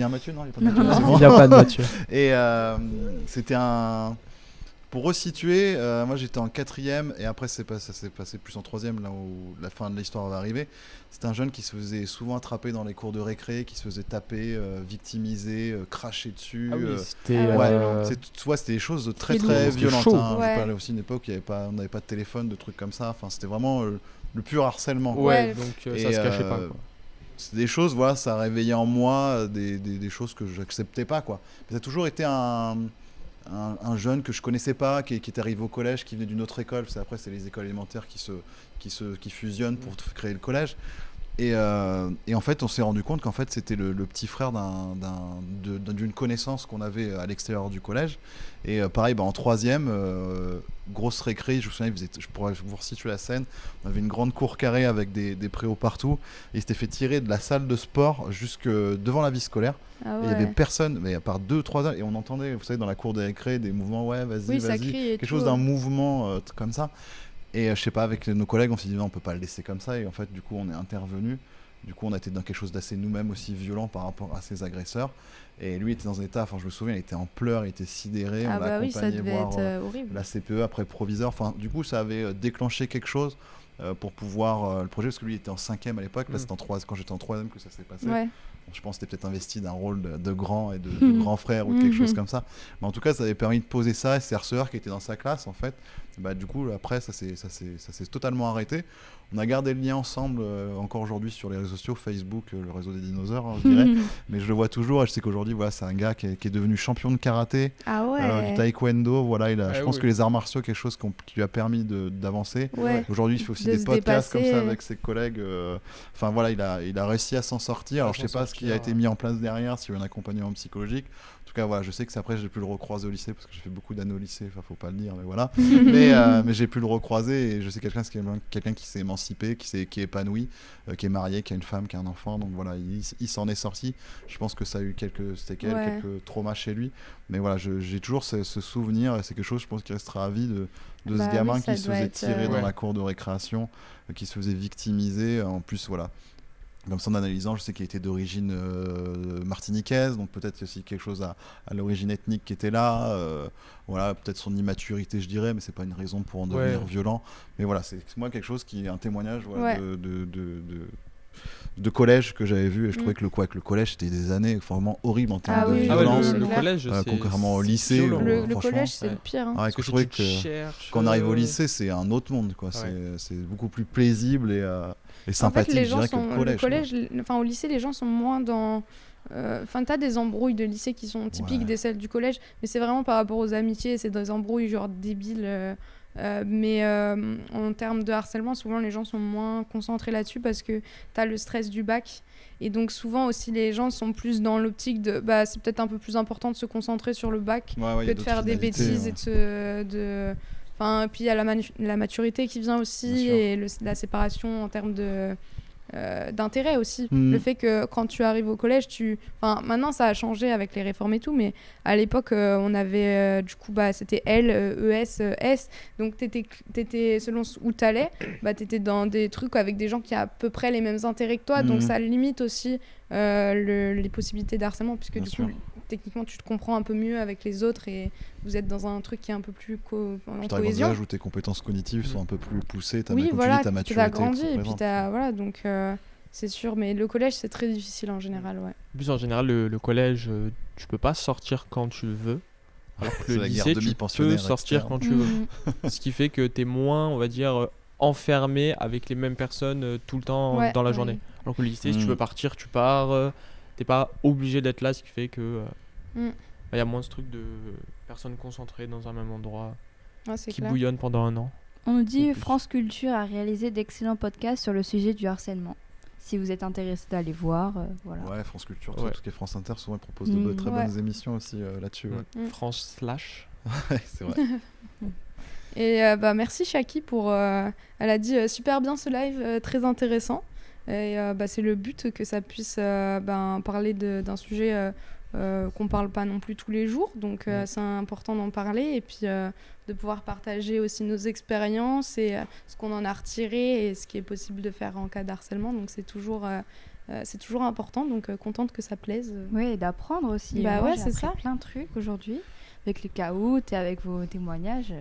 Speaker 2: un Mathieu? Non, il n'y a pas de Mathieu.
Speaker 3: Il n'y a pas de Mathieu.
Speaker 2: Et c'était un... Pour resituer, moi j'étais en 4e et après ça s'est passé plus en 3e, là où la fin de l'histoire va arriver. C'était un jeune qui se faisait souvent attraper dans les cours de récré, qui se faisait taper, victimiser, cracher dessus.
Speaker 3: Ah oui, c'était...
Speaker 2: C'était des choses très
Speaker 3: C'était
Speaker 2: très
Speaker 3: chaud.
Speaker 2: violentes. Hein.
Speaker 1: Ouais.
Speaker 2: Je parlais aussi d'une époque où on n'avait pas de téléphone, de trucs comme ça. Enfin, c'était vraiment le pur harcèlement.
Speaker 3: Ouais, donc ça se cachait pas, quoi.
Speaker 2: C'est des choses, voilà, ça a réveillé en moi des choses que j'acceptais pas, quoi. Mais ça a toujours été un jeune que je connaissais pas, qui est arrivé au collège, qui venait d'une autre école, parce qu'après c'est les écoles élémentaires qui fusionnent pour créer le collège. Et en fait, on s'est rendu compte qu'en fait, c'était le petit frère d'une connaissance qu'on avait à l'extérieur du collège. Et pareil, en 3e, grosse récré, je me souviens, je pourrais vous resituer la scène. On avait une grande cour carrée avec des préaux partout. Et il s'était fait tirer de la salle de sport jusque devant la vie scolaire.
Speaker 1: Ah ouais.
Speaker 2: Et il y avait personne, mais à part 2-3 heures. Et on entendait, vous savez, dans la cour des récrés, des mouvements, ouais, vas-y,
Speaker 1: ça crie et
Speaker 2: quelque chose d'un mouvement comme ça. Et je sais pas, avec nos collègues, on s'est dit non, on peut pas le laisser comme ça. Et en fait, du coup, on est intervenu. Du coup, on a été dans quelque chose d'assez nous-mêmes aussi violent par rapport à ses agresseurs. Et lui était dans un état, enfin, je me souviens, il était en pleurs, il était sidéré.
Speaker 1: Ah
Speaker 2: on l'a
Speaker 1: bah oui, ça
Speaker 2: accompagné
Speaker 1: devait
Speaker 2: voir
Speaker 1: être horrible.
Speaker 2: la CPE après proviseur. Enfin, du coup, ça avait déclenché quelque chose pour pouvoir le projet, parce que lui était en 5e à l'époque. Là, c'était quand j'étais en 3e que ça s'est passé.
Speaker 1: Ouais.
Speaker 2: Je pense que c'était peut-être investi d'un rôle de grand et de grand frère ou de quelque chose comme ça. Mais en tout cas, ça avait permis de poser ça. Et ses harceleurs qui étaient dans sa classe, en fait, du coup, après, ça s'est totalement arrêté. On a gardé le lien ensemble encore aujourd'hui sur les réseaux sociaux, Facebook, le réseau des dinosaures, hein, je dirais. Mais je le vois toujours et je sais qu'aujourd'hui, voilà, c'est un gars qui est devenu champion de karaté, du taekwondo. Voilà, je pense que les arts martiaux, quelque chose qui lui a permis d'avancer.
Speaker 1: Ouais.
Speaker 2: Aujourd'hui, il fait aussi des podcasts comme ça avec ses collègues. Enfin voilà, il a réussi à s'en sortir. Alors je sais pas ce qui a été mis en place derrière, s'il y a eu un accompagnement psychologique. En tout cas, voilà, je sais que c'est après j'ai pu le recroiser au lycée parce que j'ai fait beaucoup d'années au lycée. Enfin, faut pas le dire, mais voilà. mais j'ai pu le recroiser et je sais quelqu'un qui s'est émancipé, qui est épanoui, qui est marié, qui a une femme, qui a un enfant. Donc voilà, il s'en est sorti. Je pense que ça a eu quelques séquelles, quelques traumas chez lui. Mais voilà, j'ai toujours ce souvenir et c'est quelque chose, je pense, qui restera à vie de ce gamin qui se faisait tirer dans la cour de récréation, qui se faisait victimiser. En plus, voilà. Comme ça, en analysant, je sais qu'il était d'origine martiniquaise, donc peut-être aussi quelque chose à l'origine ethnique qui était là. Voilà, peut-être son immaturité, je dirais, mais c'est pas une raison pour en devenir violent. Mais voilà, c'est moi quelque chose qui est un témoignage de collège que j'avais vu et je trouvais que le collège c'était des années vraiment horribles en termes de violence.
Speaker 3: Le collège,
Speaker 2: contrairement au lycée.
Speaker 1: Le collège, c'est le pire. Hein.
Speaker 2: Parce que je trouvais que quand on arrive au lycée, c'est un autre monde, quoi. C'est beaucoup plus paisible et sympathique,
Speaker 1: en fait,
Speaker 2: je dirais, que le collège.
Speaker 1: Au lycée, les gens sont moins dans... t'as des embrouilles de lycée qui sont typiques des celles du collège, mais c'est vraiment par rapport aux amitiés, c'est des embrouilles genre débiles. Mais en termes de harcèlement, souvent les gens sont moins concentrés là-dessus parce que t'as le stress du bac. Et donc souvent aussi les gens sont plus dans l'optique de c'est peut-être un peu plus important de se concentrer sur le bac que de faire des bêtises et et puis il y a la maturité qui vient aussi et la séparation en termes d'intérêt aussi. Le fait que quand tu arrives au collège, maintenant ça a changé avec les réformes et tout, mais à l'époque on avait du coup c'était L, ES, S, donc t'étais selon où t'allais, t'étais dans des trucs avec des gens qui ont à peu près les mêmes intérêts que toi, donc ça limite aussi les possibilités d'harcèlement puisque du coup techniquement tu te comprends un peu mieux avec les autres et vous êtes dans un truc qui est un peu plus en cohésion.
Speaker 2: Où tes compétences cognitives sont un peu plus poussées, ta maturité.
Speaker 1: Tu as grandi et puis donc c'est sûr, mais le collège c'est très difficile en général. En
Speaker 3: plus en général le collège tu peux pas sortir quand tu veux, Alors que
Speaker 2: C'est
Speaker 3: le
Speaker 2: la guerre
Speaker 3: lycée, tu peux
Speaker 2: demi-pensionnaire
Speaker 3: sortir
Speaker 2: externe.
Speaker 3: quand tu veux.
Speaker 4: Mhm.
Speaker 3: Ce qui fait que tu es moins, on va dire, enfermé avec les mêmes personnes tout le temps
Speaker 1: Ouais,
Speaker 3: dans la
Speaker 1: ouais.
Speaker 3: journée. Alors que le lycée, si tu
Speaker 2: Mm.
Speaker 3: veux partir, tu pars. T'es pas obligé d'être là, ce qui fait que
Speaker 1: Mm.
Speaker 3: y a moins ce truc de personnes concentrées dans un même endroit
Speaker 1: Ouais, c'est
Speaker 3: qui
Speaker 1: clair.
Speaker 3: bouillonnent pendant un an.
Speaker 4: On nous dit
Speaker 3: En plus.
Speaker 4: France Culture a réalisé d'excellents podcasts sur le sujet du harcèlement. Si vous êtes intéressé d'aller voir, voilà.
Speaker 2: Ouais, France Culture,
Speaker 3: Ouais.
Speaker 2: tout ce qui est France Inter, souvent ils proposent de très
Speaker 1: Ouais.
Speaker 2: bonnes émissions aussi là-dessus. Ouais.
Speaker 1: Mm.
Speaker 3: France Slash.
Speaker 2: Ouais, c'est vrai.
Speaker 1: Et merci Shaki pour. Elle a dit super bien ce live, très intéressant. Et c'est le but que ça puisse parler d'un sujet qu'on parle pas non plus tous les jours. Donc c'est important d'en parler et puis de pouvoir partager aussi nos expériences et ce qu'on en a retiré et ce qui est possible de faire en cas d'harcèlement. Donc c'est toujours important. Donc contente que ça plaise.
Speaker 4: Oui, et d'apprendre aussi.
Speaker 1: Bah
Speaker 4: Moi,
Speaker 1: ouais,
Speaker 4: j'ai
Speaker 1: c'est
Speaker 4: appris
Speaker 1: ça.
Speaker 4: plein de trucs aujourd'hui avec les caouts et avec vos témoignages.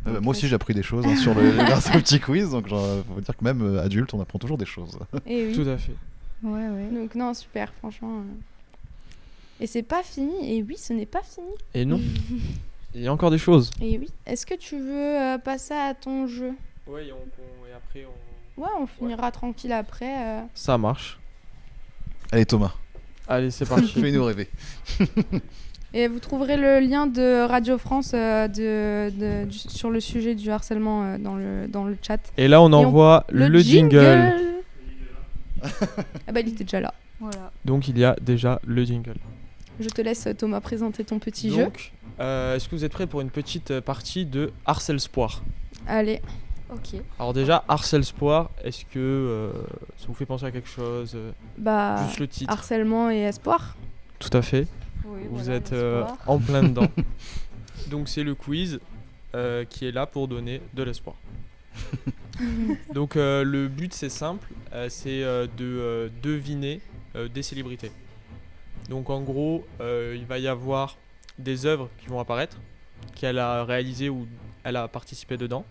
Speaker 2: Moi aussi j'ai appris des choses sur grâce au petit quiz, donc faut dire que même adulte on apprend toujours des choses.
Speaker 1: Et oui.
Speaker 3: Tout à fait.
Speaker 4: Ouais, ouais.
Speaker 1: Donc non, super, franchement. Et c'est pas fini. Et oui, ce n'est pas fini.
Speaker 3: Et non, il y a encore des choses.
Speaker 1: Et oui. Est-ce que tu veux passer à ton jeu?
Speaker 3: Ouais, et après
Speaker 1: Ouais, on finira tranquille après.
Speaker 3: Ça marche.
Speaker 2: Allez Thomas,
Speaker 3: Allez, c'est parti.
Speaker 2: fais-nous rêver.
Speaker 1: Et vous trouverez le lien de Radio France sur le sujet du harcèlement dans le chat.
Speaker 3: Et là, on
Speaker 1: Et
Speaker 3: envoie le jingle.
Speaker 1: Ah bah il était déjà là.
Speaker 4: Voilà.
Speaker 3: Donc, il y a déjà le jingle.
Speaker 1: Je te laisse Thomas présenter ton petit jeu.
Speaker 3: Donc, est-ce que vous êtes prêts pour une petite partie de Harcèle-Spoir?
Speaker 1: Allez.
Speaker 4: Ok.
Speaker 3: Alors déjà, Harcèle-Spoir, est-ce que ça vous fait penser à quelque chose
Speaker 1: Bah
Speaker 3: Juste le titre.
Speaker 1: harcèlement et espoir.
Speaker 3: Tout à fait.
Speaker 4: Oui,
Speaker 3: Vous
Speaker 4: voilà,
Speaker 3: êtes
Speaker 4: l'espoir.
Speaker 3: en plein dedans. Donc c'est le quiz qui est là pour donner de l'espoir. Donc le but c'est simple, c'est de deviner des célébrités. Donc en gros, il va y avoir des œuvres qui vont apparaître, qu'elle a réalisées ou elle a participé dedans,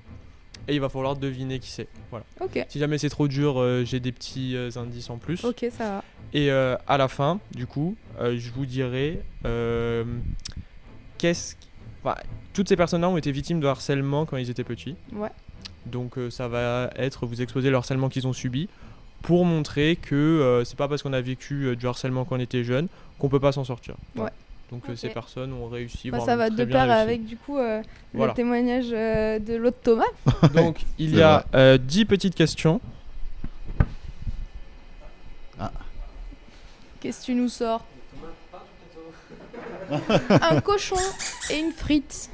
Speaker 3: et il va falloir deviner qui c'est. Voilà.
Speaker 1: Ok.
Speaker 3: Si jamais c'est trop dur, j'ai des petits indices en plus.
Speaker 1: Ok, ça va.
Speaker 3: Et à la fin, du coup, je vous dirai toutes ces personnes-là ont été victimes de harcèlement quand ils étaient petits.
Speaker 1: Ouais.
Speaker 3: Donc ça va être vous exposer le harcèlement qu'ils ont subi pour montrer que c'est pas parce qu'on a vécu du harcèlement quand on était jeune qu'on peut pas s'en sortir. Voilà.
Speaker 1: Ouais.
Speaker 3: Donc
Speaker 1: Ok.
Speaker 3: ces personnes ont réussi.
Speaker 1: Bah,
Speaker 3: voire
Speaker 1: ça
Speaker 3: même
Speaker 1: va
Speaker 3: très
Speaker 1: de
Speaker 3: bien
Speaker 1: pair
Speaker 3: réussi.
Speaker 1: avec du coup
Speaker 3: Voilà.
Speaker 1: le témoignage de l'autre Thomas.
Speaker 3: Donc il
Speaker 2: C'est
Speaker 3: y a 10 petites questions.
Speaker 1: Qu'est-ce que tu nous sors? Un cochon et une frite.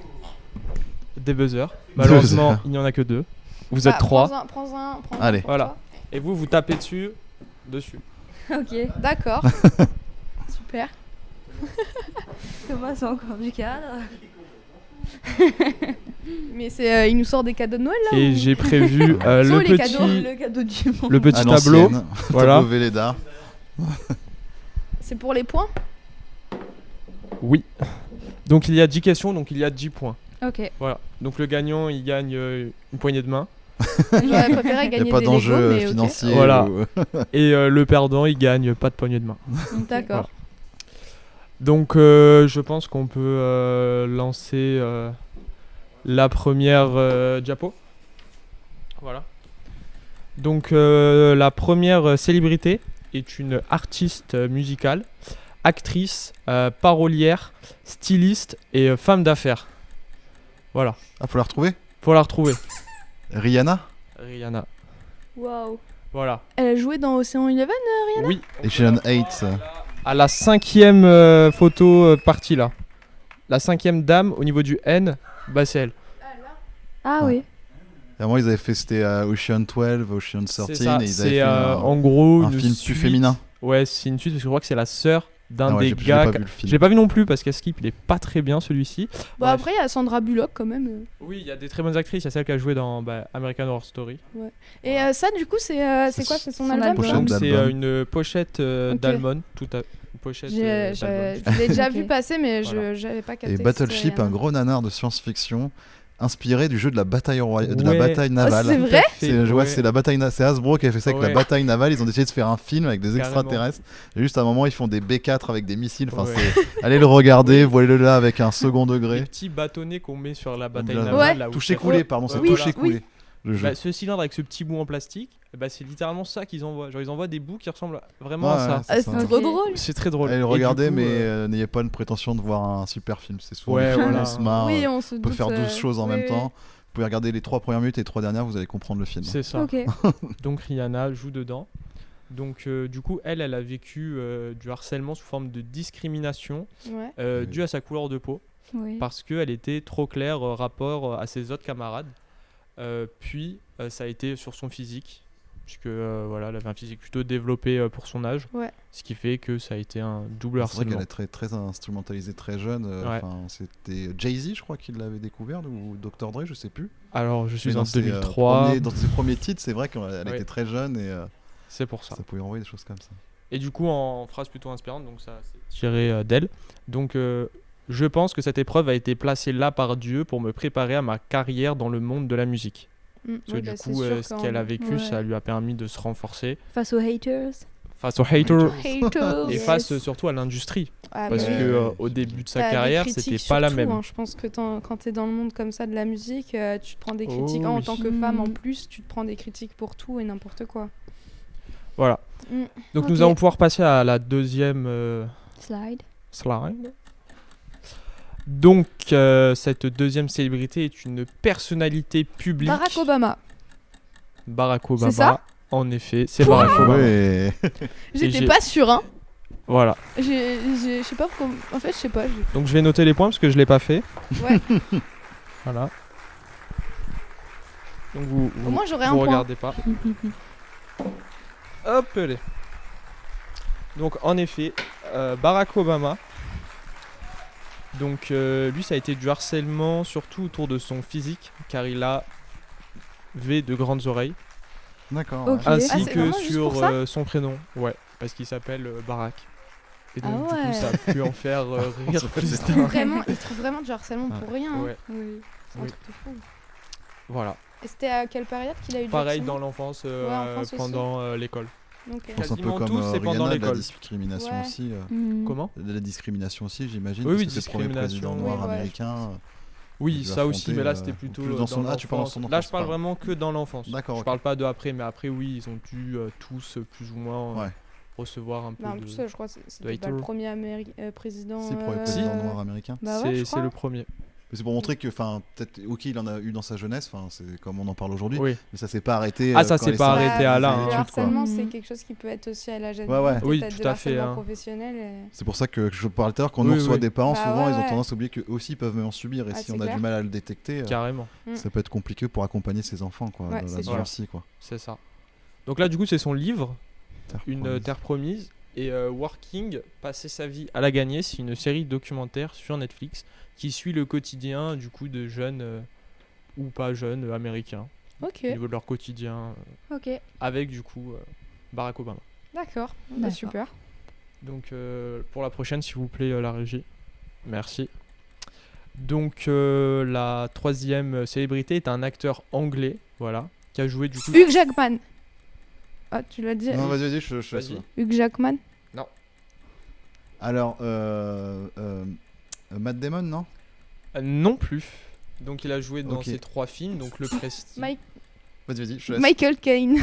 Speaker 3: Des buzzers. Malheureusement,
Speaker 2: buzzers.
Speaker 3: il n'y en a que 2. Vous êtes
Speaker 1: Ah,
Speaker 3: 3.
Speaker 1: Prends-en un.
Speaker 2: Allez.
Speaker 1: pour
Speaker 3: Voilà.
Speaker 1: toi.
Speaker 3: Et vous tapez dessus.
Speaker 4: Ok.
Speaker 1: D'accord. Super.
Speaker 4: Thomas, c'est encore du cadre.
Speaker 1: Mais il nous sort des cadeaux de Noël là.
Speaker 3: Et
Speaker 1: ou-
Speaker 3: j'ai prévu
Speaker 1: Sont
Speaker 3: le
Speaker 1: les cadeaux.
Speaker 3: petit,
Speaker 4: Le cadeau du monde.
Speaker 3: le petit
Speaker 2: À
Speaker 3: tableau.
Speaker 2: l'ancienne,
Speaker 3: Voilà.
Speaker 2: tableau Velleda.
Speaker 1: C'est pour les points.
Speaker 3: Oui. Donc il y a 10 questions, donc il y a 10 points.
Speaker 4: Ok.
Speaker 3: Voilà. Donc le gagnant, il gagne une poignée de main.
Speaker 1: J'aurais préféré
Speaker 2: Il n'y
Speaker 1: gagner
Speaker 2: a pas
Speaker 1: des
Speaker 2: d'enjeu
Speaker 1: Legos, mais ok.
Speaker 2: financier.
Speaker 3: Voilà.
Speaker 2: ou-
Speaker 3: Et le perdant, il gagne pas de poignée de main.
Speaker 1: D'accord.
Speaker 3: Donc je pense qu'on peut lancer la première diapo. Voilà. Donc la première célébrité est une artiste musicale, actrice, parolière, styliste et femme d'affaires. Voilà.
Speaker 2: Ah, faut la retrouver.
Speaker 3: Faut la retrouver.
Speaker 2: Rihanna
Speaker 3: Rihanna.
Speaker 1: Waouh.
Speaker 3: Voilà.
Speaker 1: Elle a joué dans Ocean Eleven.
Speaker 3: Oui.
Speaker 2: et Sharon Hates.
Speaker 3: À la 5e photo partie là. La 5e dame au niveau du N, bah c'est elle.
Speaker 4: Ah
Speaker 2: Ah.
Speaker 4: oui.
Speaker 2: Et avant, ils avaient fait, c'était Ocean 12, Ocean 13,
Speaker 3: C'est ça.
Speaker 2: et ils avaient
Speaker 3: C'est
Speaker 2: fait
Speaker 3: en gros
Speaker 2: un
Speaker 3: une
Speaker 2: film
Speaker 3: suite.
Speaker 2: plus féminin.
Speaker 3: Ouais, c'est une suite parce que je crois que c'est la sœur d'un
Speaker 2: Ah ouais,
Speaker 3: des
Speaker 2: j'ai
Speaker 3: gars.
Speaker 2: pas vu le film.
Speaker 3: Je l'ai pas vu non plus parce qu'Askip il est pas très bien celui-ci.
Speaker 1: Bon
Speaker 3: Bref.
Speaker 1: après il y a Sandra Bullock quand même.
Speaker 3: Oui, il y a des très bonnes actrices. Il y a celle qui a joué dans American Horror Story.
Speaker 1: Et ça du coup c'est quoi? C'est son
Speaker 4: son
Speaker 1: album.
Speaker 4: album.
Speaker 1: ça
Speaker 2: Pochette
Speaker 3: Donc c'est
Speaker 2: d'album.
Speaker 3: une pochette
Speaker 1: Ok.
Speaker 3: d'Almond. Une pochette
Speaker 1: Je
Speaker 3: d'album.
Speaker 1: l'ai déjà vu
Speaker 4: Ok.
Speaker 1: passer mais
Speaker 3: Voilà.
Speaker 1: j'avais pas capté.
Speaker 2: Et
Speaker 1: que
Speaker 2: Battleship,
Speaker 1: c'était
Speaker 2: un
Speaker 1: Rihanna.
Speaker 2: gros nanar de science-fiction. inspiré du jeu de la bataille de la
Speaker 3: Ouais.
Speaker 2: bataille navale.
Speaker 1: c'est vrai
Speaker 2: C'est la bataille c'est Hasbro qui a fait ça avec la
Speaker 3: Ouais.
Speaker 2: bataille navale. Ils ont décidé de faire un film avec des
Speaker 3: Carrément.
Speaker 2: extraterrestres. Et juste à un moment, ils font des B4 avec des missiles. Enfin,
Speaker 3: Ouais.
Speaker 2: allez le regarder, voyez-le là avec un second
Speaker 3: Les
Speaker 2: degré.
Speaker 3: petits bâtonnets qu'on met sur la bataille
Speaker 2: Ouais.
Speaker 3: navale. Là où
Speaker 2: Toucher
Speaker 3: ça-
Speaker 2: coulé, pardon, c'est
Speaker 3: Ouais,
Speaker 2: toucher
Speaker 3: voilà.
Speaker 2: coulé. Le jeu.
Speaker 3: Bah, ce cylindre avec ce petit bout en plastique, bah, c'est littéralement ça qu'ils envoient. Genre ils envoient des bouts qui ressemblent vraiment à
Speaker 2: Ouais,
Speaker 3: ça.
Speaker 2: c'est
Speaker 1: Ah,
Speaker 2: ça.
Speaker 1: c'est trop
Speaker 4: Ok.
Speaker 1: drôle.
Speaker 3: C'est très drôle.
Speaker 2: Allez le
Speaker 3: Et du
Speaker 2: regarder,
Speaker 3: coup,
Speaker 2: mais n'ayez pas une prétention de voir un super film. C'est souvent
Speaker 3: Ouais,
Speaker 2: des films,
Speaker 3: voilà.
Speaker 2: on se marre.
Speaker 1: Oui, on se
Speaker 2: On peut
Speaker 1: doute,
Speaker 2: faire 12 choses en
Speaker 1: oui,
Speaker 2: même
Speaker 1: oui.
Speaker 2: temps. Vous pouvez regarder les 3 premières minutes et les 3 dernières, vous allez comprendre le film.
Speaker 3: c'est ça.
Speaker 4: Ok.
Speaker 3: Donc Rihanna joue dedans. Donc du coup, elle a vécu du harcèlement sous forme de discrimination
Speaker 1: Ouais.
Speaker 2: Oui.
Speaker 3: due à sa couleur de peau.
Speaker 4: Oui.
Speaker 3: Parce qu'elle était trop claire rapport à ses autres camarades. Puis ça a été sur son physique, puisque voilà, elle avait un physique plutôt développé pour son âge,
Speaker 1: Ouais.
Speaker 3: ce qui fait que ça a été un double
Speaker 2: C'est vrai qu'elle
Speaker 3: harcèlement.
Speaker 2: est très instrumentalisée très jeune.
Speaker 3: Ouais.
Speaker 2: Enfin, c'était Jay-Z, je crois, qui l'avait découvert, ou Dr. Dre, je sais plus.
Speaker 3: Alors je suis
Speaker 2: Mais
Speaker 3: en
Speaker 2: dans ses,
Speaker 3: 2003,
Speaker 2: dans ses premiers titres, c'est vrai qu'elle
Speaker 3: Ouais.
Speaker 2: était très jeune et
Speaker 3: c'est pour ça.
Speaker 2: ça pouvait envoyer des choses comme ça.
Speaker 3: Et du coup, en phrase plutôt inspirante, donc ça c'est tiré d'elle. Donc je pense que cette épreuve a été placée là par Dieu pour me préparer à ma carrière dans le monde de la musique.
Speaker 1: Mm.
Speaker 3: Parce que
Speaker 1: Ouais,
Speaker 3: du
Speaker 1: bah, c'est
Speaker 3: coup,
Speaker 1: sûr
Speaker 3: ce
Speaker 1: qu'en-
Speaker 3: qu'elle a vécu,
Speaker 4: Ouais.
Speaker 3: ça lui a permis de se renforcer
Speaker 4: Face aux haters.
Speaker 3: face aux haters
Speaker 1: Haters.
Speaker 3: et
Speaker 4: Yes.
Speaker 3: face surtout à l'industrie.
Speaker 1: Ah,
Speaker 3: Parce
Speaker 1: bah,
Speaker 3: que
Speaker 2: Ouais.
Speaker 3: au début de sa
Speaker 1: t'as des
Speaker 3: carrière,
Speaker 1: critiques
Speaker 3: c'était pas la
Speaker 1: surtout,
Speaker 3: même.
Speaker 1: hein. Je pense que quand t'es dans le monde comme ça de la musique, tu te prends des
Speaker 3: Oh
Speaker 1: critiques. En
Speaker 3: oui.
Speaker 1: tant que femme, en
Speaker 4: Mm.
Speaker 1: plus, tu te prends des critiques pour tout et n'importe quoi.
Speaker 3: Voilà.
Speaker 1: Mm.
Speaker 3: Donc
Speaker 1: Ok.
Speaker 3: nous allons pouvoir passer à la deuxième
Speaker 4: Slide.
Speaker 3: slide. Donc cette deuxième célébrité est une personnalité publique.
Speaker 1: Barack Obama.
Speaker 3: Barack Obama.
Speaker 1: ça
Speaker 3: En effet, c'est Barack Obama.
Speaker 2: Ouais.
Speaker 1: J'étais
Speaker 3: j'ai-
Speaker 1: pas sûre, hein.
Speaker 3: Voilà.
Speaker 1: Je sais pas pourquoi. En fait, je sais pas.
Speaker 3: Donc je vais noter les points parce que je l'ai pas fait.
Speaker 1: Ouais.
Speaker 3: Voilà. Donc vous
Speaker 1: Au moins, j'aurais un
Speaker 3: vous
Speaker 1: point.
Speaker 3: regardez pas. Hop les. Donc en effet, Barack Obama. Donc lui, ça a été du harcèlement surtout autour de son physique, car il avait de grandes oreilles,
Speaker 2: D'accord.
Speaker 4: Ok.
Speaker 2: ouais.
Speaker 1: Ah,
Speaker 3: ainsi
Speaker 1: c'est
Speaker 3: que
Speaker 1: vraiment juste
Speaker 3: sur
Speaker 1: pour ça
Speaker 3: son prénom. Ouais, parce qu'il s'appelle Barack. Et donc
Speaker 4: Ah
Speaker 3: du coup,
Speaker 4: ouais.
Speaker 3: ça a pu en faire rire
Speaker 2: Ça fait
Speaker 3: plus
Speaker 2: c'est
Speaker 3: d'un.
Speaker 1: Vraiment, il trouve vraiment du harcèlement
Speaker 2: Ouais.
Speaker 1: pour rien. hein.
Speaker 3: Ouais.
Speaker 1: Oui. C'est un
Speaker 3: Oui.
Speaker 1: truc de fou.
Speaker 3: Voilà.
Speaker 1: Et c'était à quelle période qu'il a eu du
Speaker 3: Pareil dans
Speaker 1: harcèlement
Speaker 3: l'enfance,
Speaker 1: enfance aussi.
Speaker 3: pendant l'école.
Speaker 1: Ok.
Speaker 2: Je pense un peu
Speaker 3: quasiment
Speaker 2: comme
Speaker 3: tous, c'est pendant
Speaker 2: Rihanna, de la
Speaker 3: l'école.
Speaker 2: discrimination
Speaker 1: Ouais.
Speaker 2: aussi.
Speaker 4: Mm.
Speaker 3: Comment
Speaker 2: De la discrimination aussi, j'imagine.
Speaker 3: Oui,
Speaker 2: parce
Speaker 3: oui,
Speaker 2: que c'est le premier
Speaker 3: discrimination,
Speaker 2: président noir
Speaker 1: oui, ouais,
Speaker 2: américain.
Speaker 3: Oui,
Speaker 2: dû
Speaker 3: ça aussi,
Speaker 2: affronter,
Speaker 3: mais là c'était plutôt
Speaker 2: plus dans
Speaker 3: dans
Speaker 2: son- ah, tu parles dans
Speaker 3: l'enfance.
Speaker 2: son
Speaker 3: Là,
Speaker 2: enfance,
Speaker 3: je parle
Speaker 2: pardon.
Speaker 3: vraiment que dans l'enfance.
Speaker 2: D'accord,
Speaker 3: Je
Speaker 2: ok.
Speaker 3: parle pas de après, mais après, oui, ils ont dû tous plus ou moins
Speaker 2: Ouais.
Speaker 3: recevoir un peu
Speaker 1: Bah, en
Speaker 3: de.
Speaker 1: plus, je crois que c'était pas
Speaker 3: hater.
Speaker 1: le premier président.
Speaker 2: Si, pour le président noir américain.
Speaker 1: Bah ouais, je
Speaker 3: c'est
Speaker 1: crois.
Speaker 3: le premier.
Speaker 2: Mais c'est pour montrer que, enfin, peut-être, ok, il en a eu dans sa jeunesse, enfin, c'est comme on en parle aujourd'hui,
Speaker 3: Oui.
Speaker 2: mais ça s'est pas arrêté.
Speaker 3: Ah, ça
Speaker 2: quand
Speaker 3: s'est
Speaker 2: les
Speaker 3: pas
Speaker 2: salariés
Speaker 3: arrêté à
Speaker 2: faisaient
Speaker 3: là,
Speaker 2: des
Speaker 3: hein.
Speaker 1: Le
Speaker 2: études, quoi.
Speaker 1: harcèlement,
Speaker 4: Mhm.
Speaker 1: c'est quelque chose qui peut être aussi à l'âge adulte.
Speaker 2: Ouais, ouais.
Speaker 3: Oui,
Speaker 1: peut-être
Speaker 3: tout
Speaker 1: de
Speaker 3: à fait,
Speaker 1: l'harcèlement
Speaker 3: hein.
Speaker 1: professionnel.
Speaker 2: C'est pour ça que je parlais tout à l'heure, quand
Speaker 3: Oui,
Speaker 2: on reçoit
Speaker 3: oui.
Speaker 2: des parents,
Speaker 1: Bah
Speaker 2: souvent, ils
Speaker 1: ouais.
Speaker 2: ont tendance à oublier qu'eux aussi peuvent en subir, et
Speaker 1: Ah,
Speaker 2: si
Speaker 1: c'est
Speaker 2: on a
Speaker 1: clair.
Speaker 2: du mal à le détecter,
Speaker 3: Carrément,
Speaker 2: ça peut être compliqué pour accompagner ses enfants, quoi,
Speaker 1: Ouais,
Speaker 2: dans
Speaker 1: c'est
Speaker 2: la
Speaker 1: sûr.
Speaker 2: violence, quoi.
Speaker 3: c'est ça. Donc là, du coup, c'est son livre,
Speaker 2: Terre
Speaker 3: Une
Speaker 2: promise.
Speaker 3: Terre promise. Et Working, Passer sa vie à la gagner, c'est une série documentaire sur Netflix qui suit le quotidien du coup de jeunes ou pas jeunes américains
Speaker 1: Ok,
Speaker 3: au niveau de leur quotidien
Speaker 4: Ok.
Speaker 3: avec du coup Barack Obama.
Speaker 1: d'accord. Bah,
Speaker 4: D'accord.
Speaker 1: super.
Speaker 3: Donc pour la prochaine, s'il vous plaît, la régie. Merci. Donc la troisième célébrité est un acteur anglais, voilà, qui a joué du coup.
Speaker 1: Hugh Jackman. Ah, tu l'as dit.
Speaker 2: Non, vas-y, je laisse.
Speaker 3: Vas-y.
Speaker 1: Hugh Jackman.
Speaker 2: Alors, Matt Damon, non?
Speaker 3: Non plus. Donc il a joué dans
Speaker 2: Ok.
Speaker 3: ces trois films, donc Le Prestige.
Speaker 2: Vas-y, je laisse.
Speaker 1: Michael Caine.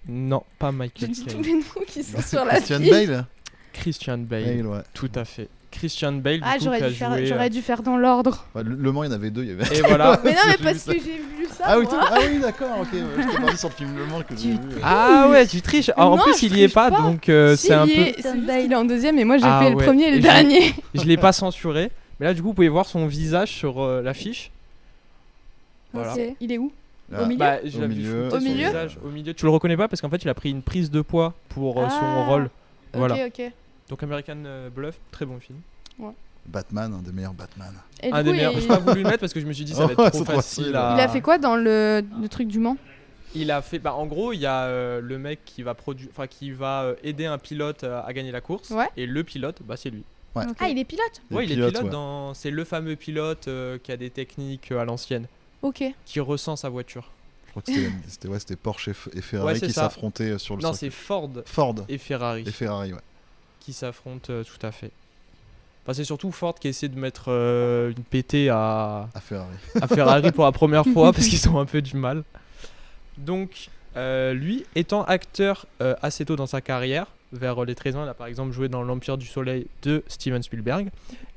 Speaker 3: Non, pas
Speaker 1: Je
Speaker 3: Michael
Speaker 1: dis tous
Speaker 3: Caine.
Speaker 1: les noms qui sont sur la
Speaker 2: Christian
Speaker 1: fiche.
Speaker 2: Bale?
Speaker 3: Christian Bale.
Speaker 2: Bale, ouais.
Speaker 3: Tout à fait. Christian Bale, du
Speaker 1: Ah,
Speaker 3: coup, qui
Speaker 1: j'aurais
Speaker 3: a
Speaker 1: dû, faire,
Speaker 3: joué.
Speaker 1: j'aurais dû faire dans l'ordre.
Speaker 2: Ouais, Le Mans, il y en avait deux. Il y avait...
Speaker 3: Et voilà.
Speaker 1: Mais non, mais
Speaker 2: J'ai
Speaker 1: parce
Speaker 2: vu ça.
Speaker 1: que j'ai vu ça.
Speaker 2: Ah oui,
Speaker 1: moi.
Speaker 2: d'accord, ok. Je t'ai parlé sur le film Le Mans que j'ai vu.
Speaker 3: Ah ouais, tu triches. En
Speaker 1: Non,
Speaker 3: plus,
Speaker 1: je
Speaker 3: il y est
Speaker 1: triche
Speaker 3: pas,
Speaker 1: pas.
Speaker 3: donc
Speaker 1: Si,
Speaker 3: c'est un
Speaker 1: il y
Speaker 3: peu.
Speaker 1: est- c'est juste qu'il est en deuxième et moi j'ai
Speaker 3: Ah
Speaker 1: fait
Speaker 3: ouais.
Speaker 1: le premier et
Speaker 3: Et
Speaker 1: le
Speaker 3: je-
Speaker 1: dernier.
Speaker 3: Je l'ai pas censuré. Mais là, du coup, vous pouvez voir son visage sur l'affiche. Voilà.
Speaker 1: Ok. Il est où?
Speaker 2: Ah,
Speaker 1: Au milieu
Speaker 3: Bah, je
Speaker 2: Au
Speaker 3: l'avais vu
Speaker 2: milieu.
Speaker 3: flouter
Speaker 1: Au
Speaker 3: son
Speaker 1: milieu
Speaker 3: visage. Au milieu. Tu le reconnais pas parce qu'en fait, il a pris une prise de poids pour son
Speaker 1: Ah.
Speaker 3: rôle. Voilà.
Speaker 1: Ok, ok.
Speaker 3: Donc American Bluff, très bon film.
Speaker 2: Batman, un des meilleurs Batman.
Speaker 1: Et du
Speaker 3: Un
Speaker 1: coup,
Speaker 3: des meilleurs.
Speaker 1: il...
Speaker 3: J'ai pas voulu le mettre parce que je me suis dit ça va
Speaker 2: Ouais,
Speaker 3: être trop
Speaker 2: c'est trop
Speaker 3: facile
Speaker 2: facile.
Speaker 3: à.
Speaker 1: il a fait quoi dans le truc du Mans?
Speaker 3: Il a fait, bah, en gros, il y a le mec qui va aider un pilote à gagner la course,
Speaker 1: Ouais.
Speaker 3: et le pilote, bah, c'est lui.
Speaker 2: Ouais.
Speaker 4: Ok.
Speaker 1: Ah, il est pilote.
Speaker 3: Ouais, il est
Speaker 2: pilote,
Speaker 3: pilote
Speaker 2: ouais.
Speaker 3: c'est le fameux pilote qui a des techniques à l'ancienne,
Speaker 1: Ok.
Speaker 3: qui ressent sa voiture.
Speaker 2: Je crois que c'était Porsche et Ferrari
Speaker 3: Ouais, c'est
Speaker 2: qui
Speaker 3: ça.
Speaker 2: s'affrontaient sur le
Speaker 3: Non,
Speaker 2: circuit.
Speaker 3: c'est Ford
Speaker 2: Ford
Speaker 3: et Ferrari
Speaker 2: et Ferrari, ouais.
Speaker 3: qui s'affrontent tout à fait. Enfin, c'est surtout Ford qui essaie de mettre une pétée à
Speaker 2: Ferrari.
Speaker 3: Ferrari pour la première fois parce qu'ils ont un peu du mal. Donc, lui, étant acteur assez tôt dans sa carrière, vers les 13 ans, il a par exemple joué dans L'Empire du Soleil de Steven Spielberg.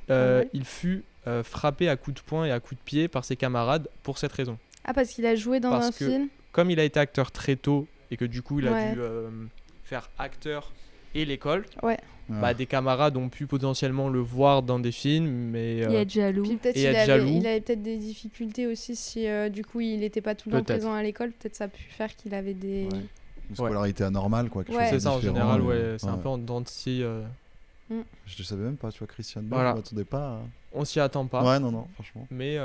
Speaker 1: Ouais.
Speaker 3: Il fut frappé à coups de poing et à coups de pied par ses camarades pour cette raison.
Speaker 1: Ah, parce qu'il a joué dans
Speaker 3: Parce
Speaker 1: un
Speaker 3: que-
Speaker 1: film.
Speaker 3: Comme il a été acteur très tôt et que du coup il a
Speaker 1: Ouais.
Speaker 3: dû faire acteur et l'école,
Speaker 1: Ouais.
Speaker 3: bah, des camarades ont pu potentiellement le voir dans des films, mais
Speaker 4: Il est jaloux.
Speaker 1: Puis peut-être
Speaker 3: Et
Speaker 1: il
Speaker 3: être
Speaker 1: avait,
Speaker 3: jaloux.
Speaker 1: il avait peut-être des difficultés aussi si du coup il n'était pas tout le temps
Speaker 3: Peut-être.
Speaker 1: présent à l'école. Peut-être ça a pu faire qu'il avait des.
Speaker 2: Ouais. Une scolarité anormale, quoi. Quelque
Speaker 1: Ouais.
Speaker 2: chose de
Speaker 3: c'est ça en
Speaker 2: différent,
Speaker 3: général, ouais, c'est un
Speaker 2: ouais.
Speaker 3: peu en dents de scie,
Speaker 2: Je ne savais même pas, tu vois, Christian Bale,
Speaker 3: Voilà.
Speaker 2: je m'attendais pas à...
Speaker 3: on s'y attend pas.
Speaker 2: Ouais, non, franchement.
Speaker 3: Mais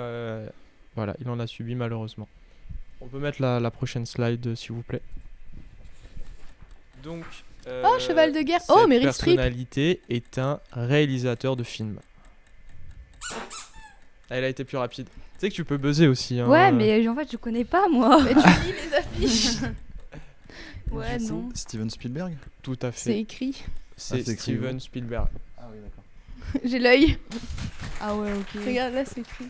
Speaker 3: voilà, il en a subi malheureusement. On peut mettre la prochaine slide s'il vous plaît. Donc,
Speaker 1: Oh, cheval de guerre. Oh,
Speaker 3: cette
Speaker 1: Meryl Streep.
Speaker 3: personnalité est un réalisateur de films. Ah, elle a été plus rapide. Tu sais que tu peux buzzer aussi. Hein,
Speaker 4: Ouais, mais en fait, je connais pas moi.
Speaker 1: Mais tu lis les affiches.
Speaker 4: Ouais,
Speaker 3: Du coup,
Speaker 4: non.
Speaker 2: Steven Spielberg.
Speaker 3: Tout à
Speaker 1: C'est
Speaker 3: fait.
Speaker 1: écrit.
Speaker 3: C'est
Speaker 2: c'est écrit
Speaker 3: Steven
Speaker 2: où
Speaker 3: Spielberg.
Speaker 2: Ah oui, d'accord.
Speaker 1: J'ai l'œil.
Speaker 4: Ah ouais, ok.
Speaker 1: Regarde là, c'est écrit.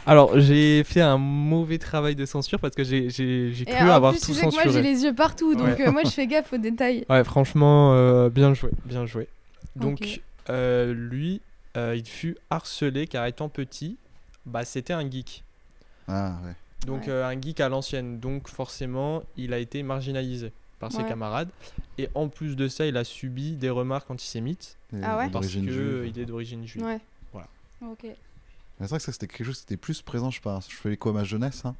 Speaker 3: Alors, j'ai fait un mauvais travail de censure parce que j'ai
Speaker 1: Et
Speaker 3: cru
Speaker 1: en
Speaker 3: avoir
Speaker 1: plus,
Speaker 3: tout
Speaker 1: tu sais que moi
Speaker 3: censuré.
Speaker 1: j'ai les yeux partout, donc
Speaker 3: Ouais.
Speaker 1: moi je fais gaffe aux détails.
Speaker 3: Ouais, franchement, bien joué, bien joué. Donc,
Speaker 1: Ok.
Speaker 3: lui, il fut harcelé car étant petit, bah, c'était un geek.
Speaker 2: Ah, ouais.
Speaker 3: Donc,
Speaker 1: Ouais.
Speaker 3: un geek à l'ancienne. Donc, forcément, il a été marginalisé par ses
Speaker 1: Ouais.
Speaker 3: camarades. Et en plus de ça, il a subi des remarques antisémites
Speaker 2: Et
Speaker 1: Ah ouais
Speaker 3: parce
Speaker 2: d'origine juive.
Speaker 3: qu'il est d'origine juive.
Speaker 1: Ouais.
Speaker 4: Ok.
Speaker 2: C'est vrai que ça, c'était quelque chose qui était plus présent, je sais pas, je fais écho à ma jeunesse, hein.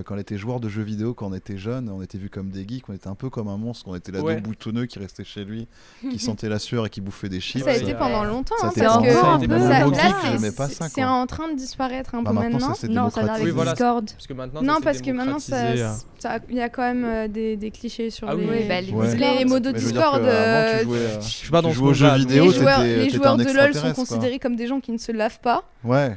Speaker 2: Quand on était joueur de jeux vidéo, quand on était jeune, on était vu comme des geeks, on était un peu comme un monstre, on était l'ado
Speaker 3: Ouais.
Speaker 2: boutonneux qui restait chez lui, qui sentait la sueur et qui bouffait des chips.
Speaker 1: Ça a
Speaker 3: Ouais,
Speaker 1: été
Speaker 3: ouais.
Speaker 1: pendant longtemps,
Speaker 2: Ça a
Speaker 1: hein,
Speaker 2: été
Speaker 1: parce
Speaker 2: pendant
Speaker 1: que
Speaker 2: longtemps,
Speaker 3: ça a été
Speaker 2: même
Speaker 3: même
Speaker 2: le
Speaker 1: là,
Speaker 2: mot
Speaker 3: beaucoup,
Speaker 2: geek,
Speaker 1: c'est-
Speaker 2: j'aimais pas ça,
Speaker 1: c'est
Speaker 2: quoi.
Speaker 1: en train de disparaître un
Speaker 2: Bah,
Speaker 1: peu
Speaker 2: maintenant,
Speaker 1: maintenant.
Speaker 2: ça s'est
Speaker 4: Non, ça a l'air
Speaker 2: démocratisé.
Speaker 3: Oui, voilà.
Speaker 4: Discord.
Speaker 3: Parce que maintenant,
Speaker 1: Non,
Speaker 3: ça s'est
Speaker 1: parce que maintenant,
Speaker 3: démocratisé,
Speaker 1: il y a quand même des clichés sur
Speaker 3: Ah oui,
Speaker 1: les,
Speaker 3: oui,
Speaker 4: bah, les
Speaker 2: Ouais.
Speaker 1: les mots de
Speaker 2: Mais je veux dire
Speaker 1: Discord.
Speaker 2: que avant, tu jouais,
Speaker 3: Je suis pas dans
Speaker 2: tu
Speaker 3: ce
Speaker 2: jouais aux jeux
Speaker 3: monde-là,
Speaker 2: vidéo,
Speaker 1: les
Speaker 2: t'étais-
Speaker 1: joueurs,
Speaker 2: t'étais
Speaker 1: les joueurs
Speaker 2: un
Speaker 1: de LoL sont
Speaker 2: extraterrestre, quoi.
Speaker 1: considérés comme des gens qui ne se lavent pas.
Speaker 2: Ouais,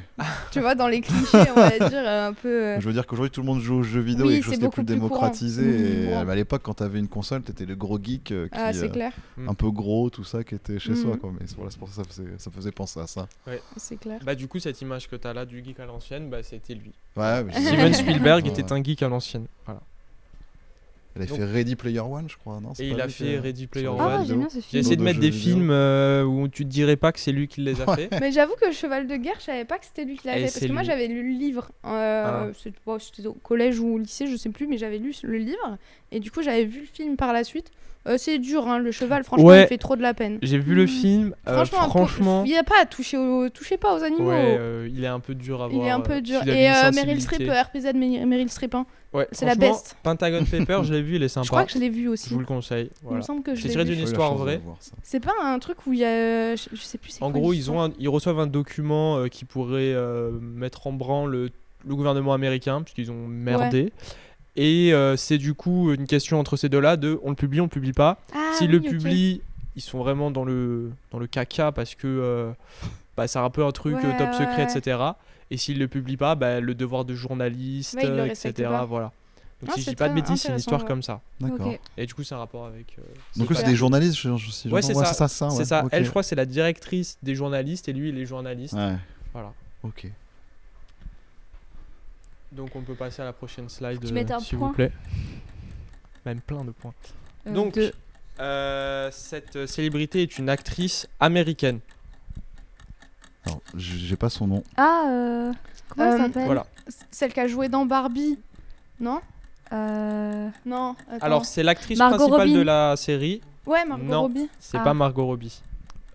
Speaker 1: Tu vois, dans les clichés, on va dire un peu.
Speaker 2: je veux dire qu'aujourd'hui tout le monde joue aux jeux vidéo,
Speaker 1: Oui,
Speaker 2: et quelque chose
Speaker 1: c'est
Speaker 2: qui est plus
Speaker 1: beaucoup plus courant.
Speaker 2: démocratisé.
Speaker 1: Mhm.
Speaker 2: Et à l'époque, quand t'avais une console, t'étais le gros geek qui,
Speaker 1: Ah, c'est clair,
Speaker 2: un peu gros, tout ça, qui était chez soi,
Speaker 1: Mhm.
Speaker 2: quoi. Mais c'est pour ça que ça faisait penser à ça.
Speaker 1: c'est clair.
Speaker 3: Bah, du coup, cette image que tu as là du geek à l'ancienne, bah, c'était lui.
Speaker 2: Ouais, mais
Speaker 3: Steven Spielberg
Speaker 2: Ouais,
Speaker 3: était un geek à l'ancienne. Voilà.
Speaker 2: Il a
Speaker 3: Donc-
Speaker 2: fait Ready Player One, je crois, non? C'est
Speaker 3: Et
Speaker 2: pas
Speaker 3: il a
Speaker 2: lui
Speaker 3: fait
Speaker 2: qui
Speaker 3: Ready Player
Speaker 2: sur
Speaker 3: One.
Speaker 2: le
Speaker 4: Ah
Speaker 2: jeu
Speaker 4: ouais, j'aime
Speaker 2: vidéo.
Speaker 4: bien ce
Speaker 3: J'ai
Speaker 4: film.
Speaker 3: essayé de
Speaker 2: de
Speaker 3: mettre
Speaker 2: jeux
Speaker 3: des
Speaker 2: vidéo.
Speaker 3: films où tu te dirais pas que c'est lui qui les a fait.
Speaker 1: Mais j'avoue que Cheval de guerre, je savais pas que c'était lui qui l'avait
Speaker 3: Et
Speaker 1: fait. Parce
Speaker 3: c'est
Speaker 1: que moi,
Speaker 3: lui.
Speaker 1: j'avais lu le livre. C'était au collège ou au lycée, je sais plus, mais j'avais lu le livre. Et du coup, j'avais vu le film par la suite. C'est dur, hein, le cheval, franchement,
Speaker 3: Ouais.
Speaker 1: il fait trop de la peine.
Speaker 3: J'ai vu le
Speaker 1: Mhm.
Speaker 3: film. Franchement,
Speaker 1: il n'y a pas à toucher, touchez pas aux animaux.
Speaker 3: ouais, il est un peu dur à voir.
Speaker 1: Il est un peu dur.
Speaker 3: s'il avait
Speaker 1: Et
Speaker 3: une
Speaker 1: Meryl
Speaker 3: sensibilité.
Speaker 1: Streep, RPZ Meryl Streep, hein.
Speaker 3: Ouais,
Speaker 1: c'est la
Speaker 3: franchement,
Speaker 1: best.
Speaker 3: Pentagon Paper, je l'ai vu, il est sympa.
Speaker 1: Je crois que je l'ai vu
Speaker 3: Je
Speaker 1: aussi.
Speaker 3: vous le conseille.
Speaker 1: Il me
Speaker 3: Voilà.
Speaker 1: semble que je
Speaker 3: C'est
Speaker 1: l'ai
Speaker 3: tiré
Speaker 1: vu.
Speaker 3: d'une
Speaker 2: J'ai eu la
Speaker 3: histoire
Speaker 2: chance de
Speaker 3: vraie.
Speaker 2: voir ça.
Speaker 1: C'est pas un truc où il y a. Je sais plus. c'est
Speaker 3: En
Speaker 1: quoi
Speaker 3: gros,
Speaker 1: l'histoire.
Speaker 3: ils reçoivent un document qui pourrait mettre en branle le gouvernement américain, puisqu'ils ont merdé. Et c'est du coup une question entre ces deux-là de on le publie pas.
Speaker 1: Ah,
Speaker 3: S'ils
Speaker 1: oui,
Speaker 3: le
Speaker 1: ok.
Speaker 3: publient, ils sont vraiment dans le caca parce que c'est un peu un truc
Speaker 1: Ouais,
Speaker 3: top secret,
Speaker 1: ouais.
Speaker 3: etc. Et s'ils le publient pas, le devoir de journaliste,
Speaker 1: Ouais, ils le
Speaker 3: etc.
Speaker 1: respectent pas.
Speaker 3: Voilà. Donc
Speaker 1: Ah,
Speaker 3: si je
Speaker 1: c'est
Speaker 3: dis pas de
Speaker 1: très
Speaker 3: bêtises, c'est une histoire
Speaker 1: intéressant,
Speaker 3: comme ça.
Speaker 2: D'accord.
Speaker 1: Ok.
Speaker 3: Et du coup, c'est un rapport avec.
Speaker 2: Donc, eux,
Speaker 1: Super.
Speaker 2: c'est des journalistes, si
Speaker 3: Ouais,
Speaker 2: j'entends.
Speaker 3: c'est
Speaker 2: Ouais,
Speaker 3: ça.
Speaker 2: c'est ça.
Speaker 3: C'est
Speaker 2: ouais.
Speaker 3: ça.
Speaker 2: Ok.
Speaker 3: Elle, je crois, c'est la directrice des journalistes et lui, il est journaliste.
Speaker 2: Ouais,
Speaker 3: Voilà.
Speaker 2: ok.
Speaker 3: Donc on peut passer à la prochaine slide,
Speaker 4: Tu mets un
Speaker 3: s'il
Speaker 4: point.
Speaker 3: vous plaît. Même plein de points. Donc,
Speaker 4: Deux.
Speaker 3: cette célébrité est une actrice américaine.
Speaker 2: Alors, j'ai pas son nom.
Speaker 4: Ah, comment elle s'appelle
Speaker 3: Voilà.
Speaker 1: Celle qui a joué dans Barbie. Non
Speaker 4: Euh,
Speaker 1: Non. Attends.
Speaker 3: Alors, c'est l'actrice
Speaker 4: Margot
Speaker 3: principale
Speaker 4: Robbie.
Speaker 3: de la série.
Speaker 1: Ouais, Margot
Speaker 3: non.
Speaker 1: Robbie.
Speaker 3: C'est
Speaker 4: Ah.
Speaker 3: pas Margot Robbie.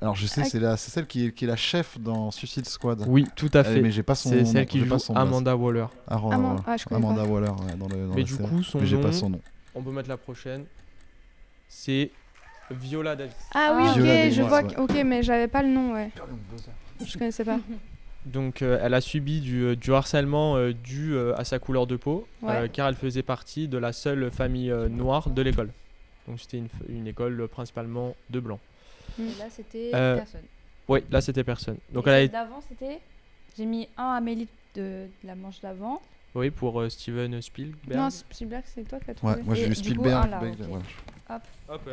Speaker 2: Alors, je sais,
Speaker 1: Ah.
Speaker 2: c'est celle qui est la chef dans Suicide Squad.
Speaker 3: Oui, tout à fait.
Speaker 2: Mais j'ai pas son
Speaker 3: C'est
Speaker 2: nom.
Speaker 3: celle qui
Speaker 2: j'ai
Speaker 3: joue
Speaker 2: pas son blaze.
Speaker 3: Amanda Waller.
Speaker 1: Je connais
Speaker 2: Amanda
Speaker 1: pas.
Speaker 2: Waller, ouais, dans
Speaker 3: Mais
Speaker 2: la
Speaker 3: du
Speaker 2: série.
Speaker 3: coup, son
Speaker 2: Mais j'ai
Speaker 3: nom,
Speaker 2: pas son nom.
Speaker 3: on peut mettre la prochaine. C'est Viola Davis.
Speaker 1: Ah oui,
Speaker 4: Ah.
Speaker 1: ok,
Speaker 2: Viola
Speaker 1: je
Speaker 2: Davis,
Speaker 1: vois.
Speaker 2: ouais.
Speaker 1: Ok, mais j'avais pas le nom, ouais. Je connaissais pas.
Speaker 3: Donc, elle a subi du harcèlement dû à sa couleur de peau,
Speaker 1: Ouais.
Speaker 3: car elle faisait partie de la seule famille noire de l'école. Donc, c'était une école principalement de blancs.
Speaker 4: Et là, c'était
Speaker 3: Euh,
Speaker 4: personne.
Speaker 3: Oui, là c'était personne. Donc
Speaker 4: Et
Speaker 3: elle a
Speaker 4: celle
Speaker 3: été.
Speaker 4: d'avant, c'était. J'ai mis un Amélie de la manche d'avant.
Speaker 3: Oui, pour Steven Spielberg.
Speaker 1: Non, Spielberg, c'est toi qui as trouvé.
Speaker 2: Ouais, moi j'ai
Speaker 4: Et
Speaker 2: eu
Speaker 4: du coup,
Speaker 2: Spielberg.
Speaker 4: un là, ok.
Speaker 2: voilà.
Speaker 3: Hop, ouais.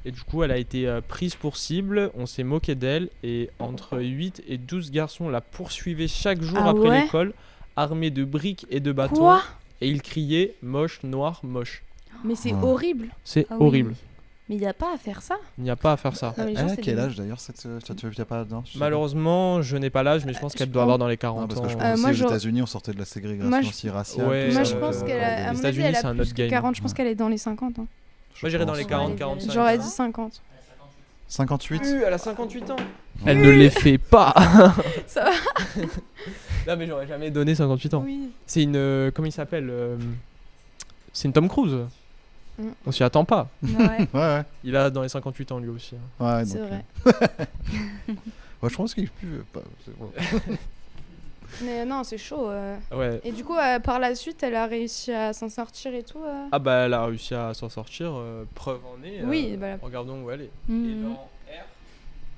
Speaker 3: Et du coup, elle a été prise pour cible, on s'est moqué d'elle, et entre 8 et 12 garçons la poursuivaient chaque jour
Speaker 1: Ah
Speaker 3: après
Speaker 1: ouais
Speaker 3: l'école, armés de briques et de bâtons,
Speaker 1: Quoi?
Speaker 3: et ils criaient moche, noir, moche.
Speaker 1: Mais c'est
Speaker 2: Ouais.
Speaker 1: horrible.
Speaker 3: C'est
Speaker 4: Ah oui.
Speaker 3: horrible.
Speaker 1: Mais il n'y a pas à faire ça.
Speaker 3: Il n'y a pas à faire ça.
Speaker 1: Non, mais les gens,
Speaker 2: Elle a
Speaker 1: c'est
Speaker 2: quel
Speaker 1: des-
Speaker 2: âge d'ailleurs cette tu n'as pas non, je sais pas.
Speaker 3: Malheureusement, je n'ai pas l'âge, mais je pense
Speaker 1: je
Speaker 3: qu'elle doit
Speaker 1: pense-
Speaker 3: avoir dans les
Speaker 2: Ah,
Speaker 3: 40
Speaker 2: parce que je
Speaker 3: ans.
Speaker 2: pense
Speaker 1: moi,
Speaker 2: aussi aux
Speaker 1: je-
Speaker 2: États-Unis on sortait de la ségrégation
Speaker 1: Moi, je-
Speaker 2: aussi raciale.
Speaker 3: Ouais,
Speaker 2: tout
Speaker 1: Moi,
Speaker 2: ça,
Speaker 1: je
Speaker 2: donc,
Speaker 1: pense qu'elle a, à
Speaker 3: les
Speaker 1: mon avis, elle
Speaker 3: États-Unis, c'est
Speaker 1: a
Speaker 3: un
Speaker 1: plus
Speaker 3: autre
Speaker 1: que
Speaker 3: game.
Speaker 1: 40. Je pense qu'elle est dans les 50. Hein.
Speaker 3: Moi j'irais dans les
Speaker 2: pense.
Speaker 3: 40-45.
Speaker 1: J'aurais dit 50.
Speaker 2: 58.
Speaker 3: Elle a 58 ans. Elle ne les fait pas.
Speaker 1: Ça va.
Speaker 3: Non mais j'aurais jamais donné 58 ans.
Speaker 1: Oui.
Speaker 3: C'est une comment il s'appelle c'est une Tom Cruise.
Speaker 1: Mm.
Speaker 3: On s'y attend pas.
Speaker 4: Ouais.
Speaker 2: Ouais,
Speaker 3: Il a dans les 58 ans lui aussi. Hein.
Speaker 2: ouais.
Speaker 1: C'est
Speaker 2: donc,
Speaker 1: vrai.
Speaker 2: ouais, je pense qu'il est plus. C'est bon.
Speaker 1: Mais non, c'est chaud.
Speaker 3: Ouais.
Speaker 1: Et du coup, par la suite, elle a réussi à s'en sortir et tout.
Speaker 3: Ah bah elle a réussi à s'en sortir. Preuve en est.
Speaker 1: Oui, bah,
Speaker 3: Regardons où elle est.
Speaker 4: Mhm.
Speaker 3: Et dans R,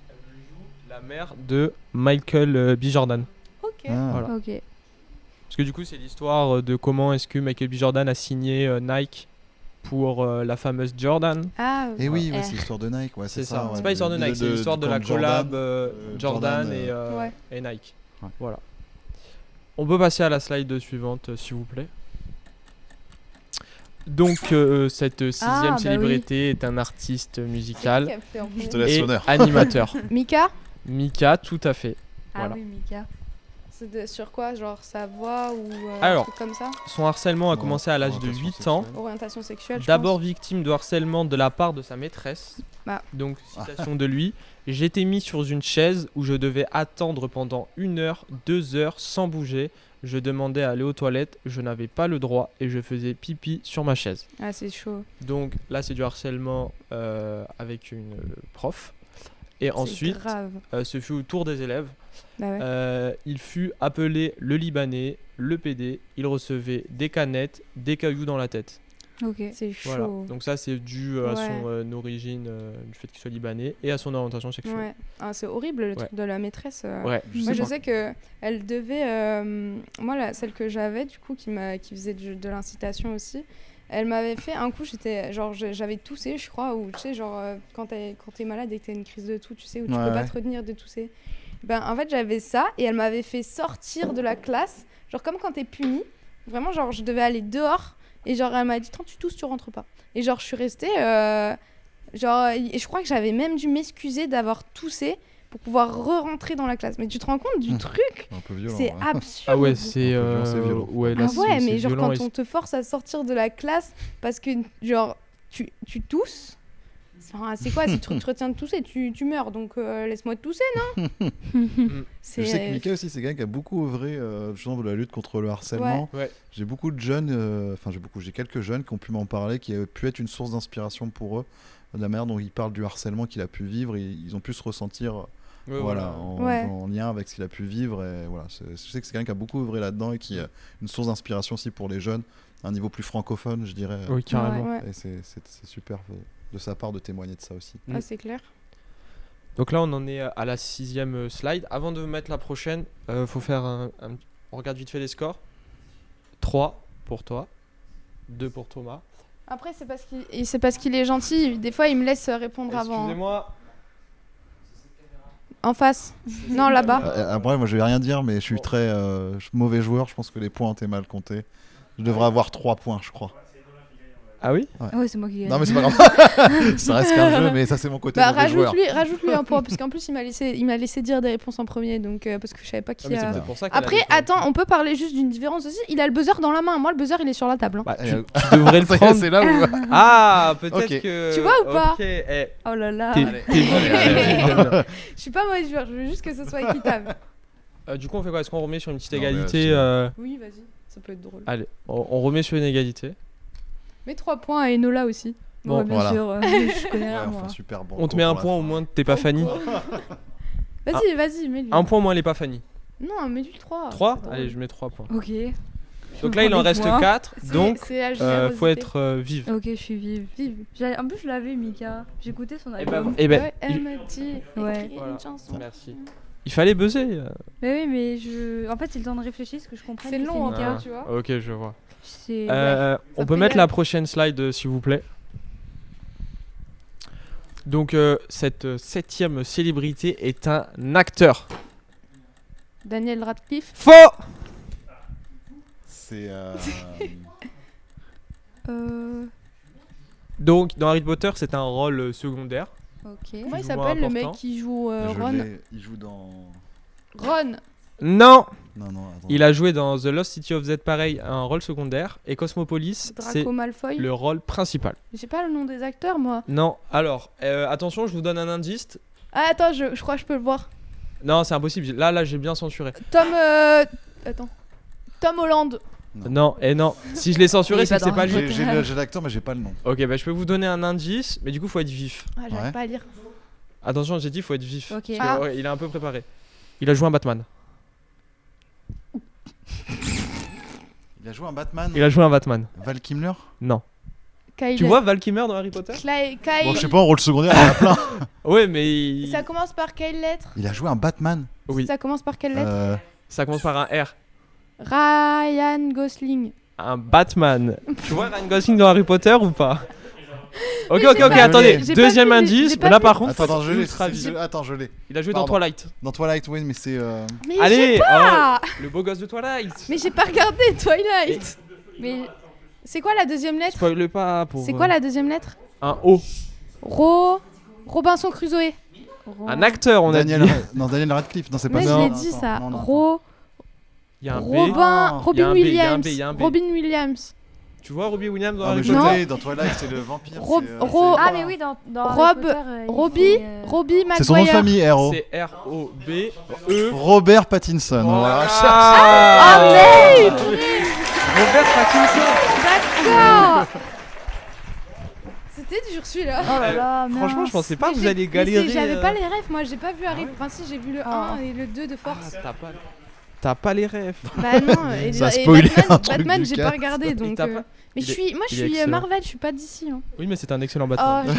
Speaker 3: elle joue la mère de Michael B. Jordan.
Speaker 1: ok.
Speaker 2: Ah.
Speaker 3: Voilà.
Speaker 4: Ok.
Speaker 3: Parce que du coup c'est l'histoire de comment est-ce que Michael B. Jordan a signé Nike pour la fameuse Jordan.
Speaker 1: Ah,
Speaker 2: Et oui, ouais,
Speaker 1: R.
Speaker 2: c'est l'histoire de Nike, ouais,
Speaker 3: C'est
Speaker 2: c'est
Speaker 3: ça.
Speaker 2: ça.
Speaker 3: C'est
Speaker 2: ouais,
Speaker 3: pas l'histoire de Nike, c'est l'histoire de la
Speaker 2: quand
Speaker 3: collab
Speaker 2: Jordan,
Speaker 3: Jordan
Speaker 2: Jordan,
Speaker 1: Ouais.
Speaker 3: et Nike.
Speaker 2: Ouais.
Speaker 3: Voilà. On peut passer à la slide suivante, s'il vous plaît. Donc, cette sixième
Speaker 4: bah
Speaker 3: célébrité est un artiste musical
Speaker 1: Qui a fait en
Speaker 2: Je te
Speaker 1: premier
Speaker 2: laisse
Speaker 3: et
Speaker 2: l'honneur.
Speaker 3: animateur.
Speaker 1: Mika.
Speaker 3: Mika, tout à fait.
Speaker 4: Ah
Speaker 3: Voilà.
Speaker 4: oui, Mika.
Speaker 1: C'est sur quoi? Genre sa voix ou
Speaker 3: Alors.
Speaker 1: un truc comme ça?
Speaker 3: Son harcèlement a commencé à l'âge de
Speaker 2: Orientation
Speaker 3: 8 ans.
Speaker 2: sexuelle.
Speaker 1: Orientation sexuelle, je
Speaker 3: D'abord
Speaker 1: pense.
Speaker 3: victime de harcèlement de la part de sa maîtresse.
Speaker 1: Bah.
Speaker 3: Donc, citation de lui. J'étais mis sur une chaise où je devais attendre pendant 1 heure, 2 heures sans bouger. Je demandais à aller aux toilettes, je n'avais pas le droit et je faisais pipi sur ma chaise.
Speaker 1: Ah, c'est chaud.
Speaker 3: Donc là, c'est du harcèlement avec une prof. Et ensuite,
Speaker 1: C'est grave.
Speaker 3: ce fut au tour des élèves.
Speaker 1: Bah ouais.
Speaker 3: Il fut appelé le Libanais, le PD. Il recevait des canettes, des cailloux dans la tête.
Speaker 4: Ok.
Speaker 1: C'est chaud.
Speaker 3: Voilà. Donc ça, c'est dû à
Speaker 1: Ouais.
Speaker 3: son origine, du fait qu'il soit libanais, et à son orientation sexuelle.
Speaker 1: Ouais. Ah, c'est horrible le
Speaker 3: Ouais.
Speaker 1: truc de la maîtresse.
Speaker 3: Ouais.
Speaker 1: Moi, je sais que elle devait. Moi, celle que j'avais, du coup, qui faisait de l'incitation aussi, elle m'avait fait un coup. J'avais toussé, je crois, ou tu sais, genre, quand t'es malade et que t'as une crise de toux, tu sais, où tu
Speaker 2: Ouais,
Speaker 1: peux pas
Speaker 2: ouais.
Speaker 1: te retenir de tousser. Ben, en fait, j'avais ça et elle m'avait fait sortir de la classe, genre, comme quand t'es puni. Vraiment, genre, je devais aller dehors et, genre, elle m'a dit, tu tousses, tu rentres pas. Et, genre, je suis restée. Genre, et je crois que j'avais même dû m'excuser d'avoir toussé pour pouvoir re-rentrer dans la classe. Mais tu te rends compte du truc?
Speaker 2: Un peu violent.
Speaker 1: C'est
Speaker 2: ouais.
Speaker 1: absurde.
Speaker 3: Ah ouais, c'est
Speaker 2: Un peu violent, c'est violent.
Speaker 3: ouais, là,
Speaker 1: Ah
Speaker 3: c'est-
Speaker 1: ouais,
Speaker 3: c'est
Speaker 1: mais genre
Speaker 3: violent
Speaker 1: quand
Speaker 3: et
Speaker 1: on te force à sortir de la classe parce que genre tu tousses, enfin, c'est quoi? Si tu te retiens de tousser, tu meurs. Donc laisse-moi te tousser, non?
Speaker 2: Je sais que Mika aussi, c'est quelqu'un qui a beaucoup œuvré justement de la lutte contre le harcèlement.
Speaker 3: Ouais.
Speaker 2: J'ai beaucoup de jeunes, j'ai quelques jeunes qui ont pu m'en parler, qui avaient pu être une source d'inspiration pour eux, de la manière dont ils parlent du harcèlement qu'il a pu vivre, et ils ont pu se ressentir
Speaker 3: Ouais,
Speaker 2: voilà,
Speaker 1: Ouais.
Speaker 2: en lien avec ce qu'il a pu vivre. Et voilà, je sais que c'est quelqu'un qui a beaucoup œuvré là-dedans et qui est une source d'inspiration aussi pour les jeunes, à un niveau plus francophone, je dirais.
Speaker 3: Oui, carrément.
Speaker 1: Ouais.
Speaker 2: Et c'est super de sa part de témoigner de ça aussi.
Speaker 1: Ah, c'est clair.
Speaker 3: Donc là, on en est à la 6e slide. Avant de mettre la prochaine, faut faire on regarde vite fait les scores. 3 pour toi, 2 pour Thomas.
Speaker 1: Après, c'est parce qu'il est gentil. Des fois, il me laisse répondre avant.
Speaker 3: Excusez-moi.
Speaker 1: En face. Non, là-bas.
Speaker 2: Après, moi je vais rien dire, mais je suis très mauvais joueur. Je pense que les points étaient mal comptés. Je devrais avoir 3 points, je crois.
Speaker 3: Ah oui?
Speaker 4: Ah ouais, c'est moi qui gagne.
Speaker 2: Non, mais c'est pas grave. Ça reste qu'un jeu, mais ça, c'est mon côté
Speaker 1: Bah,
Speaker 2: mauvais joueur.
Speaker 1: rajoute-lui un point, parce qu'en plus, il m'a laissé dire des réponses en premier, donc parce que je savais pas qui
Speaker 3: Ah, mais c'est
Speaker 1: a.
Speaker 3: peut-être pour ça qu'elle a
Speaker 1: Après,
Speaker 3: des points.
Speaker 1: attends, on peut parler juste d'une différence aussi. Il a le buzzer dans la main. Moi, le buzzer, il est sur la table. Hein.
Speaker 3: Bah,
Speaker 2: Eh,
Speaker 3: tu devrais le
Speaker 2: ça y est,
Speaker 3: prendre.
Speaker 2: c'est là où.
Speaker 3: Ah, peut-être
Speaker 2: Ok.
Speaker 3: que.
Speaker 1: Tu vois ou pas?
Speaker 3: Ok, eh,
Speaker 4: Oh là là.
Speaker 3: t'es
Speaker 2: Allez.
Speaker 3: nul.
Speaker 1: Je suis pas mauvais joueur, je veux juste que ce soit équitable.
Speaker 3: Du coup, on fait quoi? Est-ce qu'on remet sur une petite
Speaker 2: Non, mais,
Speaker 3: égalité
Speaker 2: c'est-
Speaker 1: Oui, vas-y, ça peut être drôle.
Speaker 3: Allez, on remet sur une égalité.
Speaker 1: Mets 3 points à Enola aussi.
Speaker 3: Bon,
Speaker 4: Ouais, bien
Speaker 2: voilà.
Speaker 4: sûr. Je connais
Speaker 2: Ouais,
Speaker 4: rien,
Speaker 2: enfin,
Speaker 4: moi.
Speaker 2: super bon.
Speaker 3: On te met un point au moins, t'es pas Fanny.
Speaker 1: Vas-y, mets-lui.
Speaker 3: Un point, moi, elle est pas Fanny.
Speaker 1: Non, mets-lui 3.
Speaker 3: 3? Allez, je mets 3 points.
Speaker 4: Ok.
Speaker 3: Donc là, il en
Speaker 4: Avec
Speaker 3: reste
Speaker 4: moi.
Speaker 3: 4. Donc,
Speaker 1: C'est la
Speaker 3: faut
Speaker 1: générosité.
Speaker 3: être vive.
Speaker 4: Ok, je suis vive.
Speaker 1: Vive.
Speaker 4: En plus, je l'avais, Mika. J'écoutais son
Speaker 3: Et ben,
Speaker 4: album.
Speaker 1: Ouais, elle me dit.
Speaker 4: Ouais.
Speaker 1: écris
Speaker 3: Voilà.
Speaker 1: une chanson.
Speaker 3: Merci. Il fallait buzzer.
Speaker 4: Mais oui, mais je. En fait, c'est le temps de réfléchir, ce que je comprends.
Speaker 1: C'est long,
Speaker 4: Mika.
Speaker 1: hein, tu vois.
Speaker 3: Ok, je vois.
Speaker 4: C'est.
Speaker 3: On
Speaker 1: Ça
Speaker 3: peut
Speaker 1: peut y
Speaker 3: mettre
Speaker 1: aller.
Speaker 3: la prochaine slide, s'il vous plaît. Donc, cette 7e célébrité est un acteur.
Speaker 1: Daniel Radcliffe.
Speaker 3: Faux.
Speaker 2: C'est.
Speaker 3: Donc, dans Harry Potter, c'est un rôle secondaire.
Speaker 4: Ok.
Speaker 1: Comment il
Speaker 3: Plus ou moins
Speaker 1: s'appelle le mec
Speaker 3: important.
Speaker 1: qui joue
Speaker 2: je
Speaker 1: Ron?
Speaker 2: l'ai- Il joue dans.
Speaker 1: Ron.
Speaker 3: Non.
Speaker 2: Non, attends.
Speaker 3: Il a joué dans The Lost City of Z, pareil, un rôle secondaire. Et Cosmopolis, c'est
Speaker 1: Draco Malfoy.
Speaker 3: le rôle principal.
Speaker 1: J'ai pas le nom des acteurs, moi.
Speaker 3: Non, alors, attention, je vous donne un indice.
Speaker 1: Ah, attends, je crois que je peux le voir.
Speaker 3: Non, c'est impossible. Là, j'ai bien censuré.
Speaker 1: Tom. Attends. Tom Holland.
Speaker 3: Non, et non. Si je l'ai censuré,
Speaker 4: Il est
Speaker 3: c'est
Speaker 4: pas
Speaker 3: que c'est
Speaker 4: dans
Speaker 3: pas
Speaker 4: Harry
Speaker 3: lui.
Speaker 4: Potter.
Speaker 2: J'ai l'acteur, mais j'ai pas le nom.
Speaker 3: Ok, bah je peux vous donner un indice, mais du coup, faut être vif.
Speaker 1: Ah, j'arrive
Speaker 2: Ouais.
Speaker 1: pas à lire.
Speaker 3: Attention, j'ai dit, faut être vif.
Speaker 4: Ok.
Speaker 3: Parce que,
Speaker 1: Ah.
Speaker 3: ouais, il est un peu préparé. Il a joué un Batman.
Speaker 2: Il a joué un Batman.
Speaker 3: Il a joué un Batman.
Speaker 2: Val Kilmer.
Speaker 3: Non.
Speaker 1: Kyle.
Speaker 3: Tu vois Val Kilmer dans Harry Potter?
Speaker 1: Kyle.
Speaker 2: Bon, je sais pas, en rôle secondaire, il y en a plein.
Speaker 3: Ouais, mais. il-
Speaker 1: Ça commence par quelle lettre?
Speaker 2: Il a joué un Batman.
Speaker 3: Oui,
Speaker 1: Ça commence par quelle lettre?
Speaker 3: ça commence par un R.
Speaker 1: Ryan Gosling.
Speaker 3: Un Batman. Tu vois Ryan Gosling dans Harry Potter ou pas? Ok,
Speaker 1: Mais
Speaker 3: ok,
Speaker 1: j'ai
Speaker 3: ok,
Speaker 1: pas
Speaker 3: attendez.
Speaker 1: vu, j'ai pas
Speaker 3: Deuxième
Speaker 1: vu,
Speaker 3: indice,
Speaker 1: j'ai
Speaker 3: mais
Speaker 1: pas
Speaker 3: là
Speaker 1: vu.
Speaker 3: par contre,
Speaker 2: Attends, je l'ai.
Speaker 3: ultra vif.
Speaker 2: Attends, je l'ai.
Speaker 3: Il a joué dans
Speaker 2: Pardon.
Speaker 3: Twilight.
Speaker 2: Dans Twilight, oui, mais c'est.
Speaker 1: Mais
Speaker 3: Allez,
Speaker 1: j'ai pas.
Speaker 3: le beau gosse de Twilight.
Speaker 1: Mais j'ai pas regardé Twilight. Mais c'est quoi la deuxième lettre?
Speaker 3: Spoil pas pour.
Speaker 1: C'est quoi la deuxième lettre?
Speaker 3: Un O.
Speaker 1: Robinson Crusoe.
Speaker 3: Un acteur, on a dit.
Speaker 2: Non, Daniel Radcliffe. Non, c'est pas
Speaker 1: Mais je
Speaker 2: ça.
Speaker 1: l'ai
Speaker 2: Non,
Speaker 1: dit
Speaker 2: attends,
Speaker 1: ça.
Speaker 2: non, non,
Speaker 3: Il y a un B.
Speaker 1: Robin
Speaker 3: Il y a
Speaker 1: Robin
Speaker 3: un B, il y a un
Speaker 1: Williams.
Speaker 3: B, il y a un B.
Speaker 1: Robin Williams.
Speaker 3: Tu vois Robbie Williams dans
Speaker 2: Ah,
Speaker 3: Harry
Speaker 2: mais je
Speaker 3: Potter?
Speaker 2: l'ai, dans Twilight, c'est le vampire.
Speaker 1: Rob-
Speaker 2: c'est,
Speaker 1: Ro-
Speaker 4: Ah, mais oui, dans Harry
Speaker 1: Rob-
Speaker 4: Potter, il
Speaker 1: Robbie
Speaker 4: fait,
Speaker 1: Robbie Maguire.
Speaker 2: C'est son nom de famille, R.O.
Speaker 3: C'est R-O-B-E.
Speaker 2: Robert Pattinson.
Speaker 3: Voilà.
Speaker 2: Voilà.
Speaker 1: Ah merde.
Speaker 3: Robert Pattinson.
Speaker 1: D'accord. C'était dur celui-là.
Speaker 4: Oh là là,
Speaker 3: Franchement,
Speaker 4: mince.
Speaker 3: je pensais pas que
Speaker 1: Mais
Speaker 3: vous alliez galérer.
Speaker 1: J'avais pas les rêves, moi j'ai pas vu Harry.
Speaker 3: ouais
Speaker 1: Enfin si, j'ai vu le
Speaker 4: Ah.
Speaker 1: 1 et le 2 de force.
Speaker 3: T'as pas les rêves.
Speaker 1: Bah non, et,
Speaker 2: Ça a
Speaker 1: et
Speaker 2: spoilé un
Speaker 1: Batman,
Speaker 2: truc
Speaker 1: Batman
Speaker 2: du
Speaker 1: j'ai pas
Speaker 2: 4.
Speaker 1: regardé
Speaker 3: Et
Speaker 1: donc.
Speaker 3: t'as pas-
Speaker 1: Mais
Speaker 3: il
Speaker 1: je suis, moi je
Speaker 3: il est
Speaker 1: suis
Speaker 3: excellent.
Speaker 1: Marvel, je suis pas d'ici. Hein.
Speaker 3: Oui, mais c'est un excellent
Speaker 1: Oh,
Speaker 3: Batman.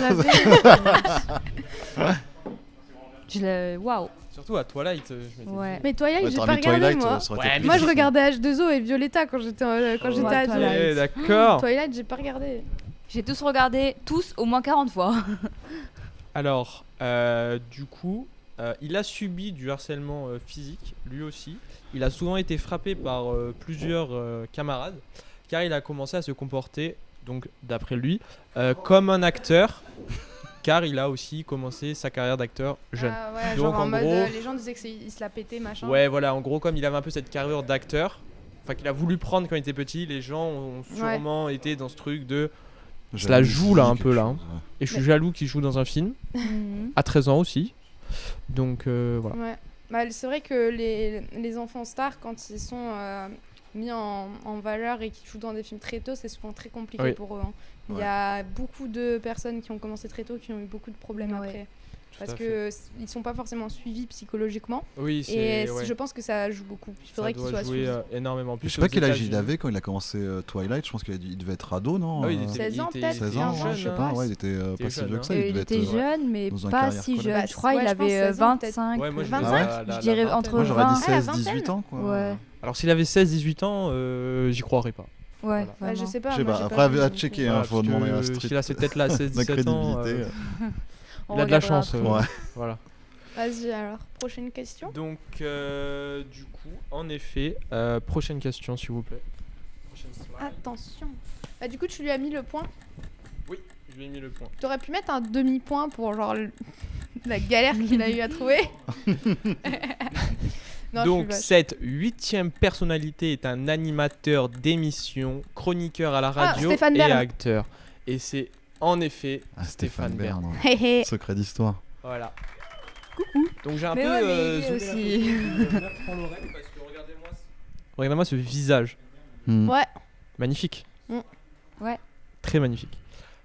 Speaker 1: je l'avais.
Speaker 4: Waouh.
Speaker 3: Surtout à Twilight, je m'étais dit.
Speaker 4: Ouais.
Speaker 1: Mais Twilight,
Speaker 2: Ouais,
Speaker 1: j'ai
Speaker 2: t'aurais
Speaker 1: pas
Speaker 2: mis
Speaker 1: regardé
Speaker 2: Twilight,
Speaker 1: moi.
Speaker 2: ça aurait
Speaker 3: Ouais,
Speaker 2: été
Speaker 3: mais
Speaker 1: Moi
Speaker 2: plus
Speaker 1: je
Speaker 2: difficile.
Speaker 1: regardais H2O et Violetta quand j'étais
Speaker 4: Ouais,
Speaker 1: ado.
Speaker 4: Twilight.
Speaker 3: D'accord.
Speaker 1: Twilight, j'ai pas regardé.
Speaker 4: J'ai tous regardé, tous au moins 40 fois.
Speaker 3: Alors, du coup, il a subi du harcèlement physique, lui aussi. Il a souvent été frappé par plusieurs camarades, car il a commencé à se comporter, donc d'après lui, comme un acteur, car il a aussi commencé sa carrière d'acteur jeune.
Speaker 1: Ah ouais,
Speaker 3: Donc,
Speaker 1: genre en
Speaker 3: en
Speaker 1: mode
Speaker 3: gros-
Speaker 1: les gens disaient que il se la pétait machin.
Speaker 3: Ouais, voilà, en gros, comme il avait un peu cette carrure d'acteur, enfin qu'il a voulu prendre quand il était petit, les gens ont sûrement été dans ce truc de... Je la joue, là, un peu, là, hein. Et je suis jaloux qu'il joue dans un film, à 13 ans aussi. Donc voilà.
Speaker 1: Ouais. Bah, c'est vrai que les enfants stars, quand ils sont mis en valeur et qui jouent dans des films très tôt, c'est souvent très compliqué
Speaker 3: Oui.
Speaker 1: pour eux. Hein. Il y
Speaker 2: Ouais.
Speaker 1: a beaucoup de personnes qui ont commencé très tôt qui ont eu beaucoup de problèmes
Speaker 4: Ouais.
Speaker 1: après.
Speaker 3: Tout
Speaker 1: Parce
Speaker 3: à
Speaker 1: que ils sont pas forcément suivis psychologiquement.
Speaker 3: Oui,
Speaker 1: Et
Speaker 3: c'est... ouais.
Speaker 1: je pense que ça joue beaucoup. Il faudrait
Speaker 3: Ça
Speaker 1: qu'il
Speaker 3: doit
Speaker 1: soit
Speaker 3: jouer
Speaker 1: suivi.
Speaker 3: énormément. Plus
Speaker 2: Je sais pas
Speaker 3: aux
Speaker 2: quel âge il
Speaker 3: États-Unis.
Speaker 2: avait quand il a commencé Twilight. Je pense qu'il devait être ado, non?
Speaker 3: Ah oui, il était-
Speaker 1: 16 ans,
Speaker 3: il était-
Speaker 1: peut-être,
Speaker 2: 16
Speaker 3: il était
Speaker 2: ans,
Speaker 1: jeune,
Speaker 2: je sais
Speaker 1: hein.
Speaker 2: pas. Ouais, il était pas
Speaker 3: était
Speaker 2: si
Speaker 3: jeune,
Speaker 2: vieux
Speaker 3: hein.
Speaker 2: que ça. Il
Speaker 4: Il
Speaker 2: devait
Speaker 4: était
Speaker 2: être.
Speaker 4: jeune, mais
Speaker 2: dans un
Speaker 4: pas
Speaker 2: carrière
Speaker 4: si
Speaker 2: scolaire.
Speaker 4: jeune.
Speaker 1: Bah,
Speaker 4: Je crois
Speaker 1: ouais,
Speaker 4: il
Speaker 1: je pense
Speaker 4: avait
Speaker 1: 16 ans, peut-être.
Speaker 4: 25.
Speaker 3: Ouais, moi je
Speaker 1: 25,
Speaker 3: l'ai-
Speaker 4: je dirais
Speaker 3: vingtaine.
Speaker 4: entre
Speaker 2: Moi, j'aurais dit
Speaker 4: 20.
Speaker 1: Ah, la
Speaker 2: 16-18 ans, quoi.
Speaker 4: Ouais,
Speaker 3: Alors s'il avait 16-18 ans, j'y croirais pas.
Speaker 4: ouais.
Speaker 3: Voilà.
Speaker 1: Bah,
Speaker 4: vraiment.
Speaker 1: je sais pas.
Speaker 2: Je sais
Speaker 1: moi,
Speaker 2: pas,
Speaker 1: j'ai
Speaker 2: après,
Speaker 1: vu,
Speaker 2: à
Speaker 1: donc,
Speaker 2: checker,
Speaker 1: euh,
Speaker 2: hein.
Speaker 3: Voilà,
Speaker 2: faut
Speaker 3: parce
Speaker 2: demander
Speaker 3: que
Speaker 2: à Street.
Speaker 3: s'il a cette tête-là à
Speaker 2: La
Speaker 3: 16-17 ans,
Speaker 2: crédibilité.
Speaker 4: On
Speaker 3: il a de la
Speaker 4: regardera
Speaker 3: chance.
Speaker 4: après.
Speaker 2: Ouais.
Speaker 3: Voilà.
Speaker 1: Vas-y alors, prochaine question.
Speaker 3: Donc du coup, en effet, prochaine question s'il vous plaît. Prochaine slide.
Speaker 1: Attention. Bah, du coup, tu lui as mis le point.
Speaker 3: Oui, je lui ai mis le point.
Speaker 1: T'aurais pu mettre un demi-point pour genre la galère qu'il a eu à trouver. Non,
Speaker 3: Donc
Speaker 1: je suis vache.
Speaker 3: cette 8e personnalité est un animateur d'émission, chroniqueur à la radio
Speaker 1: Stéphane
Speaker 3: et
Speaker 1: Bern.
Speaker 3: acteur. Et c'est en effet
Speaker 2: Ah,
Speaker 3: Stéphane Bern.
Speaker 1: Hé hé.
Speaker 2: Secret d'histoire.
Speaker 3: Voilà. Donc j'ai un
Speaker 4: Mais
Speaker 3: peu
Speaker 4: ouais, mais il est
Speaker 3: zoomé la
Speaker 4: aussi.
Speaker 3: photo. Prends l'oreille parce que regardez-moi ce visage.
Speaker 2: Hmm.
Speaker 1: Ouais.
Speaker 3: Magnifique.
Speaker 4: Ouais.
Speaker 3: Très magnifique.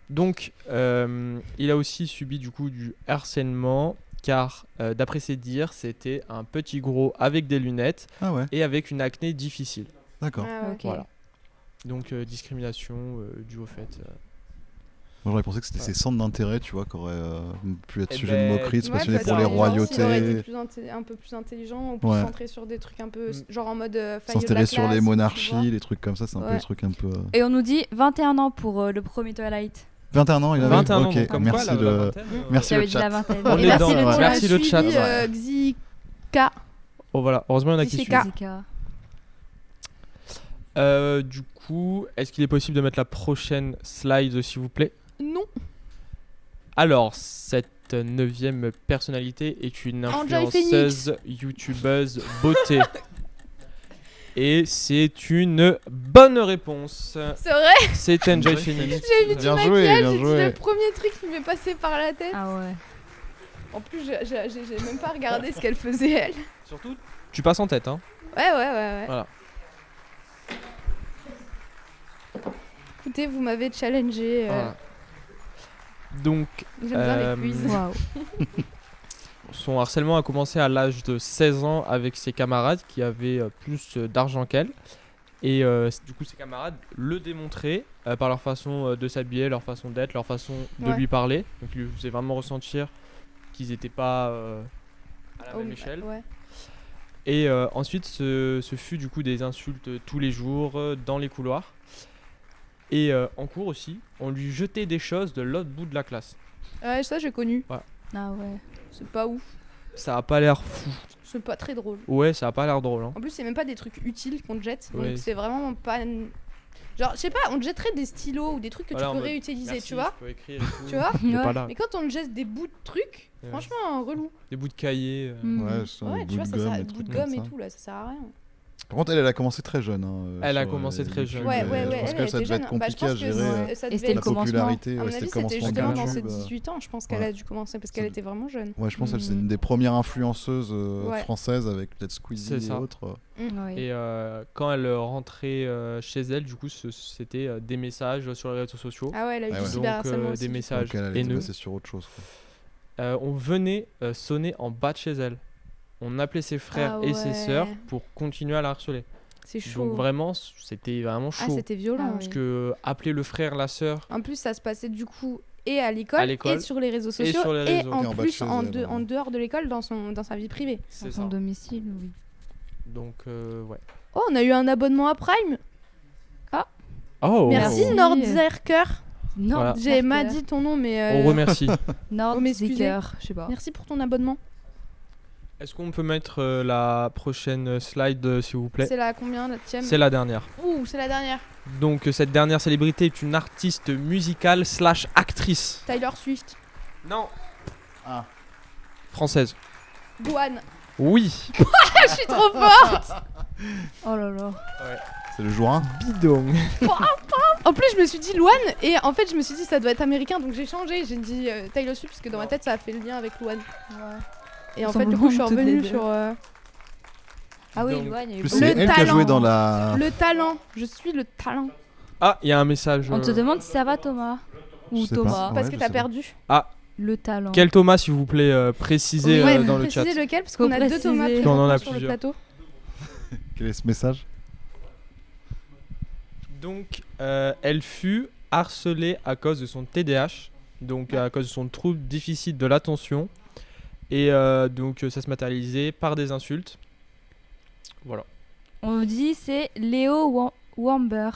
Speaker 3: Donc, il a aussi subi du coup du harcèlement, car d'après ses dires, c'était un petit gros avec des lunettes
Speaker 2: Ah ouais,
Speaker 3: et avec une acné difficile.
Speaker 2: d'accord.
Speaker 1: Ah ouais.
Speaker 4: Ok.
Speaker 3: Voilà. Donc discrimination due au fait.
Speaker 2: Moi j'aurais pensé que c'était
Speaker 3: Ouais.
Speaker 2: ces centres d'intérêt, tu vois, qui auraient pu être
Speaker 3: Eh
Speaker 2: sujet de
Speaker 3: ben,
Speaker 2: moquerie, de se
Speaker 1: Ouais,
Speaker 2: passionner
Speaker 1: parce
Speaker 2: pour
Speaker 1: que
Speaker 2: les
Speaker 1: genre, s'il aurait été
Speaker 2: royautés,
Speaker 1: plus un peu plus intelligent ou plus
Speaker 2: Ouais.
Speaker 1: centré sur des trucs un peu genre en mode faillot de la
Speaker 2: s'installer sur
Speaker 1: classe,
Speaker 2: les
Speaker 1: tu vois.
Speaker 2: monarchies, les trucs comme ça, c'est un peu
Speaker 1: Ouais.
Speaker 2: les trucs un peu.
Speaker 4: Et on nous dit 21 ans pour le premier Twilight.
Speaker 2: 21 ans, il avait
Speaker 3: 21 ans,
Speaker 2: Ok,
Speaker 3: donc comme
Speaker 2: merci
Speaker 3: quoi, la
Speaker 2: le.
Speaker 3: vingtaine,
Speaker 2: Merci
Speaker 4: J'avais
Speaker 2: le
Speaker 4: dit la
Speaker 2: chat.
Speaker 4: vingtaine.
Speaker 3: On
Speaker 1: Et
Speaker 3: est
Speaker 1: merci
Speaker 3: dans-
Speaker 1: le
Speaker 3: ouais.
Speaker 1: chat.
Speaker 3: Merci le chat.
Speaker 1: Xika.
Speaker 3: Oh voilà, heureusement il y en a qui
Speaker 1: Jessica.
Speaker 3: suivent.
Speaker 4: Zika.
Speaker 3: Du coup, est-ce qu'il est possible de mettre la prochaine slide s'il vous plaît?
Speaker 1: Non.
Speaker 3: Alors, cette 9e personnalité est une
Speaker 1: Enjoy
Speaker 3: influenceuse, youtubeuse, beauté. Et c'est une bonne réponse.
Speaker 1: C'est vrai,
Speaker 3: C'est Enjoy Phoenix.
Speaker 1: j'ai vu du
Speaker 2: Bien joué,
Speaker 1: maquillage,
Speaker 2: bien
Speaker 1: j'ai dit
Speaker 2: joué.
Speaker 1: le premier truc qui m'est passé par la tête.
Speaker 4: Ah ouais.
Speaker 1: En plus, j'ai même pas regardé ce qu'elle faisait elle.
Speaker 3: Surtout, tu passes en tête, hein.
Speaker 1: Ouais.
Speaker 3: Voilà.
Speaker 1: Écoutez, vous m'avez challengé.
Speaker 3: Voilà. Donc,
Speaker 1: J'aime bien les quiz.
Speaker 4: Waouh.
Speaker 3: son harcèlement a commencé à l'âge de 16 ans avec ses camarades qui avaient plus d'argent qu'elle. Et du coup, ses camarades le démontraient par leur façon de s'habiller, leur façon d'être, leur façon de
Speaker 1: Ouais.
Speaker 3: lui parler. Donc, il lui faisait vraiment ressentir qu'ils n'étaient pas à la
Speaker 1: Oh,
Speaker 3: même échelle.
Speaker 1: ouais.
Speaker 3: Et ensuite, ce fut du coup des insultes tous les jours dans les couloirs. Et en cours aussi, on lui jetait des choses de l'autre bout de la classe.
Speaker 1: Ouais, ça j'ai connu.
Speaker 4: Ah ouais.
Speaker 1: C'est pas ouf.
Speaker 3: Ça a pas l'air fou.
Speaker 1: C'est pas très drôle.
Speaker 3: Ouais, ça a pas l'air drôle. Hein.
Speaker 1: En plus, c'est même pas des trucs utiles qu'on te jette.
Speaker 3: Ouais.
Speaker 1: Donc c'est vraiment pas. Genre, je sais pas, on te jetterait des stylos ou des trucs que
Speaker 3: Voilà, en
Speaker 1: tu peux
Speaker 3: mode,
Speaker 1: réutiliser,
Speaker 3: Merci,
Speaker 1: tu vois.
Speaker 3: je peux écrire et tout.
Speaker 1: Tu vois.
Speaker 3: Il est
Speaker 4: Ouais.
Speaker 3: pas là.
Speaker 1: Mais quand on te jette des bouts de trucs,
Speaker 3: Ouais.
Speaker 1: franchement, relou.
Speaker 3: Des bouts de cahiers.
Speaker 4: Mm.
Speaker 2: Ouais, c'est un
Speaker 1: Ouais,
Speaker 2: bout
Speaker 1: tu vois,
Speaker 2: de
Speaker 1: ça
Speaker 2: gomme,
Speaker 1: sert
Speaker 2: des
Speaker 1: bout
Speaker 2: trucs
Speaker 1: de
Speaker 2: comme
Speaker 1: gomme et
Speaker 2: ça.
Speaker 1: tout, là, ça sert à rien.
Speaker 2: Par contre, elle a commencé très jeune.
Speaker 3: Elle a
Speaker 2: sur,
Speaker 3: commencé très
Speaker 2: YouTube,
Speaker 3: jeune.
Speaker 1: Ouais,
Speaker 2: et
Speaker 1: ouais,
Speaker 2: je
Speaker 1: ouais.
Speaker 2: pense
Speaker 1: Elle
Speaker 2: que ça
Speaker 1: était
Speaker 2: devait être
Speaker 1: jeune. Bah, je
Speaker 2: compliqué à
Speaker 1: pense que
Speaker 2: gérer
Speaker 1: ça
Speaker 4: Et
Speaker 1: devait
Speaker 4: c'était le
Speaker 2: la
Speaker 4: commencement.
Speaker 2: popularité.
Speaker 1: À mon
Speaker 2: Ouais,
Speaker 1: avis,
Speaker 2: c'était le
Speaker 1: c'était
Speaker 2: commencement de
Speaker 1: justement dans ses
Speaker 2: YouTube.
Speaker 1: 18 ans, je pense qu'elle
Speaker 2: Ouais.
Speaker 1: a dû commencer parce qu'elle
Speaker 2: Ça-
Speaker 1: était vraiment jeune.
Speaker 2: Ouais, je pense que c'est
Speaker 4: Mhm.
Speaker 2: une des premières influenceuses
Speaker 1: Ouais.
Speaker 2: françaises avec peut-être Squeezie
Speaker 3: C'est
Speaker 2: et
Speaker 3: ça.
Speaker 2: autres.
Speaker 4: Ouais.
Speaker 3: Et quand elle rentrait chez elle, du coup, c'était des messages sur les réseaux sociaux.
Speaker 1: Ah ouais, elle a eu
Speaker 2: Ah
Speaker 1: du
Speaker 2: ouais.
Speaker 1: cyberharcèlement
Speaker 3: Donc
Speaker 1: aussi.
Speaker 3: des
Speaker 1: du coup.
Speaker 3: messages
Speaker 2: Donc elle était
Speaker 3: haineux.
Speaker 2: passée sur autre chose. quoi.
Speaker 3: On venait sonner en bas de chez elle. On appelait ses frères
Speaker 1: Ah
Speaker 3: et ses sœurs
Speaker 1: ouais.
Speaker 3: pour continuer à la harceler.
Speaker 1: C'est chaud.
Speaker 3: Donc vraiment, c'était vraiment
Speaker 1: Ah,
Speaker 3: chaud.
Speaker 1: c'était violent.
Speaker 4: Ah
Speaker 3: Parce
Speaker 4: ouais.
Speaker 3: que appeler le frère, la sœur,
Speaker 1: En plus, ça se passait du coup et à
Speaker 3: À
Speaker 1: l'école
Speaker 3: l'école,
Speaker 1: et sur les réseaux
Speaker 3: et
Speaker 1: sociaux
Speaker 3: sur les réseaux.
Speaker 2: Et
Speaker 1: en
Speaker 2: en bas de
Speaker 1: plus
Speaker 2: chez
Speaker 1: en,
Speaker 2: elle,
Speaker 1: en dehors de l'école dans sa vie privée.
Speaker 3: c'est
Speaker 4: Dans
Speaker 3: ça.
Speaker 4: son domicile, oui.
Speaker 3: Donc ouais.
Speaker 1: Oh, on a eu un abonnement à Prime.
Speaker 3: Oh,
Speaker 1: Merci
Speaker 4: Merci.
Speaker 1: Nordзerker.
Speaker 4: Non,
Speaker 3: Voilà.
Speaker 1: J'ai mal dit ton nom, mais
Speaker 3: On remercie.
Speaker 4: Nord,
Speaker 1: Oh, m'excusez.
Speaker 4: Zicker, je sais pas.
Speaker 1: merci pour ton abonnement.
Speaker 3: Est-ce qu'on peut mettre la prochaine slide, s'il vous plaît?
Speaker 1: C'est la combien, la tième
Speaker 3: C'est la dernière.
Speaker 1: Ouh, c'est la dernière.
Speaker 3: Donc cette dernière célébrité est une artiste musicale / actrice.
Speaker 1: Tyler Swift.
Speaker 3: Non.
Speaker 2: Ah.
Speaker 3: Française.
Speaker 1: Douane.
Speaker 3: Oui.
Speaker 1: Je suis trop forte.
Speaker 4: Oh là là.
Speaker 2: C'est le jour 1.
Speaker 3: Bidon.
Speaker 1: En plus, je me suis dit Louane et en fait, je me suis dit ça doit être américain, donc j'ai changé. J'ai dit Tyler Swift parce que dans ma tête, ça a fait le lien avec Louane. Et en fait, du coup, je suis
Speaker 4: Ressemblent toutes
Speaker 1: revenue
Speaker 4: les
Speaker 1: sur
Speaker 4: Ah oui,
Speaker 3: Donc,
Speaker 4: Louane, il y a eu
Speaker 2: Plus
Speaker 4: beaucoup
Speaker 2: c'est
Speaker 1: Le
Speaker 2: elle qui a
Speaker 1: talent.
Speaker 2: joué dans la.
Speaker 1: le talent. Je suis le talent.
Speaker 3: Ah, il y a un message.
Speaker 4: On te demande si ça va, Thomas. Ou
Speaker 2: Je sais pas.
Speaker 4: Thomas.
Speaker 2: Ouais,
Speaker 1: Parce
Speaker 2: je
Speaker 1: que t'as
Speaker 2: sais pas.
Speaker 1: perdu.
Speaker 4: Le talent.
Speaker 3: Quel Thomas, s'il vous plaît, précisez
Speaker 1: Ouais,
Speaker 3: dans
Speaker 1: vous
Speaker 3: le chat.
Speaker 1: précisez lequel parce
Speaker 4: Faut
Speaker 1: qu'on a deux
Speaker 4: préciser.
Speaker 1: Thomas
Speaker 4: Puis
Speaker 3: on en a
Speaker 1: sur le
Speaker 3: plusieurs.
Speaker 1: plateau.
Speaker 2: Quel est ce message?
Speaker 3: Donc, elle fut harcelée à cause de son TDAH, donc à cause de son trouble déficit de l'attention. Et donc, ça se matérialisait par des insultes. Voilà.
Speaker 4: On nous dit c'est Léo Wamber.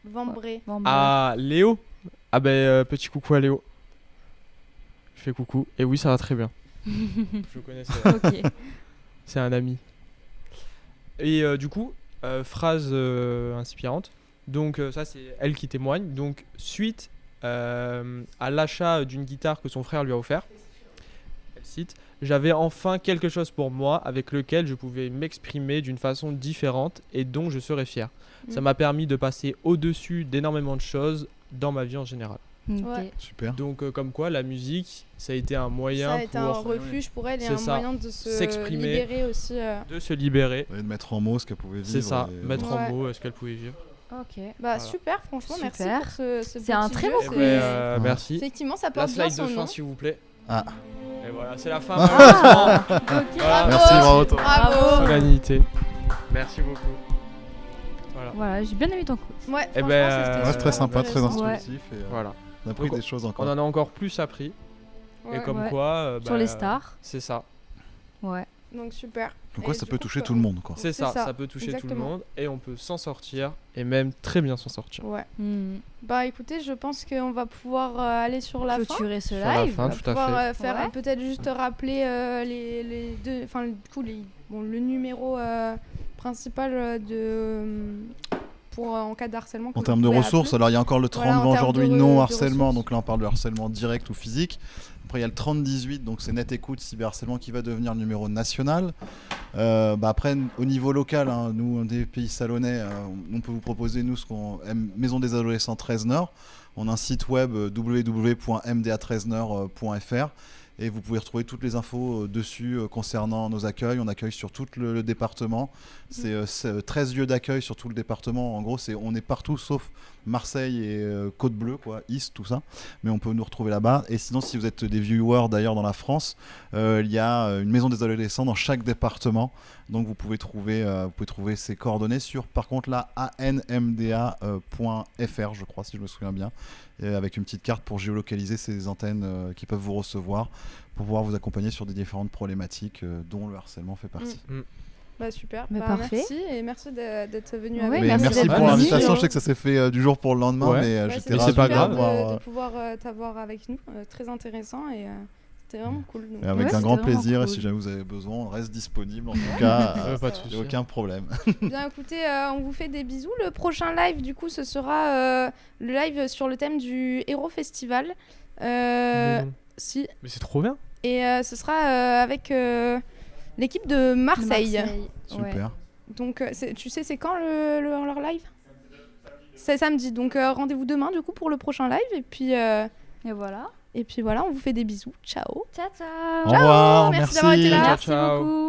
Speaker 1: Vambré.
Speaker 3: Ah, Léo. Ah ben, petit coucou à Léo. Je fais coucou. Et oui, ça va très bien. Je le connaissais.
Speaker 4: Ok.
Speaker 3: C'est un ami. Et du coup, phrase inspirante. Donc ça, c'est elle qui témoigne. Donc suite à l'achat d'une guitare que son frère lui a offert, elle cite, j'avais enfin quelque chose pour moi avec lequel je pouvais m'exprimer d'une façon différente et dont je serais fier. Ça m'a permis de passer au-dessus d'énormément de choses dans ma vie en général.
Speaker 4: Ok.
Speaker 1: Ouais.
Speaker 2: Super.
Speaker 3: Donc comme quoi la musique, ça a été un moyen
Speaker 1: Ça a été un
Speaker 3: pour
Speaker 1: refuge pour elle et
Speaker 3: C'est
Speaker 1: un
Speaker 3: ça.
Speaker 1: moyen de se
Speaker 3: S'exprimer.
Speaker 1: libérer aussi.
Speaker 3: de se libérer.
Speaker 2: Ouais, de mettre en mots ce qu'elle pouvait vivre.
Speaker 3: C'est ça,
Speaker 2: et-
Speaker 3: mettre
Speaker 1: Ouais.
Speaker 3: en mots ce qu'elle pouvait vivre.
Speaker 4: Ok.
Speaker 1: Bah
Speaker 3: Voilà.
Speaker 1: super, franchement, merci
Speaker 4: Super.
Speaker 1: pour ce
Speaker 4: C'est un
Speaker 1: petit
Speaker 4: très
Speaker 1: jeu,
Speaker 4: bon
Speaker 3: Eh
Speaker 1: c'est-
Speaker 3: ben,
Speaker 2: Ouais.
Speaker 3: merci.
Speaker 1: Effectivement, ça
Speaker 3: La
Speaker 1: porte bien
Speaker 3: slide
Speaker 1: son
Speaker 3: de fin
Speaker 1: nom.
Speaker 3: s'il vous plaît.
Speaker 2: Ah.
Speaker 3: Et voilà, c'est la fin.
Speaker 4: Ah,
Speaker 3: malheureusement.
Speaker 4: ok.
Speaker 3: Voilà.
Speaker 2: Merci, bravo. Thomas.
Speaker 1: Bravo.
Speaker 3: Solennité. Merci beaucoup. Voilà.
Speaker 4: Voilà, j'ai bien aimé ton cours.
Speaker 1: Ouais,
Speaker 3: Eh
Speaker 1: franchement,
Speaker 3: ben,
Speaker 1: c'était
Speaker 2: Ouais, c'est très sympa, très
Speaker 1: intéressant.
Speaker 2: instructif. Et,
Speaker 3: Voilà.
Speaker 2: on a appris
Speaker 3: Donc,
Speaker 2: des choses
Speaker 3: On
Speaker 2: encore.
Speaker 3: en a encore plus appris.
Speaker 1: Ouais.
Speaker 3: Et comme
Speaker 4: Ouais.
Speaker 3: quoi.
Speaker 4: Sur les stars.
Speaker 3: C'est ça.
Speaker 4: Ouais.
Speaker 1: Donc super.
Speaker 2: Donc quoi,
Speaker 1: Et
Speaker 2: ça
Speaker 1: du
Speaker 2: peut
Speaker 1: coup,
Speaker 2: toucher tout le monde, quoi.
Speaker 3: C'est
Speaker 1: C'est
Speaker 3: ça,
Speaker 1: ça,
Speaker 3: ça peut toucher tout le
Speaker 1: exactement.
Speaker 3: monde et on peut s'en sortir et même très bien s'en sortir.
Speaker 1: Ouais.
Speaker 4: Hmm.
Speaker 1: Bah écoutez, je pense qu'on va pouvoir aller sur la fin.
Speaker 4: Clôturer ce
Speaker 3: Sur la
Speaker 4: live.
Speaker 3: fin,
Speaker 1: On va
Speaker 3: tout à
Speaker 1: pouvoir
Speaker 3: fait.
Speaker 1: faire
Speaker 4: Ouais.
Speaker 1: peut-être juste rappeler les deux, enfin du coup le numéro principal pour en cas de harcèlement.
Speaker 2: En
Speaker 1: que
Speaker 2: termes
Speaker 1: vous
Speaker 2: de
Speaker 1: pouvez
Speaker 2: ressources,
Speaker 1: appeler.
Speaker 2: alors il y a encore le 30
Speaker 1: Voilà, en termes
Speaker 2: aujourd'hui
Speaker 1: de
Speaker 2: non
Speaker 1: de
Speaker 2: harcèlement,
Speaker 1: ressources.
Speaker 2: donc là on parle de harcèlement direct ou physique. Après il y a le 30-18, donc c'est net écoute cyberharcèlement qui va devenir le numéro national. Après au niveau local, hein, nous des pays salonnais, on peut vous proposer nous ce qu'on Maison des adolescents 13 Nord. On a un site web www.mda13nord.fr et vous pouvez retrouver toutes les infos dessus concernant nos accueils. On accueille sur tout le département. C'est 13 lieux d'accueil sur tout le département. En gros, on est partout sauf Marseille et Côte-Bleue, quoi, Ist, tout ça. Mais on peut nous retrouver là-bas. Et sinon, si vous êtes des viewers d'ailleurs dans la France, il y a une maison des adolescents dans chaque département. Donc vous pouvez trouver ces coordonnées sur, par contre, là, anmda.fr, je crois, si je me souviens bien, avec une petite carte pour géolocaliser ces antennes qui peuvent vous recevoir pour pouvoir vous accompagner sur des différentes problématiques dont le harcèlement fait partie.
Speaker 1: Bah super.
Speaker 4: Mais
Speaker 1: Bah,
Speaker 4: parfait.
Speaker 1: Merci et merci d'être venu
Speaker 4: Ouais,
Speaker 1: avec
Speaker 2: Mais
Speaker 1: nous.
Speaker 2: merci
Speaker 4: d'être
Speaker 2: pour
Speaker 4: venu.
Speaker 2: l'invitation, je sais que ça s'est fait du jour pour le lendemain,
Speaker 3: Ouais.
Speaker 2: mais
Speaker 1: Ouais,
Speaker 2: j'étais
Speaker 1: c'était
Speaker 3: c'est
Speaker 2: ravi
Speaker 3: pas
Speaker 1: super
Speaker 3: grave.
Speaker 2: d'avoir,
Speaker 1: de pouvoir t'avoir avec nous. Très intéressant et c'était vraiment cool. Donc,
Speaker 2: et avec
Speaker 4: Ouais,
Speaker 2: un grand
Speaker 4: c'était vraiment
Speaker 2: plaisir, et
Speaker 4: cool.
Speaker 2: si jamais vous avez besoin, on reste disponible en tout cas,
Speaker 3: Pas de
Speaker 1: ça
Speaker 3: souci.
Speaker 2: il n'y a aucun problème.
Speaker 1: Bien écoutez, on vous fait des bisous. Le prochain live, du coup, ce sera le live sur le thème du Hero Festival.
Speaker 3: Mais non.
Speaker 1: Si.
Speaker 3: Mais c'est trop bien.
Speaker 1: Et ce sera avec l'équipe de Marseille.
Speaker 2: Super.
Speaker 1: Donc, tu sais, c'est quand leur live? C'est samedi. Donc, rendez-vous demain, du coup, pour le prochain live. Et puis
Speaker 4: Et voilà.
Speaker 1: voilà, on vous fait des bisous. Ciao.
Speaker 4: Ciao, ciao.
Speaker 2: Au revoir,
Speaker 1: Merci d'avoir été là.
Speaker 3: Ciao,
Speaker 4: Merci
Speaker 3: ciao.
Speaker 4: beaucoup.